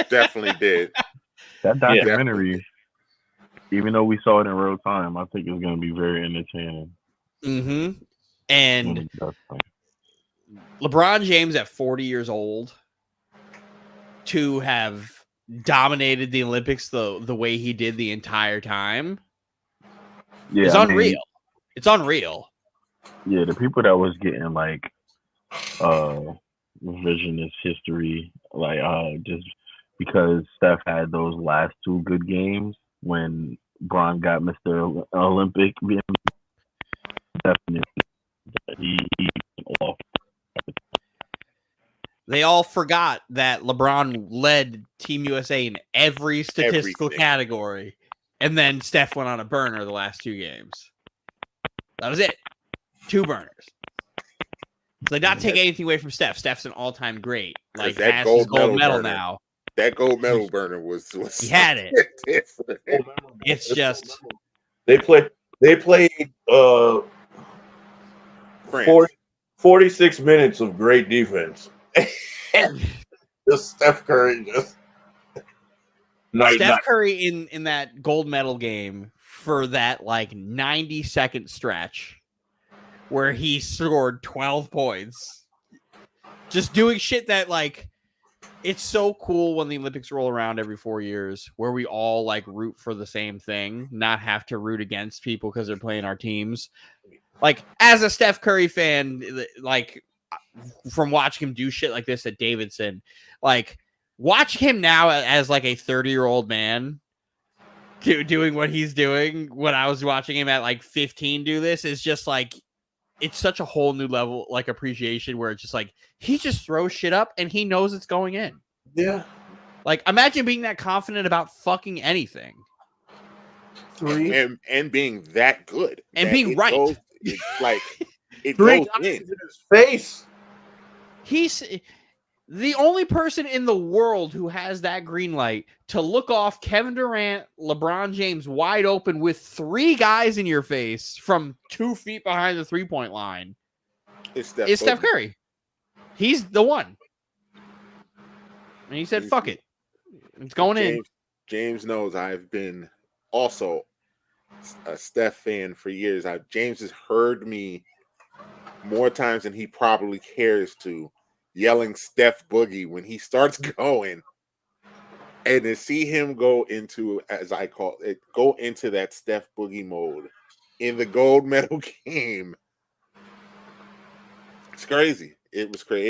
A: Definitely did.
F: That documentary, even though we saw it in real time, I think it's going to be very entertaining.
B: Mm-hmm. And LeBron James at 40 years old to have dominated the Olympics the way he did the entire time is unreal. It's unreal.
F: Yeah, the people that was getting like revisionist history, like just because Steph had those last two good games when Bron got Mr. Olympic, definitely he off.
B: They all forgot that LeBron led Team USA in every statistical category, and then Steph went on a burner the last two games. That was it. 2 burners. So they not take anything away from Steph. Steph's an all-time great. Like
A: that
B: has
A: gold
B: his gold medal
A: burner,
B: now.
A: That gold medal burner was
B: he had it.
A: Different.
B: It's just
D: they played 46 minutes of great defense. Just Steph Curry just
B: Steph Curry in that gold medal game for that like 90-second stretch where he scored 12 points. Just doing shit that like it's so cool when the Olympics roll around every 4 years where we all like root for the same thing, not have to root against people because they're playing our teams. Like as a Steph Curry fan, like from watching him do shit like this at Davidson, like watch him now as like a 30-year-old man doing what he's doing when I was watching him at like 15 do this is just like, it's such a whole new level, like appreciation where it's just like, he just throws shit up and he knows it's going in.
D: Yeah.
B: Like imagine being that confident about fucking anything.
A: And being that good.
B: And
A: that
B: being right.
A: It's like, it
D: goes
A: in
D: his face.
B: He's the only person in the world who has that green light to look off Kevin Durant, LeBron James wide open with 3 guys in your face from 2 feet behind the 3-point line. It's Steph Curry. He's the one. And he said, fuck it. It's going in.
A: James knows I've been also a Steph fan for years. James has heard me more times than he probably cares to yelling Steph Boogie when he starts going, and to see him go into, as I call it, go into that Steph Boogie mode in the gold medal game. It's crazy. It was crazy.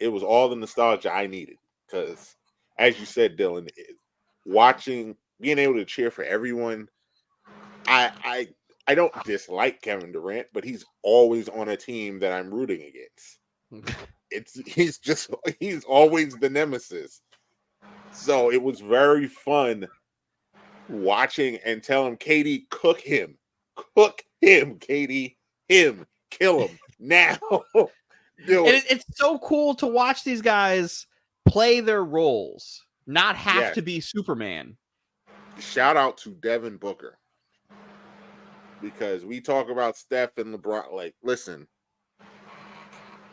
A: It was all the nostalgia I needed because, as you said, Dylan, being able to cheer for everyone. I don't dislike Kevin Durant, but he's always on a team that I'm rooting against. He's always the nemesis. So it was very fun watching and tell him, Katie, cook him, Katie, kill him now.
B: It's so cool to watch these guys play their roles, not have to be Superman.
A: Shout out to Devin Booker. Because we talk about Steph and LeBron, like, listen,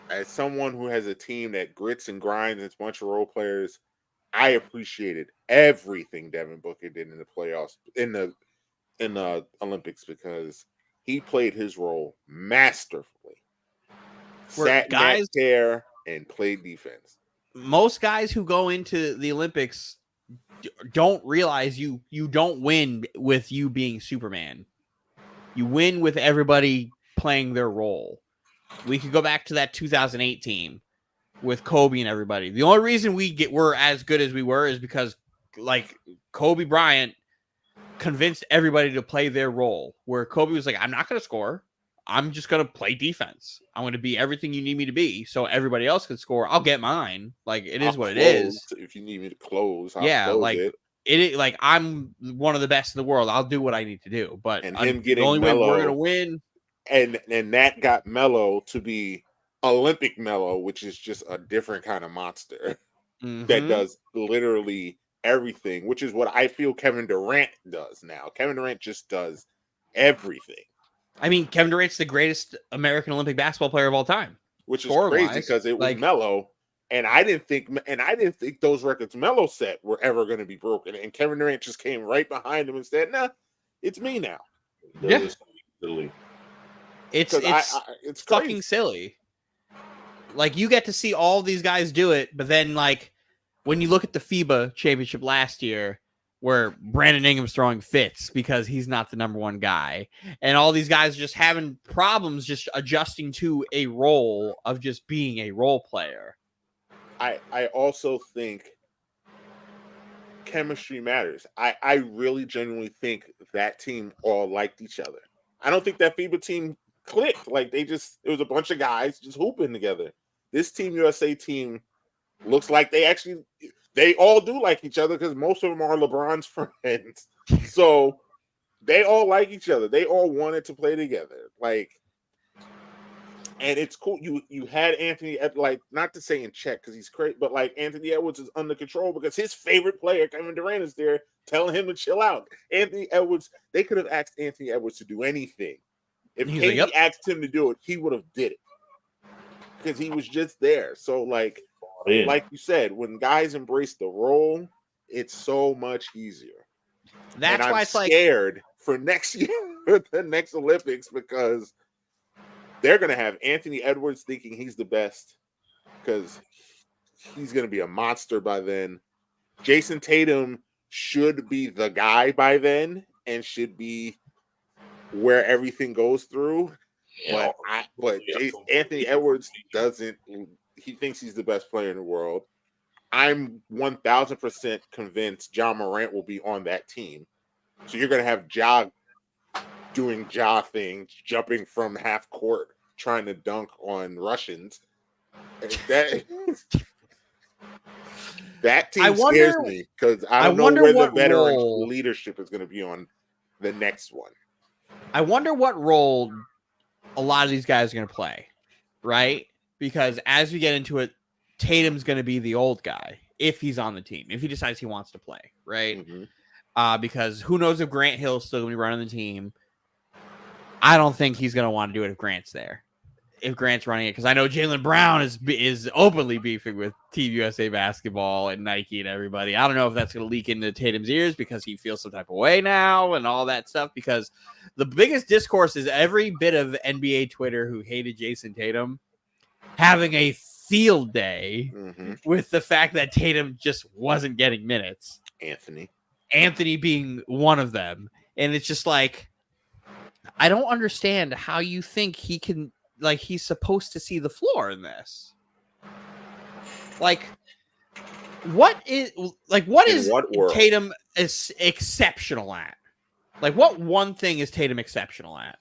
A: as someone who has a team that grits and grinds and it's a bunch of role players, I appreciated everything Devin Booker did in the playoffs, in the Olympics, because he played his role masterfully. Sat in that chair and played defense.
B: Most guys who go into the Olympics don't realize you don't win with you being Superman. You win with everybody playing their role. We could go back to that 2008 team with Kobe and everybody. The only reason we're as good as we were is because like Kobe Bryant convinced everybody to play their role, where Kobe was like, I'm not going to score. I'm just going to play defense. I'm going to be everything you need me to be so everybody else can score. I'll get mine. Like, it is what it is.
A: If you need me to close, I'll
B: Yeah,
A: close
B: like,
A: it.
B: Like, I'm one of the best in the world. I'll do what I need to do. But
A: And him
B: the
A: getting
B: only way
A: Melo,
B: we're going to win.
A: And that got Melo to be Olympic Melo, which is just a different kind of monster that does literally everything, which is what I feel Kevin Durant does now. Kevin Durant just does everything.
B: I mean, Kevin Durant's the greatest American Olympic basketball player of all time,
A: which is crazy because it was Melo, and I didn't think those records Melo set were ever going to be broken. And Kevin Durant just came right behind him and said, "Nah, it's me now."
B: Yeah, it's fucking
A: crazy.
B: silly. Like, you get to see all these guys do it, but then, like, when you look at the FIBA championship last year, where Brandon Ingram's throwing fits because he's not the number one guy, and all these guys just having problems just adjusting to a role of just being a role player.
A: I also think chemistry matters. I really genuinely think that team all liked each other. I don't think that FIBA team clicked. Like, it was a bunch of guys just hooping together. This Team USA team looks like they all do like each other because most of them are LeBron's friends. So they all like each other. They all wanted to play together. Like, and it's cool. You had Anthony, like, not to say in check because he's great, but like Anthony Edwards is under control because his favorite player, Kevin Durant, is there telling him to chill out. Anthony Edwards, they could have asked Anthony Edwards to do anything. If KD asked him to do it, he would have did it because he was just there. So, like you said, when guys embrace the role, it's so much easier.
B: That's why it's
A: scared for next year, the next Olympics, because they're going to have Anthony Edwards thinking he's the best because he's going to be a monster by then. Jason Tatum should be the guy by then and should be where everything goes through. But Anthony Edwards doesn't. He thinks he's the best player in the world. I'm 1,000% convinced Ja Morant will be on that team. So you're going to have Ja doing Ja things, jumping from half court, trying to dunk on Russians. That team scares me because I don't know where the veteran leadership is going to be on the next one.
B: I wonder what role a lot of these guys are going to play, right? Because as we get into it, Tatum's going to be the old guy if he's on the team, if he decides he wants to play, right? Mm-hmm. Because who knows if Grant Hill's still going to be running the team. I don't think he's going to want to do it if Grant's there. If Grant's running it, because I know Jaylen Brown is openly beefing with Team USA basketball and Nike and everybody. I don't know if that's going to leak into Tatum's ears because he feels some type of way now and all that stuff. Because the biggest discourse is every bit of NBA Twitter who hated Jason Tatum having a field day with the fact that Tatum just wasn't getting minutes. Anthony being one of them. And it's just like, I don't understand how you think he can, like, he's supposed to see the floor in this. Like, what is Tatum is exceptional at? Like, what one thing is Tatum exceptional at?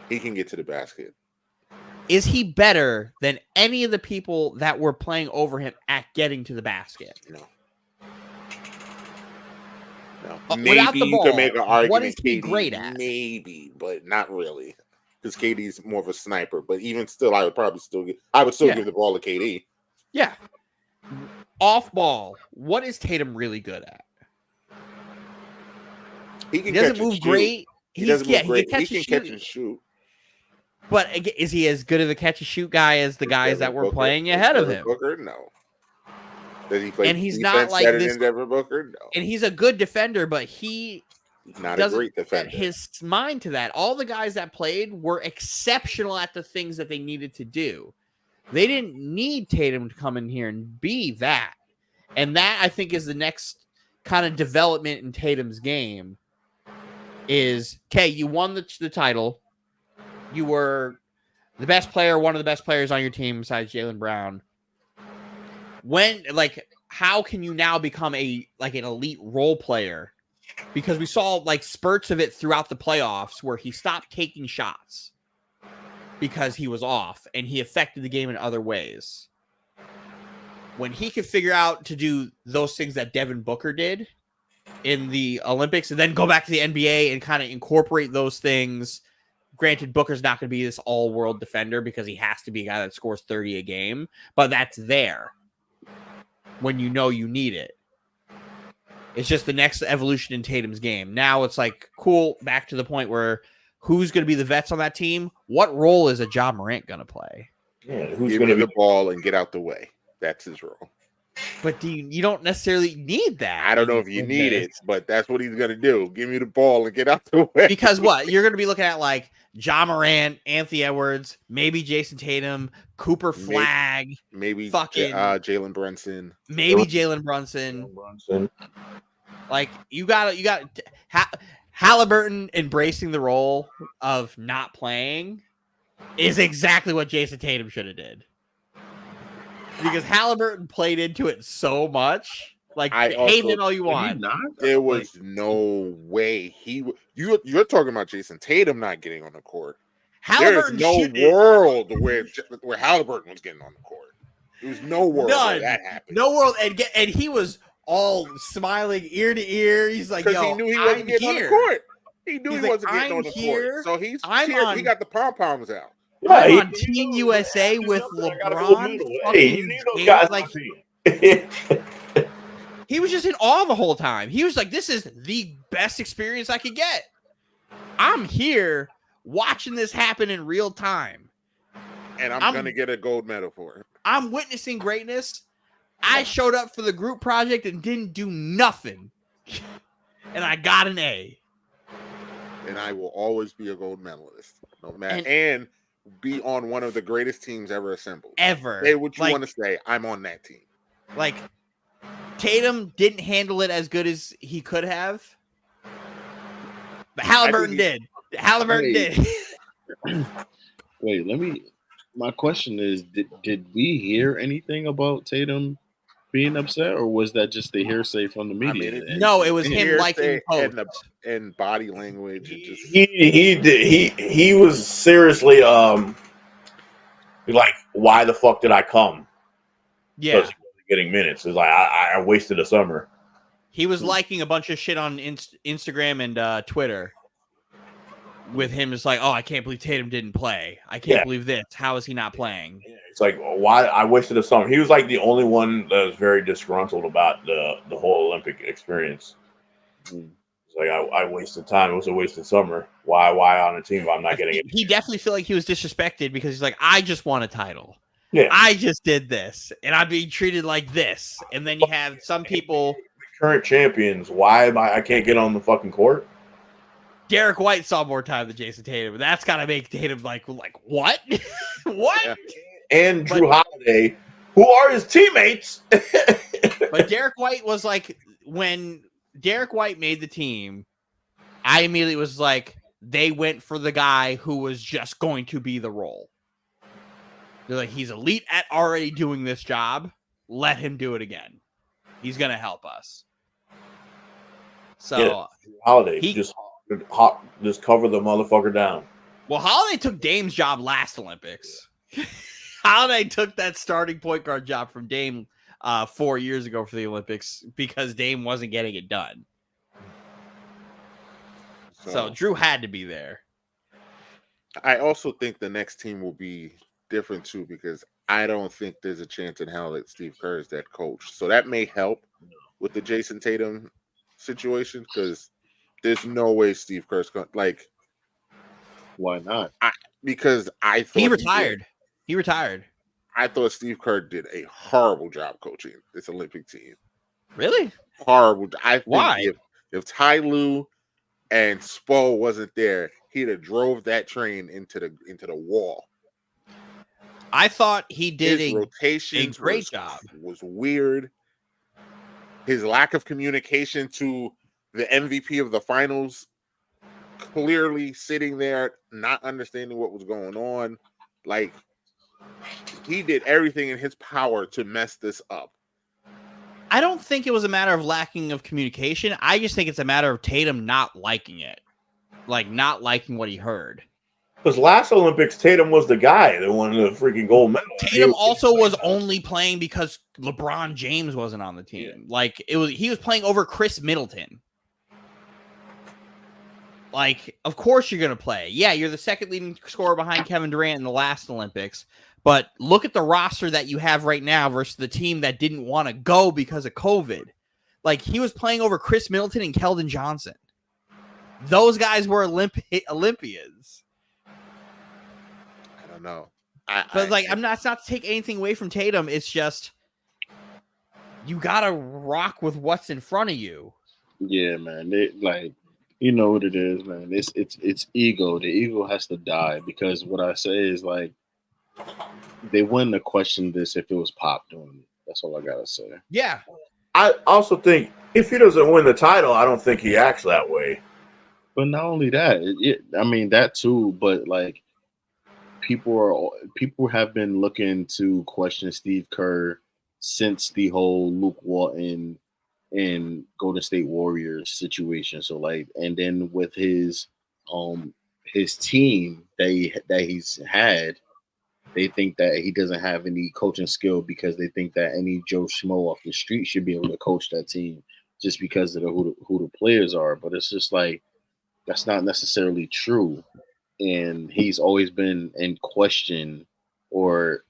A: He can get to the basket.
B: Is he better than any of the people that were playing over him at getting to the basket?
A: No. Maybe you could make an argument.
B: What is he great at?
A: Maybe, but not really. Because KD's more of a sniper. But even still, I would still give the ball to KD.
B: Yeah. Off ball, what is Tatum really good at?
A: He
B: doesn't move great.
A: He doesn't move great. He can catch and shoot.
B: But is he as good of a catch and shoot guy as the guys that were playing ahead of him?
A: Booker, no. Does he play?
B: And he's not like this.
A: Devin Booker, no.
B: And he's a good defender, but he's
A: not a great defender.
B: Set his mind to that. All the guys that played were exceptional at the things that they needed to do. They didn't need Tatum to come in here and be that. And that, I think, is the next kind of development in Tatum's game. Is, okay, you won the title. You were the best player, one of the best players on your team besides Jaylen Brown. How can you now become an elite role player? Because we saw like spurts of it throughout the playoffs where he stopped taking shots. because he was off and he affected the game in other ways. When he could figure out to do those things that Devin Booker did in the Olympics and then go back to the NBA and kind of incorporate those things. Granted, Booker's not going to be this all-world defender because he has to be a guy that scores 30 a game, but that's there when you know you need it. It's just the next evolution in Tatum's game. Now it's like, cool, back to the point where who's going to be the vets on that team? What role is a Ja Morant going to play?
D: Yeah, who's
A: Give
D: going
A: me
D: to
A: the
D: be?
A: ball and get out the way. That's his role.
B: But you don't necessarily need that.
A: I don't know if you need it, but that's what he's gonna do. Give me the ball and get out the way.
B: Because what? You're going to be looking at like Ja Morant, Anthony Edwards, maybe Jason Tatum, Cooper Flagg,
A: maybe
B: fucking
A: Jalen Brunson.
B: maybe Jalen Brunson.
D: Brunson.
B: Like you got Halliburton embracing the role of not playing is exactly what Jason Tatum should have did. Because Halliburton played into it so much. Like, hate him all you want.
A: There was no way you're talking about Jason Tatum not getting on the court.
B: Halliburton
A: There's no world where Halliburton was getting on the court. There was no world where that happened.
B: No world, and he was all smiling ear to ear. He's like,
A: because
B: yo,
A: he knew he wasn't getting on the court. He knew he wasn't getting on the court. So he's cheering. He got the pom-poms out.
D: Yeah,
B: I'm on Team USA with LeBron. He was just in awe the whole time. He was like, this is the best experience I could get. I'm here watching this happen in real time.
A: And I'm going to get a gold medal for it.
B: I'm witnessing greatness. I showed up for the group project and didn't do nothing. And I got an A.
A: And I will always be a gold medalist. No matter. And be on one of the greatest teams ever assembled.
B: Ever.
A: Say what you want to say. I'm on that team.
B: Like, Tatum didn't handle it as good as he could have. But Halliburton did. Halliburton did.
F: Wait, my question is, did we hear anything about Tatum being upset, or was that just the hearsay from the media?
B: No, it was him liking posts.
A: And body language.
D: He was seriously like, why the fuck did I come?
B: Yeah,
D: because he wasn't getting minutes. It's like I wasted a summer.
B: He was liking a bunch of shit on Instagram and Twitter. With him, it's like, oh, I can't believe Tatum didn't play. I can't believe this. How is he not playing?
D: Yeah, it's like, why I wasted a summer. He was like the only one that was very disgruntled about the whole Olympic experience. It's like, I wasted time. It was a wasted summer. Why on a team if I'm not getting it?
B: He definitely felt like he was disrespected because he's like, I just won a title.
D: Yeah,
B: I just did this, and I'm being treated like this. And then you have some people,
D: current champions. Why am I can't get on the fucking court?
B: Derek White saw more time than Jason Tatum. That's got to make Tatum like what? What?
D: Yeah. And Drew Holiday, who are his teammates.
B: But Derek White was like, when Derek White made the team, I immediately was like, they went for the guy who was just going to be the role. They're like, he's elite at already doing this job. Let him do it again. He's going to help us. So
D: Holiday just cover the motherfucker down.
B: Well, Holiday took Dame's job last Olympics. Holiday took that starting point guard job from Dame 4 years ago for the Olympics because Dame wasn't getting it done. So Drew had to be there.
A: I also think the next team will be different too, because I don't think there's a chance in hell that Steve Kerr is that coach. So that may help with the Jason Tatum situation, because there's no way Steve Kerr's going like.
F: Why not?
A: Because I thought
B: he retired. He retired.
A: I thought Steve Kerr did a horrible job coaching this Olympic team.
B: Really?
A: Horrible. I think
B: Why?
A: If Ty Lue and Spo wasn't there, he'd have drove that train into the wall.
B: I thought he did
A: His rotations
B: a great job.
A: Was weird. His lack of communication to the MVP of the finals, clearly sitting there not understanding what was going on. Like, he did everything in his power to mess this up.
B: I don't think it was a matter of lacking of communication. I just think it's a matter of Tatum not liking it. Like, not liking what he heard.
D: Because last Olympics, Tatum was the guy that won the freaking gold medal.
B: Tatum also was only playing because LeBron James wasn't on the team. Like he was playing over Chris Middleton. Like, of course you're gonna play. Yeah, you're the second leading scorer behind Kevin Durant in the last Olympics. But look at the roster that you have right now versus the team that didn't want to go because of COVID. Like, he was playing over Chris Middleton and Keldon Johnson. Those guys were Olympians.
A: I don't know.
B: I'm not to take anything away from Tatum. It's just you gotta rock with what's in front of you.
G: Yeah, man. You know what it is, man. It's ego. The ego has to die because what I say is like they wouldn't have questioned this if it was Pop doing it. That's all I gotta say.
B: Yeah.
D: I also think if he doesn't win the title, I don't think he acts that way.
G: But not only that, I mean that too. But like people have been looking to question Steve Kerr since the whole Luke Walton and Golden State Warriors situation. So like, and then with his team that he's had, they think that he doesn't have any coaching skill because they think that any Joe Schmo off the street should be able to coach that team just because of who the players are. But it's just like that's not necessarily true. And he's always been in question, or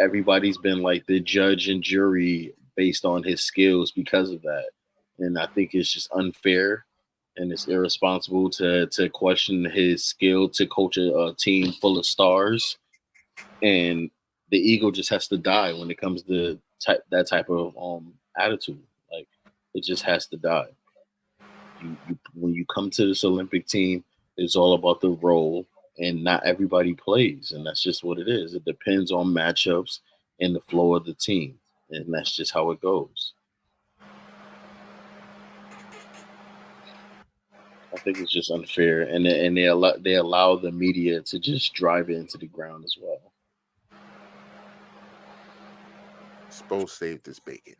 G: everybody's been like the judge and jury based on his skills because of that. And I think it's just unfair and it's irresponsible to question his skill to coach a team full of stars. And the ego just has to die when it comes to that type of attitude. Like, it just has to die. When you come to this Olympic team, it's all about the role, and not everybody plays, and that's just what it is. It depends on matchups and the flow of the team, and that's just how it goes. I think it's just unfair, and they allow the media to just drive it into the ground as well.
A: Spo saved his bacon.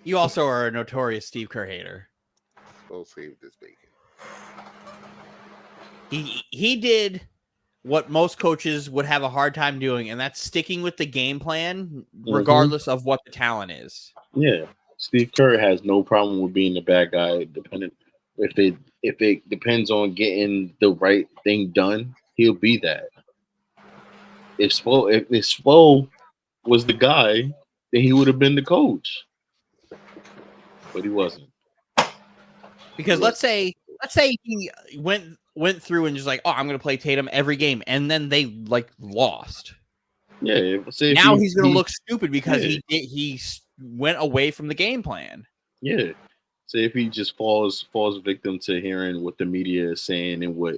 B: You also are a notorious Steve Kerr hater.
A: Spo saved his bacon.
B: He did what most coaches would have a hard time doing, and that's sticking with the game plan regardless of what the talent is.
G: Yeah. Steve Kerr has no problem with being the bad guy. If it depends on getting the right thing done, he'll be that. If Spo was the guy, then he would have been the coach. But he wasn't.
B: Because let's say he went through and just like, oh, I'm going to play Tatum every game, and then they like lost.
G: Yeah.
B: Now he's going to look stupid because he went away from the game plan.
G: Yeah. Say if he just falls victim to hearing what the media is saying and what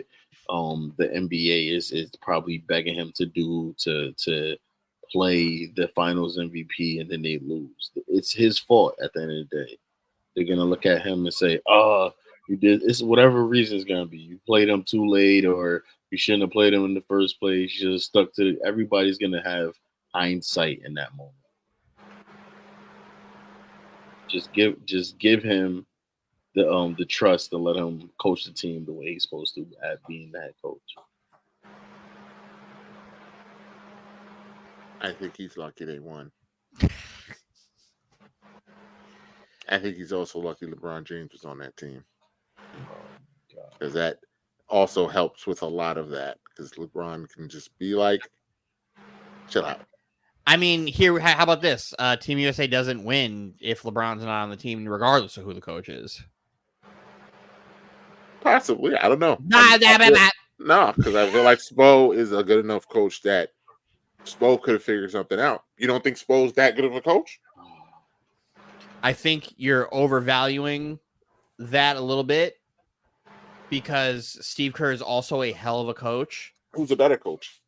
G: the NBA is probably begging him to do to play the Finals MVP, and then they lose. It's his fault at the end of the day. They're gonna look at him and say, "Oh, you did." It's whatever reason it's gonna be. You played him too late, or you shouldn't have played him in the first place. You should have stuck to. Everybody's gonna have hindsight in that moment. Just give him the trust and let him coach the team the way he's supposed to at being the head coach.
A: I think he's lucky they won. I think he's also lucky LeBron James was on that team. Because that also helps with a lot of that. Because LeBron can just be like, chill out.
B: I mean, how about this? Team USA doesn't win if LeBron's not on the team, regardless of who the coach is.
A: Possibly. I don't know.
B: No,
A: because I feel like Spo is a good enough coach that Spo could have figured something out. You don't think Spo's that good of a coach?
B: I think you're overvaluing that a little bit because Steve Kerr is also a hell of a coach.
A: Who's a better coach?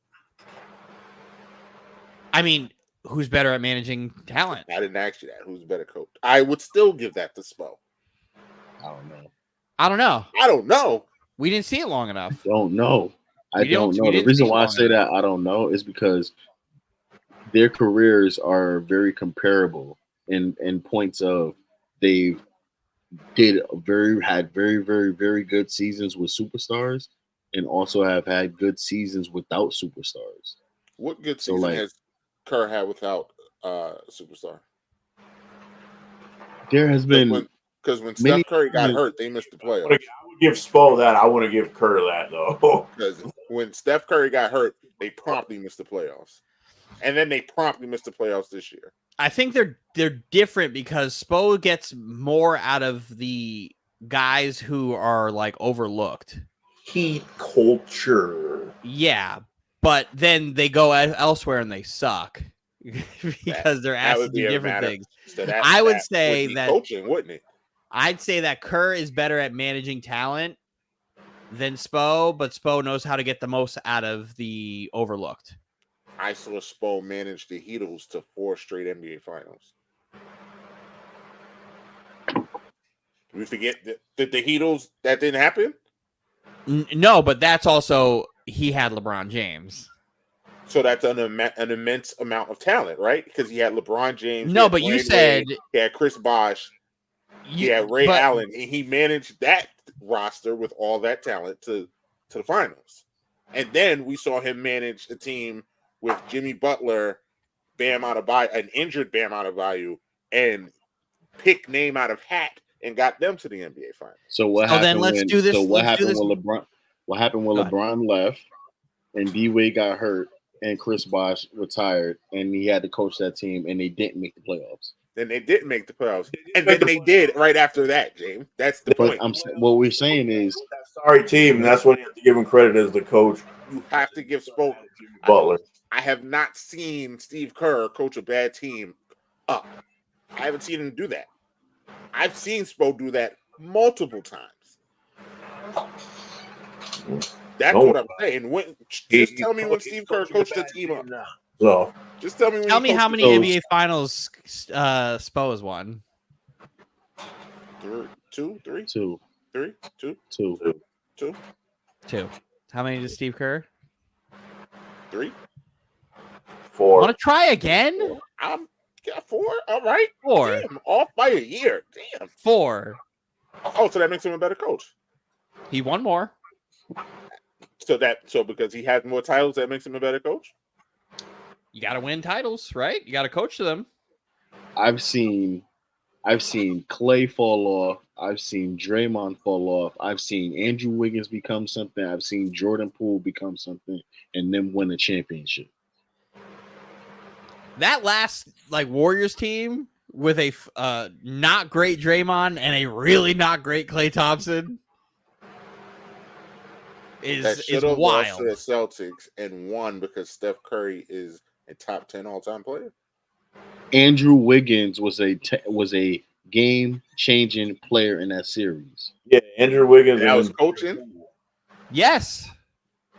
B: I mean, who's better at managing talent?
A: I didn't ask you that. Who's a better coach? I would still give that to Spo.
G: I don't know.
A: I don't know.
B: We didn't see it long enough.
G: I don't know. The reason why I say that I don't know is because their careers are very comparable in points of they've had very, very, very good seasons with superstars, and also have had good seasons without superstars.
A: What good
G: So,
A: season
G: like-
A: has Kerr had without superstar?
G: There has been
A: Because when
G: many
A: Steph Curry got
G: seasons-
A: hurt, they missed the
D: I would
A: playoffs.
D: give Spo that. I want to give Kerr that though.
A: Because when Steph Curry got hurt, they promptly missed the playoffs, and then they promptly missed the playoffs this year.
B: I think they're different because Spo gets more out of the guys who are like overlooked.
D: Heat culture.
B: Yeah, but then they go elsewhere and they suck because they're
A: That
B: asked to
A: would be
B: do
A: a
B: different
A: matter-
B: things.
A: So that,
B: I would
A: that
B: say
A: be
B: that-
A: coaching, wouldn't it?
B: I'd say that Kerr is better at managing talent than Spo, but Spo knows how to get the most out of the overlooked.
A: I saw Spo manage the Heatles to 4 straight NBA Finals. We forget that the Heatles that didn't happen.
B: No, but that's also he had LeBron James.
A: So that's an immense amount of talent, right? Because he had LeBron James. he
B: No,
A: had
B: but you
A: Dwayne
B: said
A: Wade, he had Chris Bosh, he had Ray
B: but-
A: Allen, and he managed that roster with all that talent to the finals. And then we saw him manage a team with Jimmy Butler, Bam Adebayo, an injured Bam Adebayo, and pick name out of hat and got them to the NBA Finals.
G: So what
B: So then
G: happened?
B: let's
G: when,
B: do this-
G: So what
B: let's do
G: happened
B: this-
G: when LeBron? What happened when
B: Go ahead.
G: LeBron left and D Wade got hurt and Chris Bosh retired and he had to coach that team and they didn't make the playoffs?
A: Then they didn't make the playoffs, and then they did right after that, James. That's the
G: But
A: point.
G: what we're saying is
D: That sorry team. And that's when you have to give him credit as the coach.
A: You have to give Spo.
D: Butler.
A: I have not seen Steve Kerr coach a bad team up. I haven't seen him do that. I've seen Spo do that multiple times. That's
D: Don't-
A: what I'm saying. Just tell me when Steve Kerr coached the team up.
D: So
A: Just tell me when.
B: Tell
A: he
B: me how
A: coached
B: many
G: those-
B: NBA Finals Spo has won.
A: the- Two, three,
G: two.
A: two.
B: 2. How many does Steve Kerr?
A: 3.
D: 4.
B: Want to try again?
A: I'm got 4. All right.
B: 4.
A: Damn, off by a year. Damn.
B: 4.
A: Oh, so that makes him a better coach.
B: He won more.
A: So because he has more titles, that makes him a better coach.
B: You got to win titles, right? You got to coach them.
G: I've seen Clay fall off. I've seen Draymond fall off. I've seen Andrew Wiggins become something. I've seen Jordan Poole become something, and then win a championship.
B: That last Warriors team with a not great Draymond and a really not great Klay Thompson
A: That
B: is
A: should have lost
B: wild.
A: to the Celtics and won because Steph Curry is a top 10 all-time player.
G: Andrew Wiggins was a game-changing player in that series.
D: Yeah, Andrew Wiggins.
A: That was coaching.
B: Yes.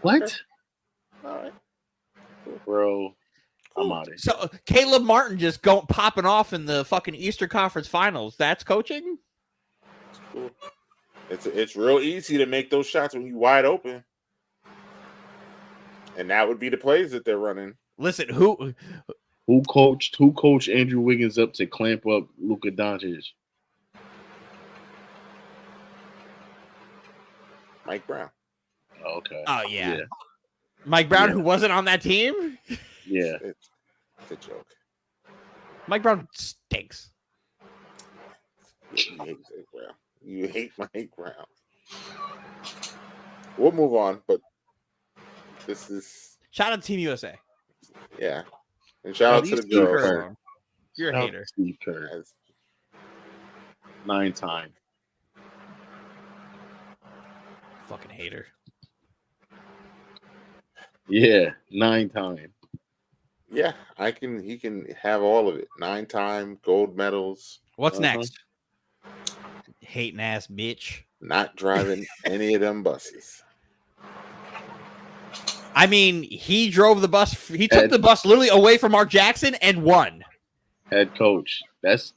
G: What,
A: All right.
G: bro? I'm out of here.
B: So Caleb Martin just popping off in the fucking Eastern Conference Finals. That's coaching?
A: It's cool. It's real easy to make those shots when you wide open. And that would be the plays that they're running.
B: Listen, who
G: Who coached Andrew Wiggins up to clamp up Luka Doncic?
A: Mike Brown.
G: Oh, okay.
B: Oh yeah. Mike Brown,
G: Yeah.
B: who wasn't on that team?
G: Yeah.
A: It's a joke.
B: Mike Brown stinks.
A: You hate Mike Brown. You hate Mike Brown. We'll move on, but this is
B: Shout out to Team USA.
A: yeah. And shout out to the
B: Leave Steve Kerr
A: girls.
B: alone. You're a hater.
G: Steve Kerr,
A: As
G: 9-time.
B: Fucking hater.
G: Yeah, 9-time.
A: yeah, he can have all of it. 9-time gold medals,
B: What's
G: Uh-huh.
B: next? Hating ass bitch.
A: not driving any of them buses.
B: I mean, he drove the bus. He took the bus literally away from Mark Jackson and won.
G: Head coach. That's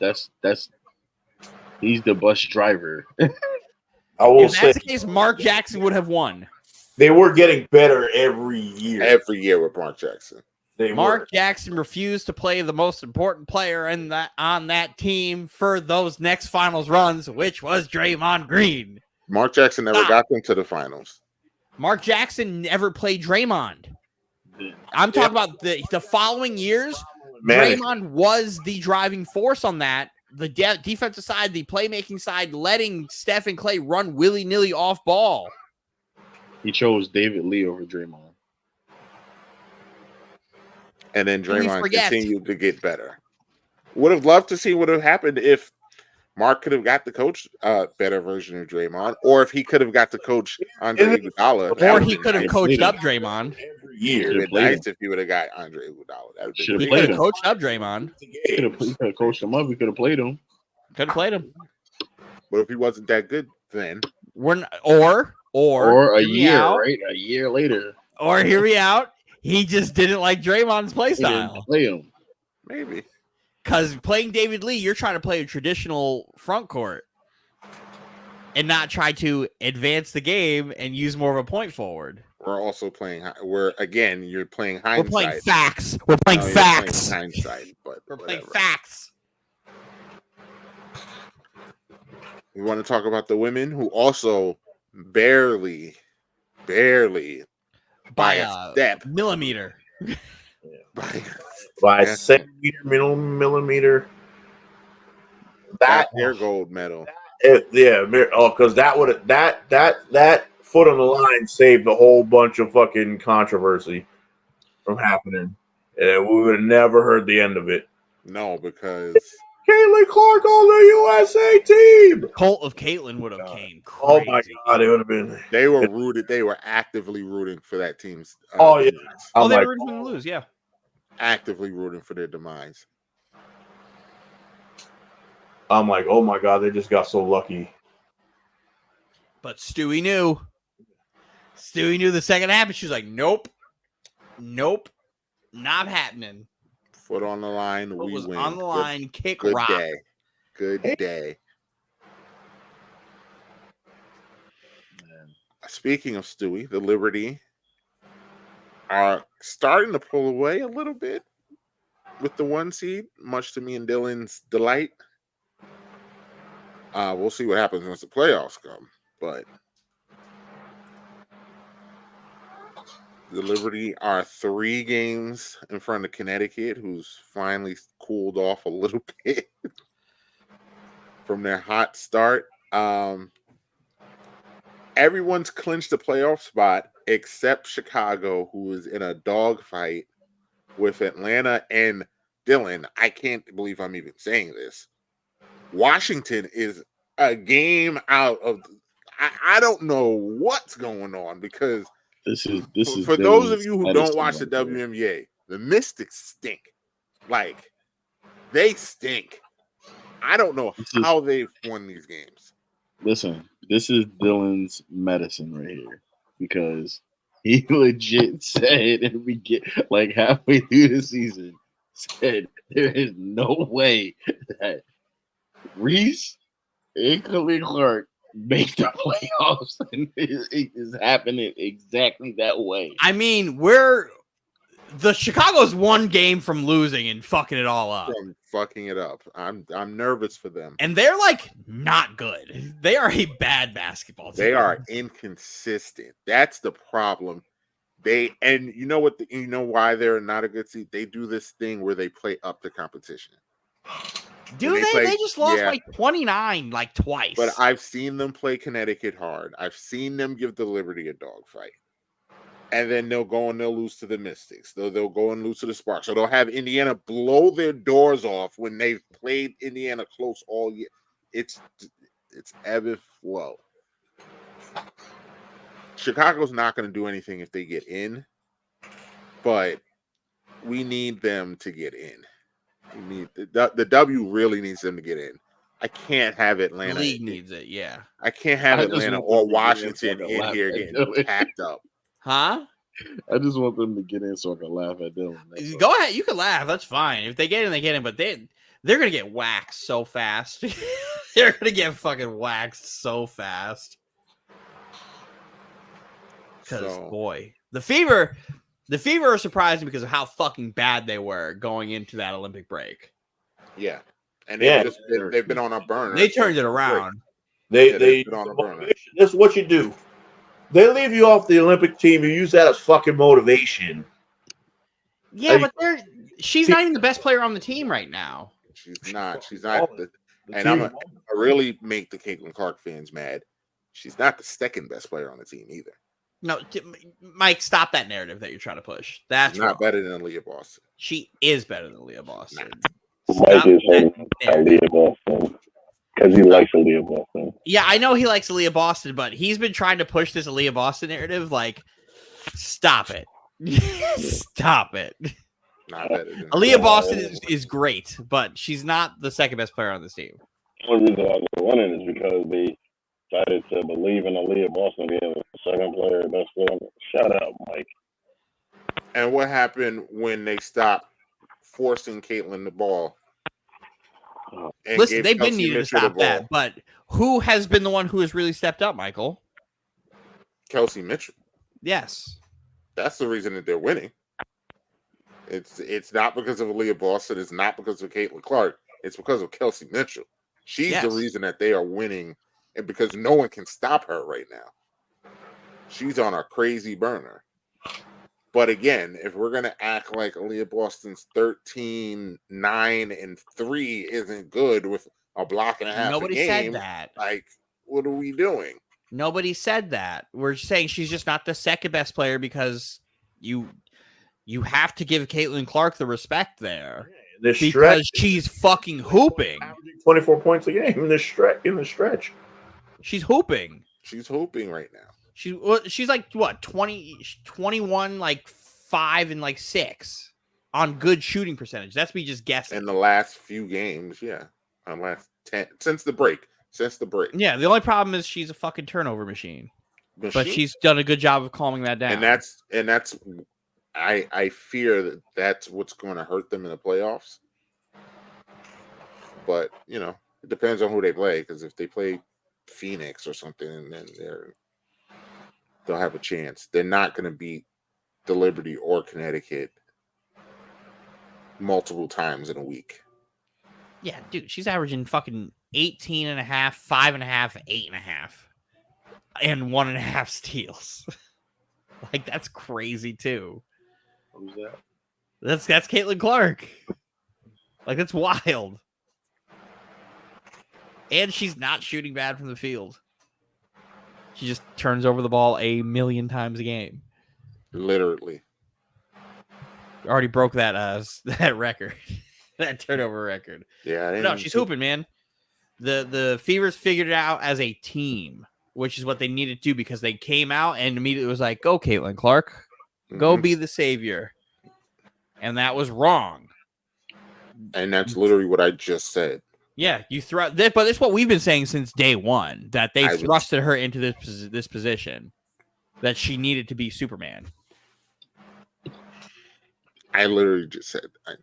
G: he's the bus driver.
D: I will
B: If
D: say
B: that's the case, Mark Jackson would have won.
D: they were getting better every year.
A: Every year with Mark Jackson.
D: They
B: Mark
D: were.
B: Jackson refused to play the most important player on that team for those next finals runs, which was Draymond Green.
A: Mark Jackson never
B: Stop.
A: got them to the finals.
B: Mark Jackson never played Draymond. I'm talking about the following years. Draymond was the driving force on that. The defensive side, the playmaking side, letting Steph and Clay run willy-nilly off ball.
G: He chose David Lee over Draymond.
A: And then Draymond continued to get better. Would have loved to see what would have happened if Mark could have got the coach better version of Draymond, or if he could have got to coach Andre Iguodala.
B: Or he could have coached up Draymond.
A: Every year. It would have been nice if he would have got Andre Iguodala.
B: He could have coached up Draymond.
G: He could have coached him up. He could have played him.
B: Could have played him.
A: But if he wasn't that good, then
B: or
G: a year, right? A year later.
B: Or hear me out. He just didn't like Draymond's play style.
G: Play him.
A: Maybe.
B: Because playing David Lee, you're trying to play a traditional front court and not try to advance the game and use more of a point forward.
A: We're also playing. You're playing hindsight.
B: We're playing facts. We're playing facts.
A: Playing hindsight, but
B: we're playing facts.
A: We want to talk about the women who also barely by a step
B: millimeter.
D: By centimeter, millimeter. That
A: their gold medal.
D: Because that foot on the line saved a whole bunch of fucking controversy from happening, and we would have never heard the end of it.
A: No, because
D: Caitlin Clark on the USA team.
B: Cult of Caitlin would have came. Crazy.
D: Oh my god, it would have been.
A: They were rooted. They were actively rooting for that team's.
B: They were rooting to lose. Yeah.
A: Actively rooting for their demise.
D: I'm like, oh my god, they just got so lucky.
B: But Stewie knew. Stewie knew the second half, and she was like, nope, not happening.
A: Foot on the line,
B: Foot
A: we
B: was
A: win.
B: on the line, kick
A: good
B: rock.
A: Day. Good day. Speaking of Stewie, the Liberty are starting to pull away a little bit with the 1 seed, much to me and Dylan's delight. We'll see what happens once the playoffs come, but the Liberty are 3 games in front of Connecticut, who's finally cooled off a little bit from their hot start. Everyone's clinched a playoff spot except Chicago, who is in a dogfight with Atlanta and Dylan. I can't believe I'm even saying this. Washington is a game out of. I don't know what's going on because
G: this is
A: for those of you who don't watch the WNBA, the Mystics stink. Like they stink. I don't know how they've won these games.
G: Listen, this is Dylan's medicine right here because he legit said, and we get like halfway through the season, said there is no way that Reese and Caitlin Clark make the playoffs, and it is happening exactly that way.
B: I mean, the Chicago's 1 game from losing and fucking it all up.
A: I'm nervous for them.
B: And they're like not good. They are a bad basketball team.
A: They are inconsistent. That's the problem. And you know what? You know why they're not a good seed? They do this thing where they play up to competition.
B: Do they? They just lost by 29 like twice.
A: But I've seen them play Connecticut hard. I've seen them give the Liberty a dogfight. And then they'll go and they'll lose to the Mystics. They'll go and lose to the Sparks. So they'll have Indiana blow their doors off when they've played Indiana close all year. It's ebb and flow. Chicago's not going to do anything if they get in, but we need them to get in. We need the W really needs them to get in. I can't have Atlanta.
B: The league needs it, yeah.
A: I can't have Atlanta or Washington in here getting packed up.
B: Huh?
G: I just want them to get in so I can laugh at them.
B: Go ahead, you can laugh. That's fine. If they get in, they get in. But they're gonna get waxed so fast. They're gonna get fucking waxed so fast. Because boy, the Fever are surprising because of how fucking bad they were going into that Olympic break.
A: Yeah, and they've been on a burner.
B: They turned it around.
D: They been on a burner. That's what you do. They leave you off the Olympic team. You use that as fucking motivation.
B: Yeah, but she's not even the best player on the team right now.
A: She's not. She's not.
D: The
A: And I really make the Caitlin Clark fans mad. She's not the second best player on the team either.
B: No, Mike, stop that narrative that you're trying to push. That's
A: She's not
B: wrong.
A: better than Leah Boston.
B: She is better than Leah Boston.
F: Mike is hating on Leah Boston because he likes Leah Boston.
B: Yeah, I know he likes Leah Boston, but he's been trying to push this Leah Boston narrative. Like, stop it. Stop it.
A: Not better than
B: Aaliyah Boston is great, but she's not the second best player on this team.
F: The only reason why they're winning is because they decided to believe in Aaliyah Boston being the second player, best player. Shout out, Mike.
A: And what happened when they stopped forcing Caitlin the ball?
B: Listen, they've been needing to stop that, but who has been the one who has really stepped up, Michael?
A: Kelsey Mitchell.
B: Yes.
A: That's the reason that they're winning. It's not because of Aaliyah Boston. It's not because of Caitlin Clark. It's because of Kelsey Mitchell. She's the reason that they are winning, and because no one can stop her right now. She's on a crazy burner. But again, if we're gonna act like Aaliyah Boston's 13, 9, and 3 isn't good with a block and a half
B: Nobody
A: a game,
B: said that.
A: Like, what are we doing?
B: Nobody said that. We're saying she's just not the second best player because you have to give Caitlin Clark the respect there because she's fucking hooping.
D: 24 points a game in the stretch.
B: She's hooping.
A: She's hooping right now.
B: She's like what 21, like 5 and like 6 on good shooting percentage. That's me just guessing.
A: In the last few games, yeah, last 10 since the break.
B: Yeah, the only problem is she's a fucking turnover machine. But she's done a good job of calming that down.
A: And that's I fear that's what's going to hurt them in the playoffs. But, it depends on who they play, because if they play Phoenix or something, then they'll have a chance. They're not going to beat the Liberty or Connecticut multiple times in a week.
B: Yeah, dude, she's averaging fucking 18.5, 5.5, 8.5, and 1.5 steals. Like, that's crazy too.
G: Who's that?
B: That's Caitlin Clark. Like, that's wild. And she's not shooting bad from the field. She just turns over the ball 1,000,000 times a game.
A: Literally.
B: Already broke that record. That turnover record.
A: Yeah.
B: No, she's hooping, man. The Fevers figured it out as a team, which is what they needed to do, because they came out and immediately was like, go Caitlin Clark. Go be the savior. And that was wrong.
A: And that's literally what I just said.
B: Yeah, you thrust, but it's what we've been saying since day one, that they thrusted her into this position, that she needed to be Superman.
A: I literally said that.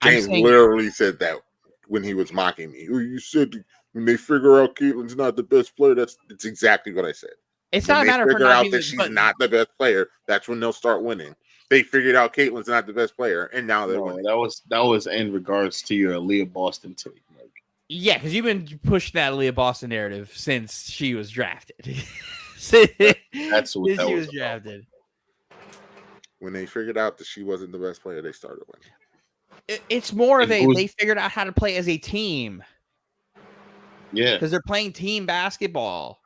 A: James literally said that when he was mocking me. You said when they figure out Caitlin's not the best player, it's exactly what I said.
B: It's
A: when
B: not a matter of her not being
A: that she's not the best player, that's when they'll start winning. They figured out Caitlin's not the best player, and now they're winning.
G: That was in regards to your Aaliyah Boston take. Like.
B: Yeah, because you've been pushing that Aaliyah Boston narrative since she was drafted.
G: That's what
B: she was drafted.
A: When they figured out that she wasn't the best player, they started winning.
B: It's more of they figured out how to play as a team.
G: Yeah.
B: Because they're playing team basketball.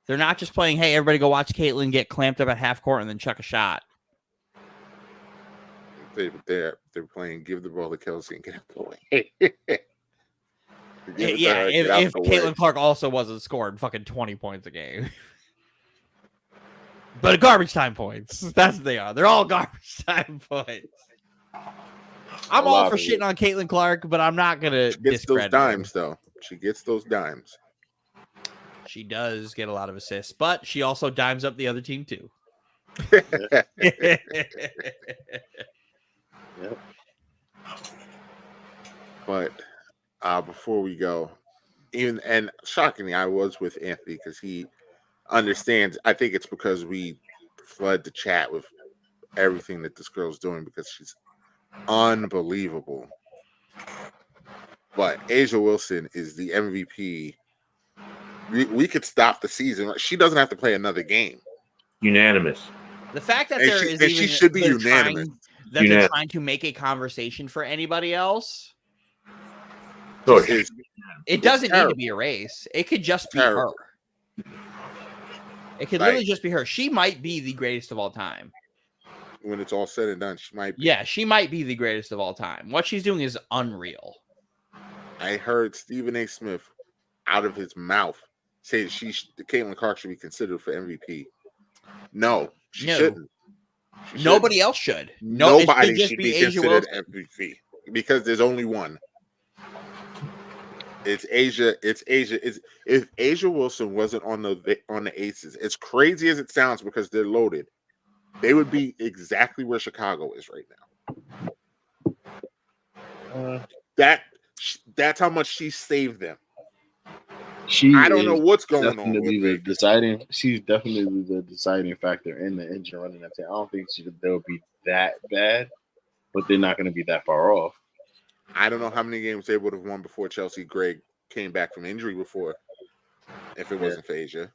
B: They're not just playing, hey, everybody go watch Caitlin get clamped up at half court and then chuck a shot.
A: They're playing give the ball to Kelsey and get out the way.
B: If Caitlin Clark also wasn't scoring fucking 20 points a game. But garbage time points. That's what they are. They're all garbage time points. I'm all for shitting on Caitlin Clark, but I'm not going to
A: discredit those dimes, though. She gets those dimes.
B: She does get a lot of assists, but she also dimes up the other team, too.
A: Yep. But before we go, and shockingly, I was with Anthony because he understands. I think it's because we flood the chat with everything that this girl's doing because she's unbelievable. But A'ja Wilson is the MVP we could stop the season. She doesn't have to play another game.
D: Unanimous.
B: The fact that
A: And
B: there
A: she-
B: is
A: and
B: even
A: she should be
B: they're
A: unanimous.
B: they're
D: Unanimous.
B: trying to make a conversation for anybody else.
D: So
A: It's
B: It doesn't need to
A: terrible.
B: be a race. It could just be
A: Terrible.
B: her. It could
A: Like-
B: literally just be her. She might be the greatest of all time.
A: When it's all said and done, she might be.
B: Yeah, she might be the greatest of all time. What she's doing is unreal.
A: I heard Stephen A. Smith out of his mouth say that Caitlin Clark should be considered for MVP. No, she
B: No.
A: shouldn't. She shouldn't.
B: Nobody else should. No, it
A: Nobody
B: just
A: should
B: be
A: be
B: Asia
A: considered
B: Wilson.
A: MVP because there's only one. It's Asia. It's Asia. If Asia Wilson wasn't on the Aces, as crazy as it sounds because they're loaded, they would be exactly where Chicago is right now. That's how much she saved them. I don't know what's going on
G: definitely
A: with
G: the
A: it.
G: deciding. She's definitely the deciding factor in the engine running that team. I don't think they'll be that bad, but they're not going to be that far off.
A: I don't know how many games they would have won before Chelsea Gray came back from injury before, if it wasn't for Asia.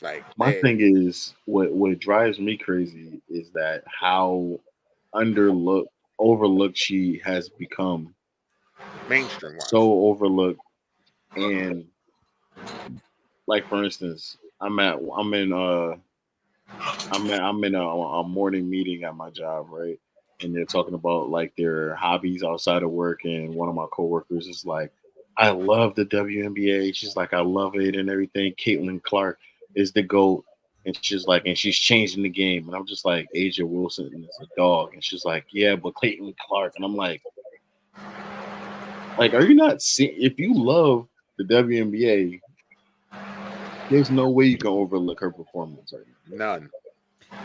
A: Like
G: My
A: they-
G: thing is what drives me crazy is that how overlooked she has become.
A: mainstream wise.
G: So overlooked, and like for instance, I'm in a morning meeting at my job, right? And they're talking about like their hobbies outside of work, and one of my coworkers is like, "I love the WNBA." She's like, "I love it and everything." Caitlin Clark is the GOAT, and she's like, and she's changing the game. And I'm just like, Asia Wilson is a dog, and she's like, "Yeah, but Caitlin Clark," and I'm like, are you not seeing? If you love the WNBA, there's no way you can overlook her performance right now.
A: None.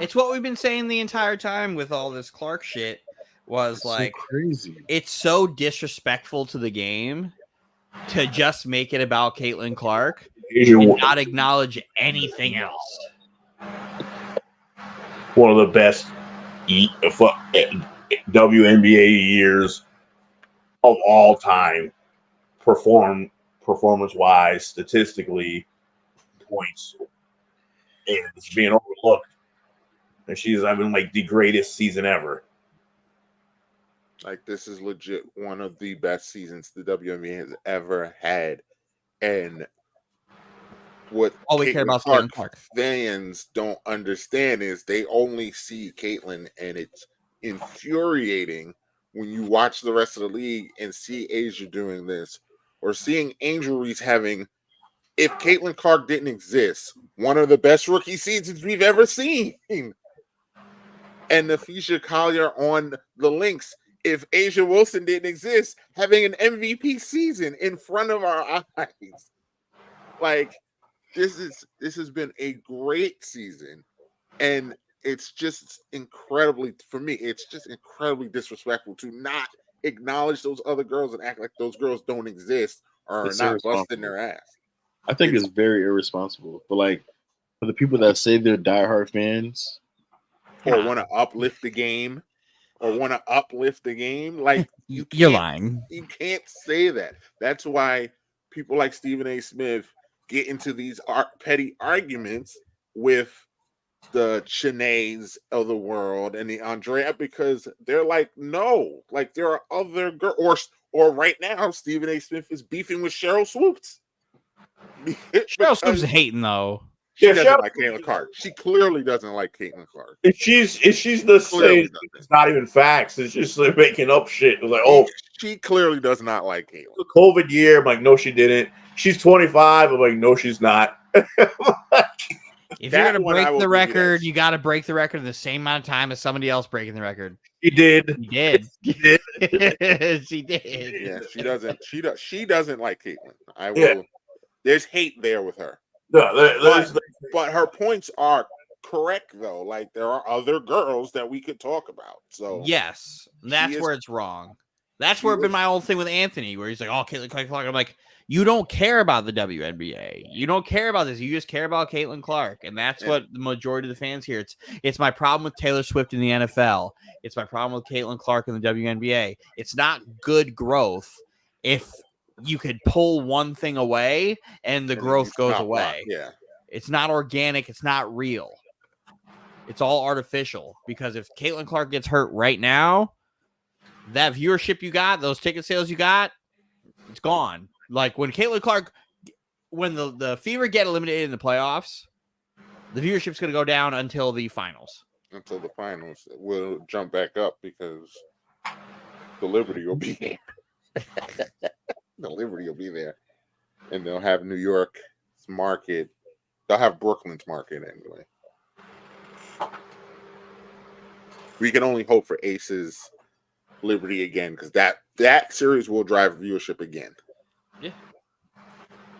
B: It's what we've been saying the entire time with all this Clark shit. Was
G: It's
B: like
G: so crazy.
B: it's so disrespectful to the game to just make it about Caitlin Clark
D: Asia,
B: and not acknowledge anything else.
D: one of the best WNBA years of all time, performance wise, statistically, points, and it's being overlooked. And she's having like the greatest season ever.
A: Like this is legit one of the best seasons the WNBA has ever had, and what
B: All we care
A: Caitlin
B: about is Caitlin Clark.
A: fans don't understand is they only see Caitlin, and it's infuriating when you watch the rest of the league and see Asia doing this, or seeing Angel Reese having. If Caitlin Clark didn't exist, one of the best rookie seasons we've ever seen, and Nafisha Collier on the Lynx. If Asia Wilson didn't exist, having an MVP season in front of our eyes, like this has been a great season, and it's just incredibly disrespectful to not acknowledge those other girls and act like those girls don't exist or are
G: It's
A: not busting
G: irresponsible.
A: their ass.
G: I think it's very irresponsible. But for the people that say they're diehard fans,
A: Or want to uplift the game, like
B: You're
A: can't-
B: lying.
A: You can't say that. That's why people like Stephen A. Smith get into these petty arguments with the Shanaes of the world and the Andrea, because they're like, no, like there are other girls, or right now Stephen A. Smith is beefing with Cheryl Swoops.
B: Cheryl Swoops is hating though.
A: She
D: Yeah,
A: doesn't
D: Cheryl-
A: like Caitlin Clark. She clearly doesn't like Caitlin Clark.
D: If she's
A: Clearly
D: the same,
A: doesn't.
D: it's not even facts. It's just like making up shit. It's like, oh,
A: She clearly does not like Caitlin.
D: the COVID year. I'm like, no, she didn't. She's 25. I'm like, no, she's not.
B: If
A: That
B: you're gonna
A: one I
B: break
A: will
B: the
A: give you that.
B: record, you got to break the record in the same amount of time as somebody else breaking the record.
D: She did.
B: She did.
D: She did.
B: She did.
A: Yeah, she doesn't. She doesn't like Caitlin. I will.
D: Yeah.
A: There's hate there with her,
D: No, there's
A: but her points are correct though. Like there are other girls that we could talk about. So
B: Yes, that's
A: is-
B: where it's wrong. That's
A: she
B: where it's been
A: is-
B: my old thing with Anthony, where he's like, "Oh, Caitlin Clark." I'm like, "You don't care about the WNBA. You don't care about this. You just care about Caitlin Clark." And that's
A: Yeah.
B: what the majority of the fans here. It's my problem with Taylor Swift in the NFL. It's my problem with Caitlin Clark in the WNBA. It's not good growth if you could pull one thing away and the
A: And then
B: growth
A: you
B: goes
A: stop
B: away.
A: block. Yeah.
B: It's not organic. It's not real. It's all artificial, because if Caitlin Clark gets hurt right now, that viewership you got, those ticket sales you got, it's gone. Like when Caitlin Clark, when the Fever get eliminated in the playoffs, the viewership's going to go down until the finals.
A: Until the finals, we'll jump back up because the Liberty will be there. The Liberty will be there, and they'll have New York's market. They'll have Brooklyn's market anyway. We can only hope for Aces Liberty again, because that series will drive viewership again.
B: Yeah.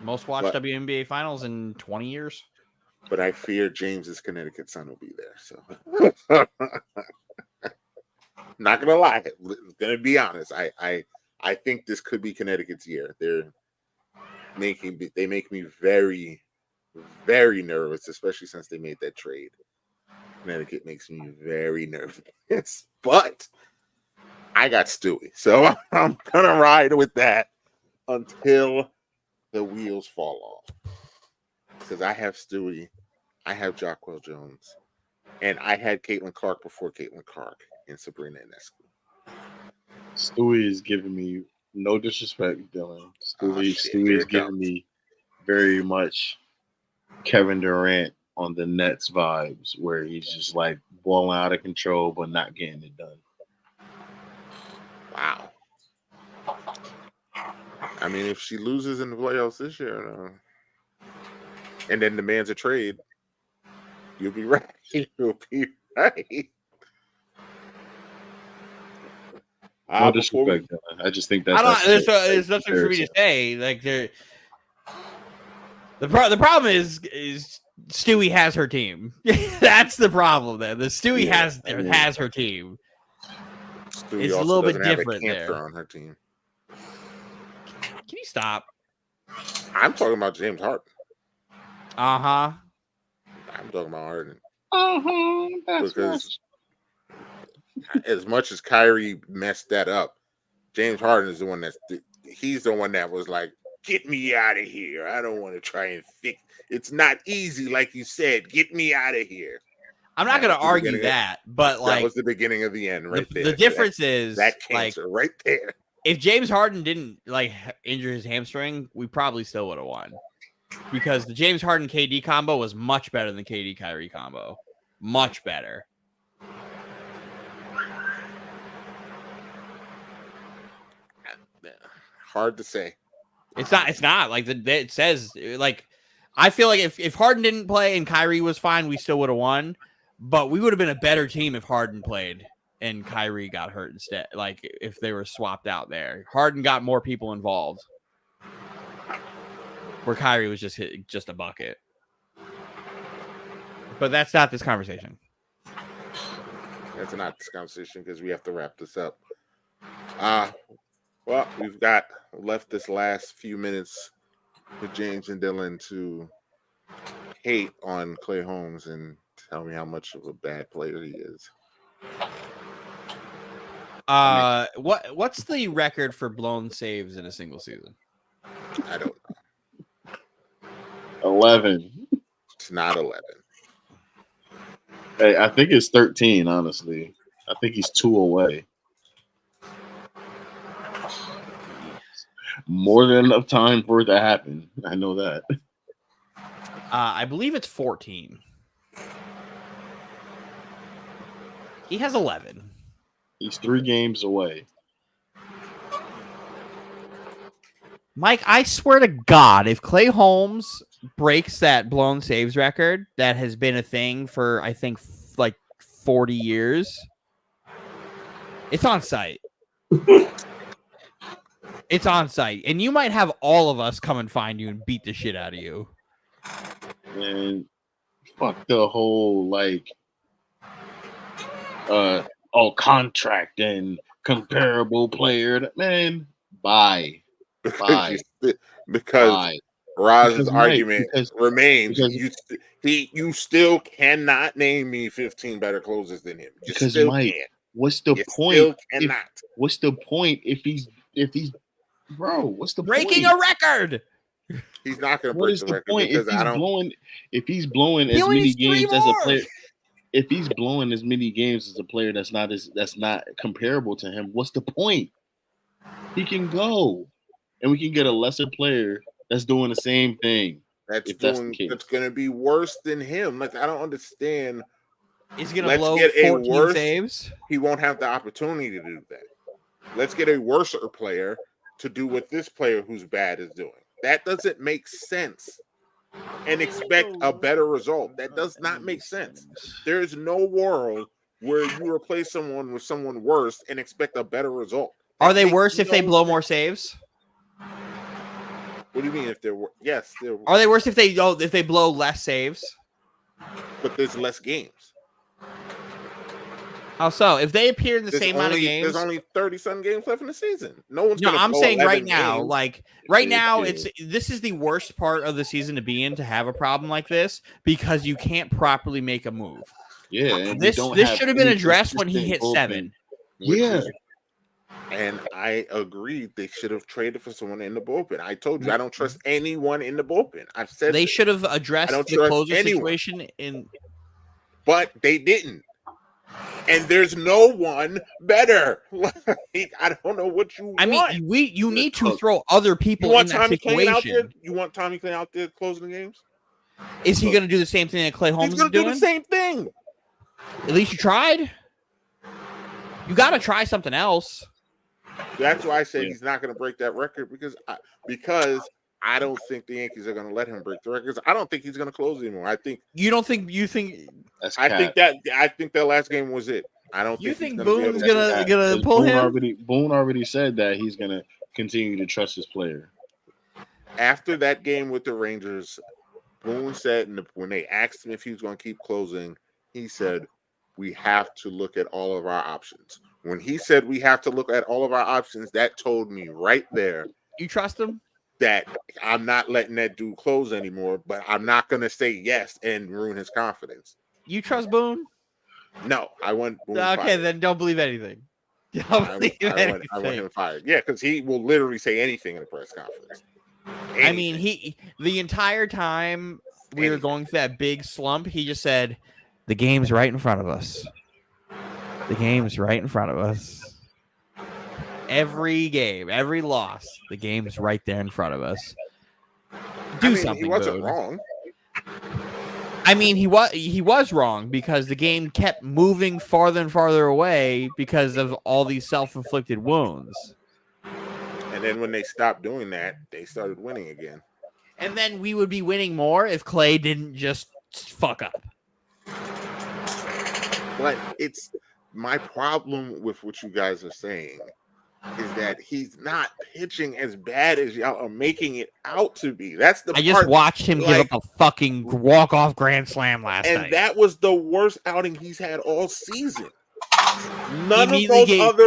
B: Most watched WNBA finals in 20 years.
A: But I fear James's Connecticut Sun will be there. So not gonna lie, gonna be honest. I think this could be Connecticut's year. They make me very, very nervous, especially since they made that trade. Connecticut makes me very nervous, but I got Stewie, so I'm gonna ride with that until the wheels fall off. Because I have Stewie, I have Jacquel Jones, and I had Caitlin Clark before Caitlin Clark and Sabrina Ionescu.
G: Stewie is giving me no disrespect, Dylan. Stewie is giving me very much Kevin Durant on the Nets vibes, where he's just like balling out of control but not getting it done.
A: Wow. I mean, if she loses in the playoffs this year, and then demands a trade, you'll be right. You'll be right.
G: No disrespect, Dylan. I just think that's
B: there's nothing for me to say. Like the problem is Stewie has her team. That's the problem. Then the Stewie has her team.
A: Stewie
B: it's a
A: also
B: little bit
A: doesn't have
B: different
A: a cancer
B: there
A: on her team.
B: Can you stop?
A: I'm talking about James Harden.
B: I'm
A: talking about Harden.
G: Because
A: as much as Kyrie messed that up, James Harden is the one he's the one that was like, get me out of here. I don't want to try and fix. It's not easy, like you said. Get me out of here.
B: I'm not going to argue that, but like
A: that was the beginning of the end, right there.
B: The difference is
A: that cancer right there.
B: If James Harden didn't like injure his hamstring, we probably still would have won, because the James Harden KD combo was much better than the KD Kyrie combo, much better.
A: Hard to say.
B: It's not like it says. Like, I feel like if Harden didn't play and Kyrie was fine, we still would have won. But we would have been a better team if Harden played and Kyrie got hurt instead. Like if they were swapped out there, Harden got more people involved, where Kyrie was just a bucket. But that's not this conversation.
A: That's not this conversation because we have to wrap this up. Well, we've got left this last few minutes for James and Dylan to hate on Klay Holmes and tell me how much of a bad player he is.
B: What's the record for blown saves in a single season?
A: I don't know.
G: 11.
A: It's not 11.
G: Hey, I think it's 13, honestly. I think he's 2 away. More than enough time for it to happen. I know that.
B: I believe it's 14. He has 11.
G: He's 3 games away.
B: Mike, I swear to God, if Klay Holmes breaks that blown saves record that has been a thing for, I think, like 40 years, it's on site. It's on site. And you might have all of us come and find you and beat the shit out of you.
G: And fuck the whole, like, contract and comparable player. Man, bye.
A: Because Roz's argument remains. You still cannot name me 15 better closers than him.
G: Because Mike, what's the point?
A: Still cannot.
G: What's the point if he's bro, what's the
B: breaking
G: point?
B: a record.
A: He's not going to
G: What
A: break
G: is
A: the
G: the
A: record
G: point if
A: because I don't.
G: he's blowing
B: He
G: as
B: only
G: many
B: needs 3
G: games as a
B: more.
G: player? If he's blowing as many games as a player that's not comparable to him, what's the point? He can go, and we can get a lesser player that's doing the same thing.
A: That's
G: If that's the case.
A: going to be worse than him. Like, I don't understand.
B: He's going to
A: Let's
B: blow
A: get a
B: 14
A: worse-
B: saves.
A: He won't have the opportunity to do that. Let's get a worser player to do what this player who's bad is doing. That doesn't make sense. And expect a better result. That does not make sense. There is no world where you replace someone with someone worse and expect a better result.
B: Are
A: That
B: they
A: makes
B: worse if they
A: no
B: blow
A: sense.
B: more saves?
A: What do you mean if they're worse? Yes, they're.
B: Are they worse if they blow less saves?
A: But there's less games.
B: How so? If they appear in the
A: There's
B: same amount of
A: only-
B: games,
A: There's only 30-some games left in the season. No one's
B: no,
A: going to.
B: I'm saying right
A: 11
B: now,
A: games.
B: like right
G: Yeah,
B: now,
G: yeah.
B: this is the worst part of the season to be in, to have a problem like this, because you can't properly make a move.
G: Yeah, and we
B: This
G: don't
B: this
G: have
B: should have been
G: any
B: addressed when he
G: consistent
B: hit
G: bullpen.
B: 7.
A: Which
G: Yeah.
A: is- and I agree they should have traded for someone in the bullpen. I told you I don't trust anyone in the bullpen. I've said
B: They
A: this,
B: should have addressed
A: don't
B: the
A: trust
B: closer
A: anyone.
B: situation in.
A: but they didn't. And there's no one better. Like, I don't know what you
B: I
A: want.
B: mean, you need to
G: Look,
B: throw other
A: You
B: people in
A: want
B: that
A: Tommy Clayton out there?
B: situation.
A: You want Tommy Clayton out there closing the games?
B: Is he going to do the same thing that Clay Holmes
A: He's
B: is
A: going to do
B: doing?
A: the same thing.
B: At least you tried. You got to try something else.
A: That's why I said
G: Yeah.
A: he's not going to break that record because I don't think the Yankees are going to let him break the records. I don't think he's going to close anymore. I think
B: You think
G: That's
A: I
G: cap.
A: think that last game was it. I don't
B: You
A: think
B: think
A: he's gonna be able
B: Boone's
A: to-
B: gonna-
G: Cap.
B: gonna
G: 'Cause
B: pull
G: Boone
B: him?
G: Boone already said that he's gonna continue to trust his player.
A: After that game with the Rangers, Boone said, when they asked him if he was going to keep closing, he said, "We have to look at all of our options." When he said we have to look at all of our options, that told me right there
B: you trust him?
A: that I'm not letting that dude close anymore, but I'm not going to say yes and ruin his confidence.
B: You trust Boone?
A: No, I want Boone
B: Okay,
A: fired.
B: then don't believe anything. Don't
A: I
B: believe
A: want
B: anything.
A: him fired. Yeah, because he will literally say anything in a press conference.
B: I mean,
A: Anything.
B: the entire time we were
A: Anything.
B: going through that big slump, he just said, "The game's right in front of us. The game's right in front of us. Every game, every loss, the game's right there in front of us. Do
A: I mean,
B: something."
A: he wasn't
B: Boone.
A: wrong.
B: I mean, he was wrong because the game kept moving farther and farther away because of all these self-inflicted wounds.
A: And then when they stopped doing that, they started winning again.
B: And then we would be winning more if Clay didn't just fuck up.
A: But it's my problem with what you guys are saying is that he's not pitching as bad as y'all are making it out to be. That's the
B: I just
A: part.
B: watched him give
A: like-
B: up a fucking walk-off grand slam last
A: And
B: night.
A: that was the worst outing he's had all season. None
B: immediately
A: of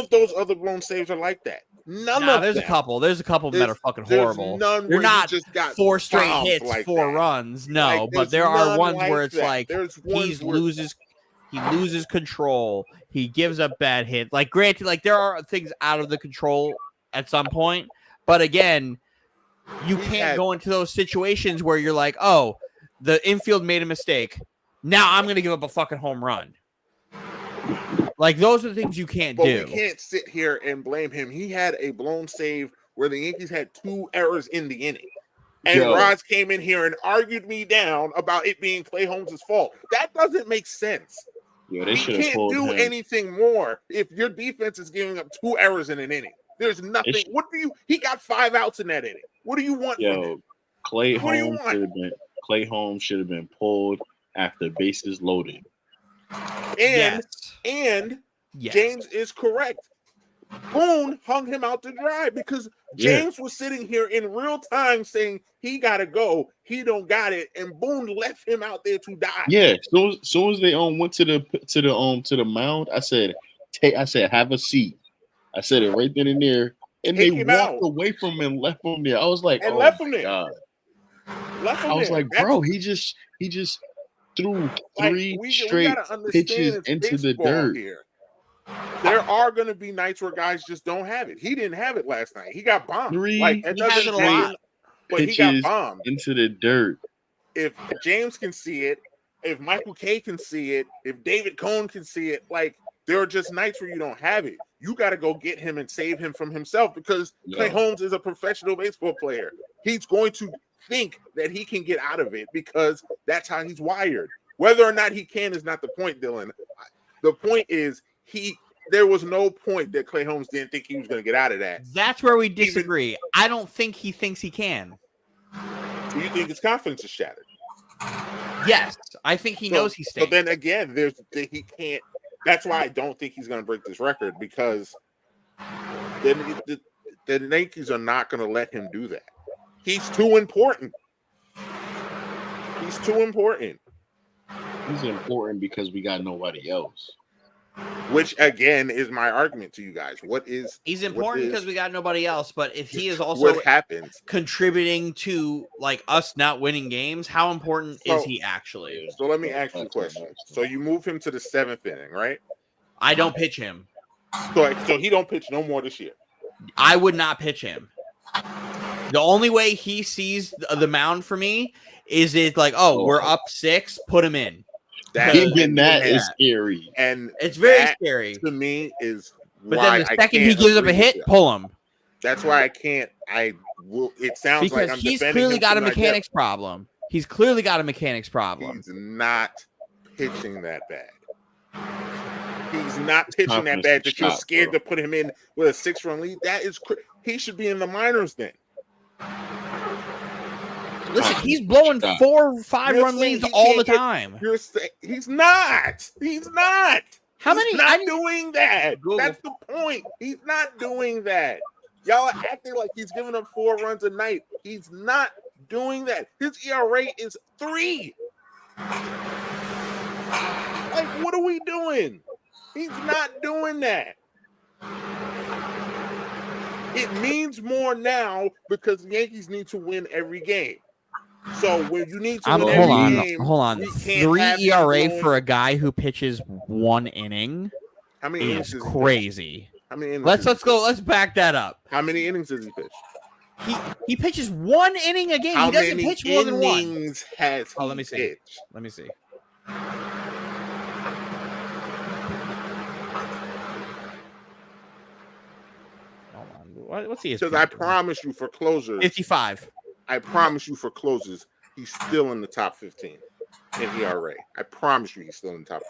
A: those other blown saves are like that. None
B: Nah,
A: of
B: there's
A: them.
B: a couple. There's a couple that are
A: There's-
B: fucking
A: There's
B: horrible.
A: none
B: They're
A: where
B: not
A: he just got
B: 4 straight
A: bombed
B: hits,
A: like
B: 4
A: that.
B: runs. No,
A: Like,
B: but
A: there's
B: there are
A: none
B: ones
A: like
B: where it's
A: that.
B: like
A: There's
B: he
A: ones where-
B: loses control. He gives up bad hits. Like, granted, like there are things out of the control at some point, but again, you
A: He
B: can't
A: had-
B: go into those situations where you're like, oh, the infield made a mistake. Now I'm gonna give up a fucking home run. Like, those are the things you can't
A: But
B: do.
A: we can't sit here and blame him. He had a blown save where the Yankees had 2 errors in the inning. And
G: Yo.
A: Roz came in here and argued me down about it being Clay Holmes' fault. That doesn't make sense.
G: Yeah, they
A: He
G: should have
A: can't
G: pulled
A: do
G: him.
A: anything more if your defense is giving up 2 errors in an inning. There's nothing.
G: It's-
A: He got 5 outs in that inning. What do you want from him?
G: Yo, Clay
A: What do you
G: Holmes
A: want?
G: should have been pulled after bases loaded.
A: And
B: Yes. Yes.
A: James is correct. Boone hung him out to dry because
G: Yeah.
A: James was sitting here in real time saying he gotta go, he don't got it, and Boone left him out there to die.
G: Yeah, soon as they went to the mound, I said, have a seat. I said it right then and there, and
A: Take
G: they
A: him
G: walked
A: out.
G: away from him and left him there. I was like,
A: And
G: oh
A: left
G: my
A: him there.
G: God.
A: Left him
G: I was
A: there.
G: like,
A: That's-
G: bro, he just threw
A: like,
G: 3
A: we
G: straight
A: gotta understand
G: pitches
A: it's
G: into the
A: baseball
G: dirt.
A: here. There are going to be nights where guys just don't have it. He didn't have it last night. He got bombed. Like, it
B: He has
A: doesn't
B: it a lot.
A: but he got
G: Pitches
A: bombed.
G: into the dirt.
A: If James can see it, if Michael K can see it, if David Cohn can see it, like, there are just nights where you don't have it. You got to go get him and save him from himself because Clay Holmes is a professional baseball player. He's going to think that he can get out of it because that's how he's wired. Whether or not he can is not the point, Dylan. The point is there was no point that Clay Holmes didn't think he was going to get out of that.
B: That's where we disagree. I don't think he thinks he can.
A: Do you think his confidence is shattered?
B: Yes, I think he knows he stinks.
A: But then again, he can't. That's why I don't think he's going to break this record because then the Yankees are not going to let him do that. He's too important. He's too important.
G: He's important because we got nobody else.
A: Which again is my argument to you guys.
B: He's important because we got nobody else, but if he is also
A: what happens
B: contributing to like us not winning games, how important is he actually?
A: So let me ask you a question. So you move him to the 7th inning, right?
B: I don't pitch him.
A: So he don't pitch no more this year.
B: I would not pitch him. The only way he sees the mound for me is it like, we're up 6, put him in.
G: That is scary,
B: and it's very scary
A: to me.
B: But then the second he gives up a hit, pull him.
A: That's why I can't. It sounds
B: because
A: like I'm
B: he's
A: defending
B: clearly
A: him
B: got a
A: to my
B: mechanics
A: death.
B: problem. He's clearly got a mechanics problem.
A: He's not pitching that bad. He's not pitching that bad that you're scared to put him in with a 6-run lead. That is he should be in the minors then.
B: Listen, he's blowing 4 or 5-run leads all the time.
A: He's not. He's not.
B: How many?
A: He's not doing that. That's the point. He's not doing that. Y'all are acting like he's giving up 4 runs a night. He's not doing that. His ERA is 3. Like, what are we doing? He's not doing that. It means more now because the Yankees need to win every game. So when you need to win every game,
B: hold on. 3 ERA for a guy who pitches 1 inning.
A: How many
B: is crazy.
A: How many innings?
B: Let's go. Let's back that up.
A: How many innings does he pitch?
B: He pitches 1 inning a game. He doesn't pitch more than 1.
A: How many innings has he
B: let me see.
A: pitched?
B: Let me see. What's he?
A: Because I promise you, for closers,
B: 55.
A: I promise you, for closers, he's still in the top 15 in ERA. I promise you, he's still in the top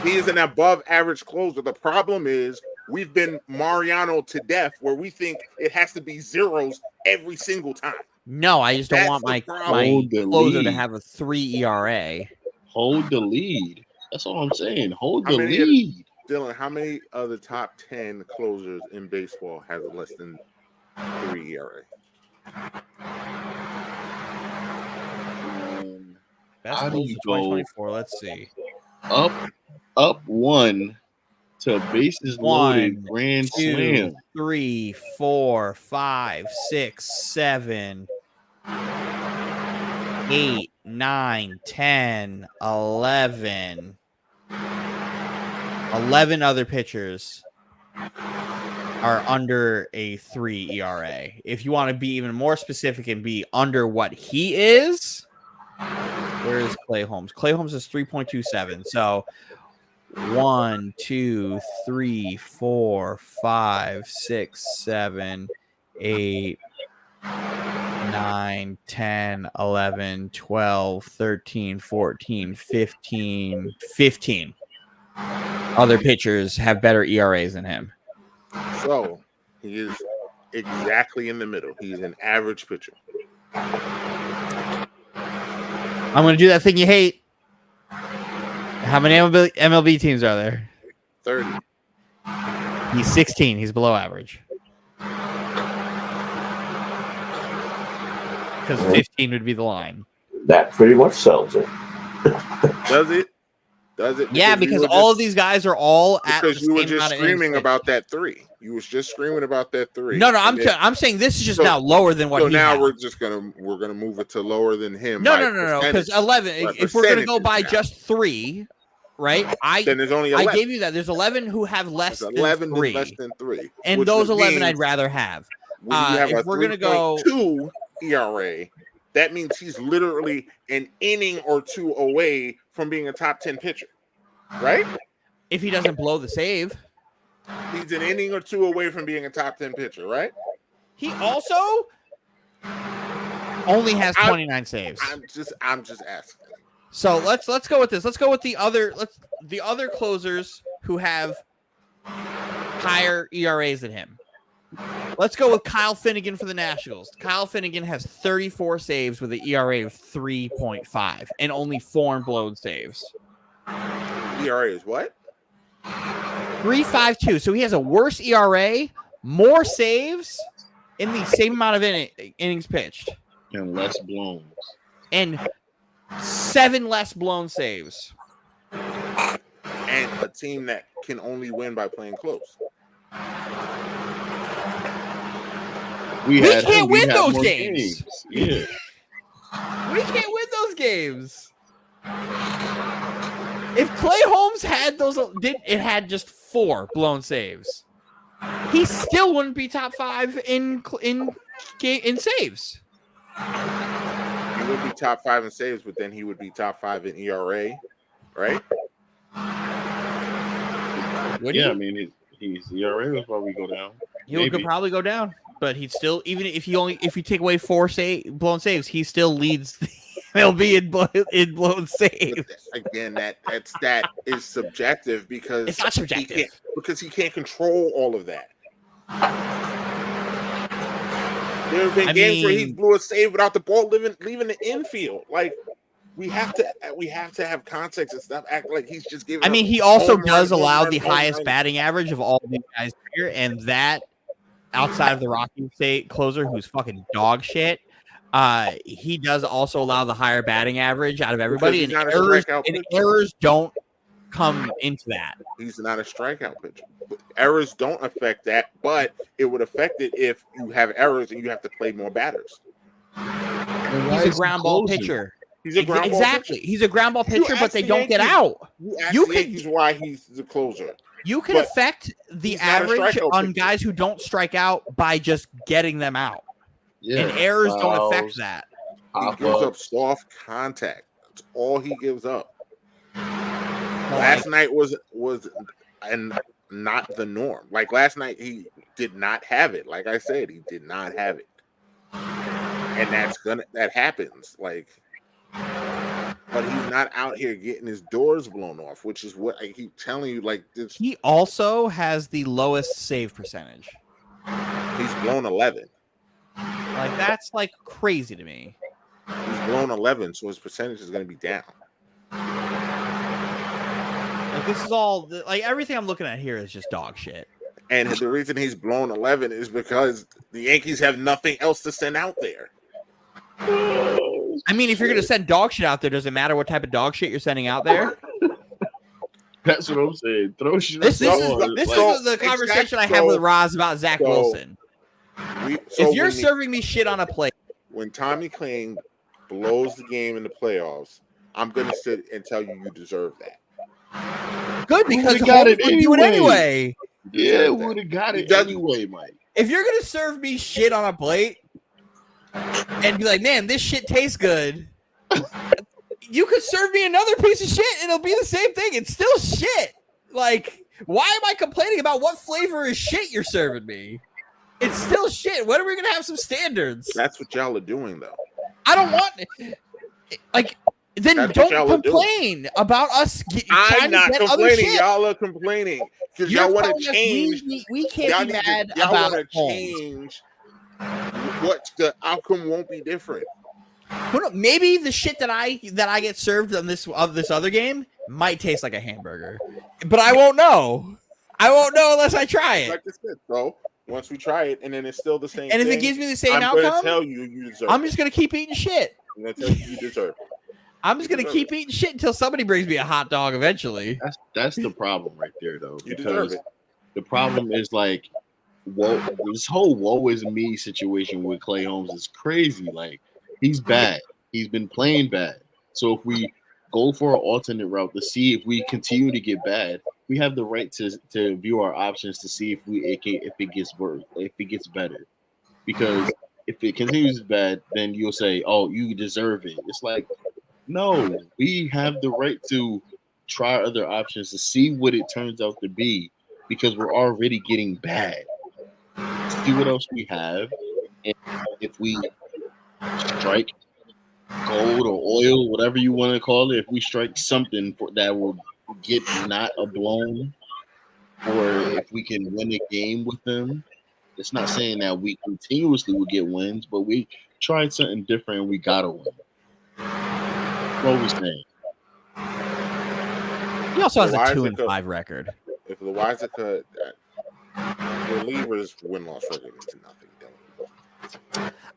A: 15. He is an above-average closer. The problem is we've been Mariano to death, where we think it has to be zeros every single time.
B: No, I just don't want my closer to have a 3 ERA.
G: Hold the lead. That's all I'm saying. Hold the lead.
A: Dylan, how many of the top 10 closers in baseball has less than 3 ERA?
B: Best
G: How do you go
B: 2024? Let's see.
G: Up 1 to bases loaded
B: 1,
G: grand
B: 2,
G: slam.
B: 3, 4, 5, 6, 7, 8, 9, 10, 11. 11 other pitchers are under a 3 ERA. If you want to be even more specific and be under what he is, where is Clay Holmes? Clay Holmes is 3.27. So 1, 2, 3, 4, 5, 6, 7, 8, 9, 10, 11, 12, 13, 14, 15, 15. Other pitchers have better ERAs than him.
A: So he is exactly in the middle. He's an average pitcher.
B: I'm going to do that thing you hate. How many MLB teams are there?
A: 30.
B: He's 16. He's below average. Because 15 would be the line.
D: That pretty much sells it.
A: Does it? Does it?
B: Yeah, because all of these guys are all at the
A: because you were
B: same amount
A: just
B: of innings
A: screaming
B: pitched.
A: about that 3. You was just screaming about that 3.
B: No, I'm saying this is just now lower than what.
A: So
B: he
A: now
B: had.
A: we're gonna move it to lower than him.
B: No, because 11. If we're gonna go by just 3, right?
A: Then there's only
B: I
A: 11.
B: gave you that. There's 11 who have less
A: There's
B: than
A: 11
B: 3.
A: less than 3.
B: And
A: which
B: those 11
A: means
B: I'd rather have.
A: when you have
B: if
A: a
B: we're gonna go
A: 3.2 ERA, that means he's literally an inning or two away from being a top 10 pitcher, right?
B: if he doesn't blow the save.
A: He's an inning or two away from being a top 10 pitcher, right?
B: He also only has 29 saves.
A: I'm just asking.
B: So let's go with this. Let's go with the other closers who have higher ERAs than him. Let's go with Kyle Finnegan for the Nationals. Kyle Finnegan has 34 saves with an ERA of 3.5 and only 4 blown saves.
A: ERA is what?
B: 3.52. So he has a worse ERA, more saves in the same amount of innings pitched,
G: And less blown.
B: and 7 less blown saves.
A: And a team that can only win by playing close.
B: We
G: had
B: can't
G: him, we
B: win
G: had
B: those
G: more
B: games.
G: Yeah.
B: We can't win those games. If Clay Holmes had had just 4 blown saves, he still wouldn't be top 5 in saves.
A: He would be top 5 in saves, but then he would be top 5 in ERA, right?
G: I mean, his ERA will probably go down.
B: He would probably go down, but he'd still, even if you take away 4 blown saves, he still leads the MLB in blown saves.
A: Again, that is subjective because
B: It's not subjective.
A: He can't control all of that. There have been games where he blew a save without the ball leaving the infield. Like we have to have context and stop acting like he's just giving.
B: He also
A: home
B: does
A: run,
B: allow
A: home
B: the
A: run, home
B: highest
A: run.
B: batting average of all these guys here, and that outside of the Rocky State closer, who's fucking dog shit, he does also allow the higher batting average out of everybody, and
A: Because he's not a strikeout pitcher.
B: errors don't come into that.
A: He's not a strikeout pitcher. Errors don't affect that, but it would affect it if you have errors and you have to play more batters.
B: He's a ground ball pitcher.
A: He's a ground ball
B: Exactly.
A: pitcher.
B: He's a ground ball pitcher, but
A: ask
B: they
A: the
B: don't get
A: Yankees-
B: out.
A: You ask
B: You
A: the
B: can-
A: Yankees why he's the closer.
B: You can
A: But
B: affect the
A: he's not a
B: average
A: strikeout
B: on
A: pitcher.
B: guys who don't strike out by just getting them out.
G: Yeah.
B: And errors don't
G: Fouls,
B: affect that.
A: He
G: pop
A: gives up
G: up.
A: soft contact. That's all he gives up.
B: Well,
A: Last night was and not the norm. Like last night, he did not have it. Like I said, he did not have it, and that happens. Like, but he's not out here getting his doors blown off, which is what I keep telling you. Like this,
B: He also has the lowest save percentage.
A: he's blown 11.
B: Like that's like crazy to me.
A: He's blown 11, so his percentage is going to be down.
B: Like this is all like everything I'm looking at here is just dog shit.
A: And the reason he's blown 11 is because the Yankees have nothing else to send out there.
B: I mean, if you're gonna send dog shit out there, does it matter what type of dog shit you're sending out there?
G: That's what I'm saying. Throw shit.
B: This
G: on.
B: is
A: So,
B: the conversation I
A: exactly,
B: had with
A: so-
B: Roz about Zach Wilson. If you're serving me shit on a plate,
A: when Tommy Kane blows the game in the playoffs, I'm going to sit and tell you deserve that.
B: good because
G: We got
B: Holmes
G: it
B: would do it
G: anyway.
B: anyway.
G: Yeah, would have got
A: He
G: it
A: doesn't-
G: anyway, Mike.
B: If you're gonna serve me shit on a plate and be like, man, this shit tastes good, you could serve me another piece of shit and it'll be the same thing. It's still shit. Like, why am I complaining about what flavor is shit you're serving me? It's still shit. When are we gonna have some standards?
A: That's what y'all are doing, though.
B: I don't want like. Then
A: That's what
B: don't
A: y'all are doing.
B: complain about us trying
A: I'm not
B: to get other
A: complaining.
B: shit.
A: Y'all are complaining because
B: You're
A: y'all want
B: telling
A: to
B: us
A: change.
B: We can't
A: Y'all
B: be
A: need
B: mad
A: to, y'all
B: about
A: want to
B: Holmes.
A: change. What the outcome won't be different.
B: Who knows? Maybe the shit that I get served on this other game might taste like a hamburger, but I won't know. I won't know unless I try it.
A: Like I said, so once we try it, and then it's still the same.
B: And if it
A: thing,
B: gives me the same
A: I'm going to
B: outcome,
A: tell you deserve.
B: I'm just gonna keep eating shit.
A: I'm going to tell you deserve.
B: I'm just gonna keep eating shit until somebody brings me a hot dog eventually.
G: That's the problem right there, though.
A: You deserve
G: Because
A: it.
G: the problem is like, this whole woe is me situation with Clay Holmes is crazy. Like, he's bad. He's been playing bad. So if we Go for an alternate route to see if we continue to get bad. We have the right to view our options to see if it gets worse, if it gets better. Because if it continues bad, then you'll say, "Oh, you deserve it." It's like, no, we have the right to try other options to see what it turns out to be, because we're already getting bad. See what else we have, and if we strike gold or oil, whatever you want to call it, if we strike something that will get not a blown, or if we can win a game with them. It's not saying that we continuously will get wins, but we tried something different and we gotta win. That's what we're saying.
B: He also has a
A: Loizaga-
B: 2-5 record.
A: If Loizaga relievers win-loss record is nothing.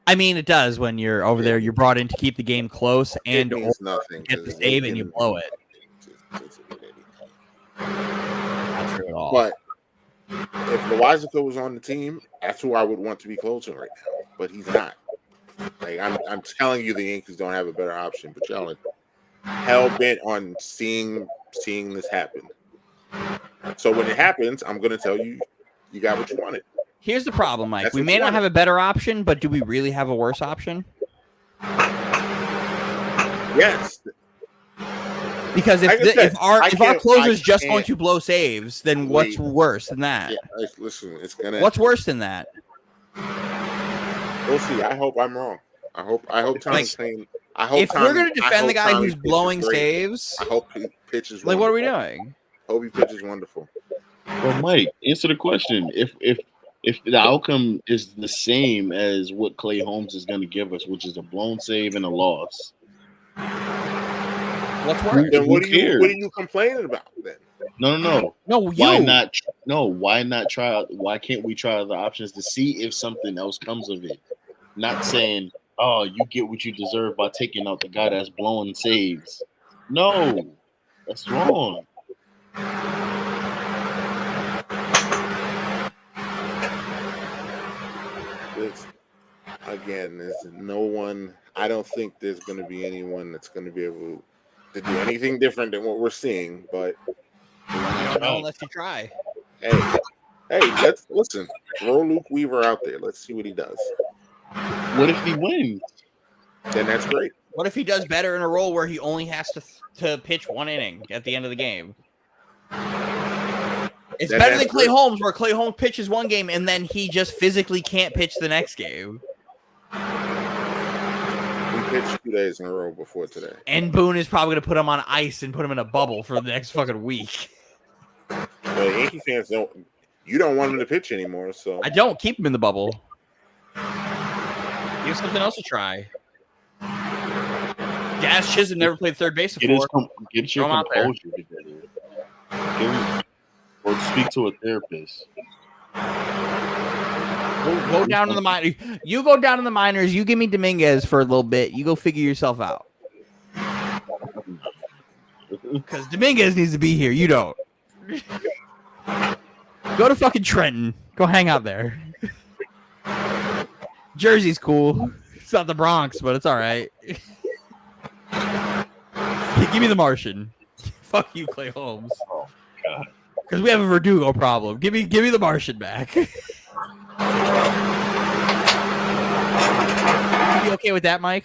B: I mean, it does when you're over there. You're brought in to keep the game close and
A: It means nothing.
B: get the
A: 'cause
B: save
A: they
B: and you
A: can-
B: blow it.
A: doesn't mean anything.
B: Not true at all.
A: But if Loizaga was on the team, that's who I would want to be closing right now. But he's not. Like I'm telling you, the Yankees don't have a better option. But y'all are hell bent on seeing this happen. So when it happens, I'm gonna tell you, you got what you wanted.
B: Here's the problem, Mike.
A: That's
B: We
A: what
B: may
A: you
B: not
A: wanted.
B: have a better option, but do we really have a worse option?
A: Yes.
B: Because
A: Like I said,
B: if our
A: I
B: closer's just going
A: can't-
B: to blow saves, then what's
A: Wait.
B: worse than that?
A: Yeah, listen, it's gonna.
B: What's worse than that?
A: We'll see. I hope I'm wrong. I hope Tommy's playing. I hope
B: If we're going to defend the guy who's blowing
A: saves,
B: saves,
A: I hope he pitches.
B: like, what are we
A: wonderful.
B: doing?
A: Hope he pitches wonderful.
G: Well, Mike, answer the question. If the outcome is the same as what Clay Holmes is going to give us, which is a blown save and a loss,
B: What's worse?
A: Then what
G: Who
A: are you
G: cares?
A: complaining about then?
G: no.
B: No,
G: Why
B: you.
G: not? No, why not try? Why can't we try other options to see if something else comes of it? Not saying, "Oh, you get what you deserve by taking out the guy that's blowing saves." No, that's wrong.
A: It's, again, there's no one. I don't think there's going to be anyone that's going to be able to do anything different than what we're seeing. But
B: I don't know unless you try.
A: hey, let's listen. Throw Luke Weaver out there. Let's see what he does.
G: What if he wins?
A: Then that's great.
B: What if he does better in a role where he only has to pitch one inning at the end of the game? It's
A: Then
B: better than
A: that's
B: Clay
A: good.
B: Holmes, where Clay Holmes pitches one game and then he just physically can't pitch the next game.
A: We pitched 2 days in a row before today.
B: And Boone is probably going to put him on ice and put him in a bubble for the next fucking week.
A: But Yankee fans don't. You don't want him to pitch anymore, so
B: I don't keep him in the bubble. Give something else a try. Gas Chisholm never played third base
G: Get your
B: before. Throw him out there.
G: composure together. Or speak to a therapist.
B: Go down to the minors. You go down to the minors. You give me Dominguez for a little bit. You go figure yourself out. Because Dominguez needs to be here. You don't. Go to fucking Trenton. Go hang out there. Jersey's cool. It's not the Bronx, but it's all right. Give me the Martian. Fuck you, Clay Holmes. Because we have a Verdugo problem. Give me the Martian back. You be okay with that, Mike?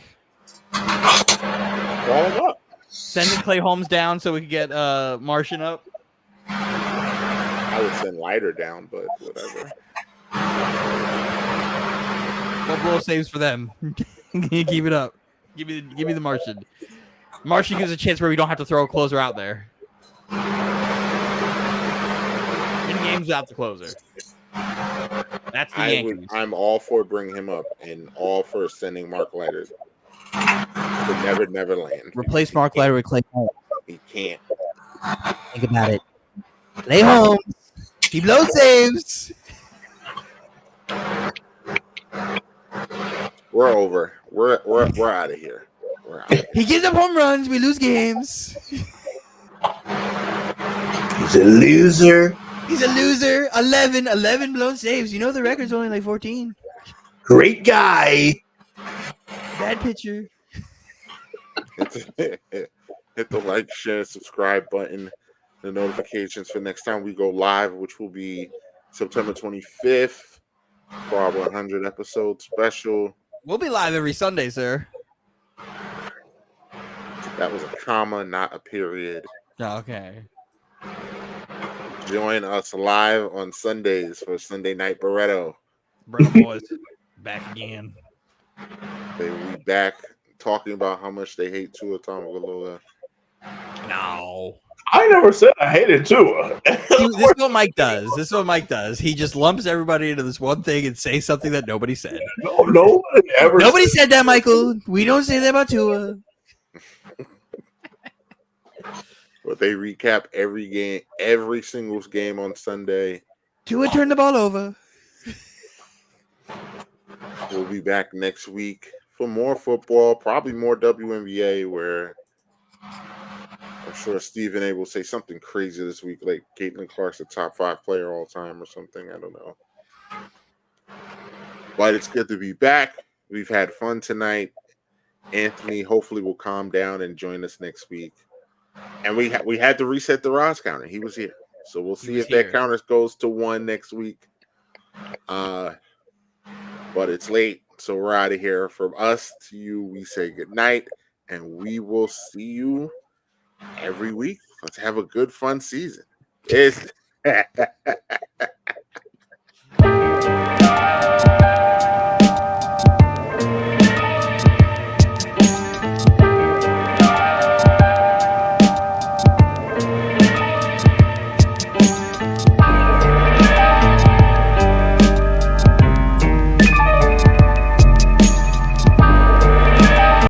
A: call him up.
B: Sending Clay Holmes down so we can get Martian up.
A: I would send Leiter down, but whatever.
B: Go blow saves for them. Keep it up. Give me the Martian. Martian gives a chance where we don't have to throw a closer out there. Win games without the closer. That's the Yankees.
A: I'm all for bringing him up and all for sending Mark Leiter to Never Land.
B: Replace Mark Leiter with Clay Holmes.
A: He can't.
B: Think about it. Clay Holmes. He blows saves.
A: We're over. We're out of here. We're out.
B: He gives up home runs. We lose games.
D: He's a loser.
B: He's a loser. 11 blown saves. You know the record's only like 14.
D: Great guy.
B: Bad pitcher.
A: hit the like, share, subscribe button, the notifications for next time we go live, which will be September 25th for our 100 episode special.
B: We'll be live every Sunday, sir.
A: That was a comma, not a period.
B: Okay.
A: Join us live on Sundays for Sunday Night Barretto.
B: Brother boys, back again.
A: They will be back talking about how much they hate Tua Tagovailoa.
B: No.
D: I never said I hated Tua.
B: See, this is what Mike does. He just lumps everybody into this one thing and say something that nobody said.
D: No, nobody ever.
B: Nobody said that, Michael. We don't say that about Tua.
A: But they recap every game, every single game on Sunday.
B: Tua turned the ball over.
A: We'll be back next week for more football, probably more WNBA, where I'm sure Stephen A will say something crazy this week, like Caitlin Clark's a top 5 player all time or something. I don't know. But it's good to be back. We've had fun tonight. Anthony hopefully will calm down and join us next week. And we had to reset the Ross counter. He was here. So we'll see if that counter goes to 1 next week. But it's late, so we're out of here. From us to you, we say good night, and we will see you every week. Let's have a good, fun season. It's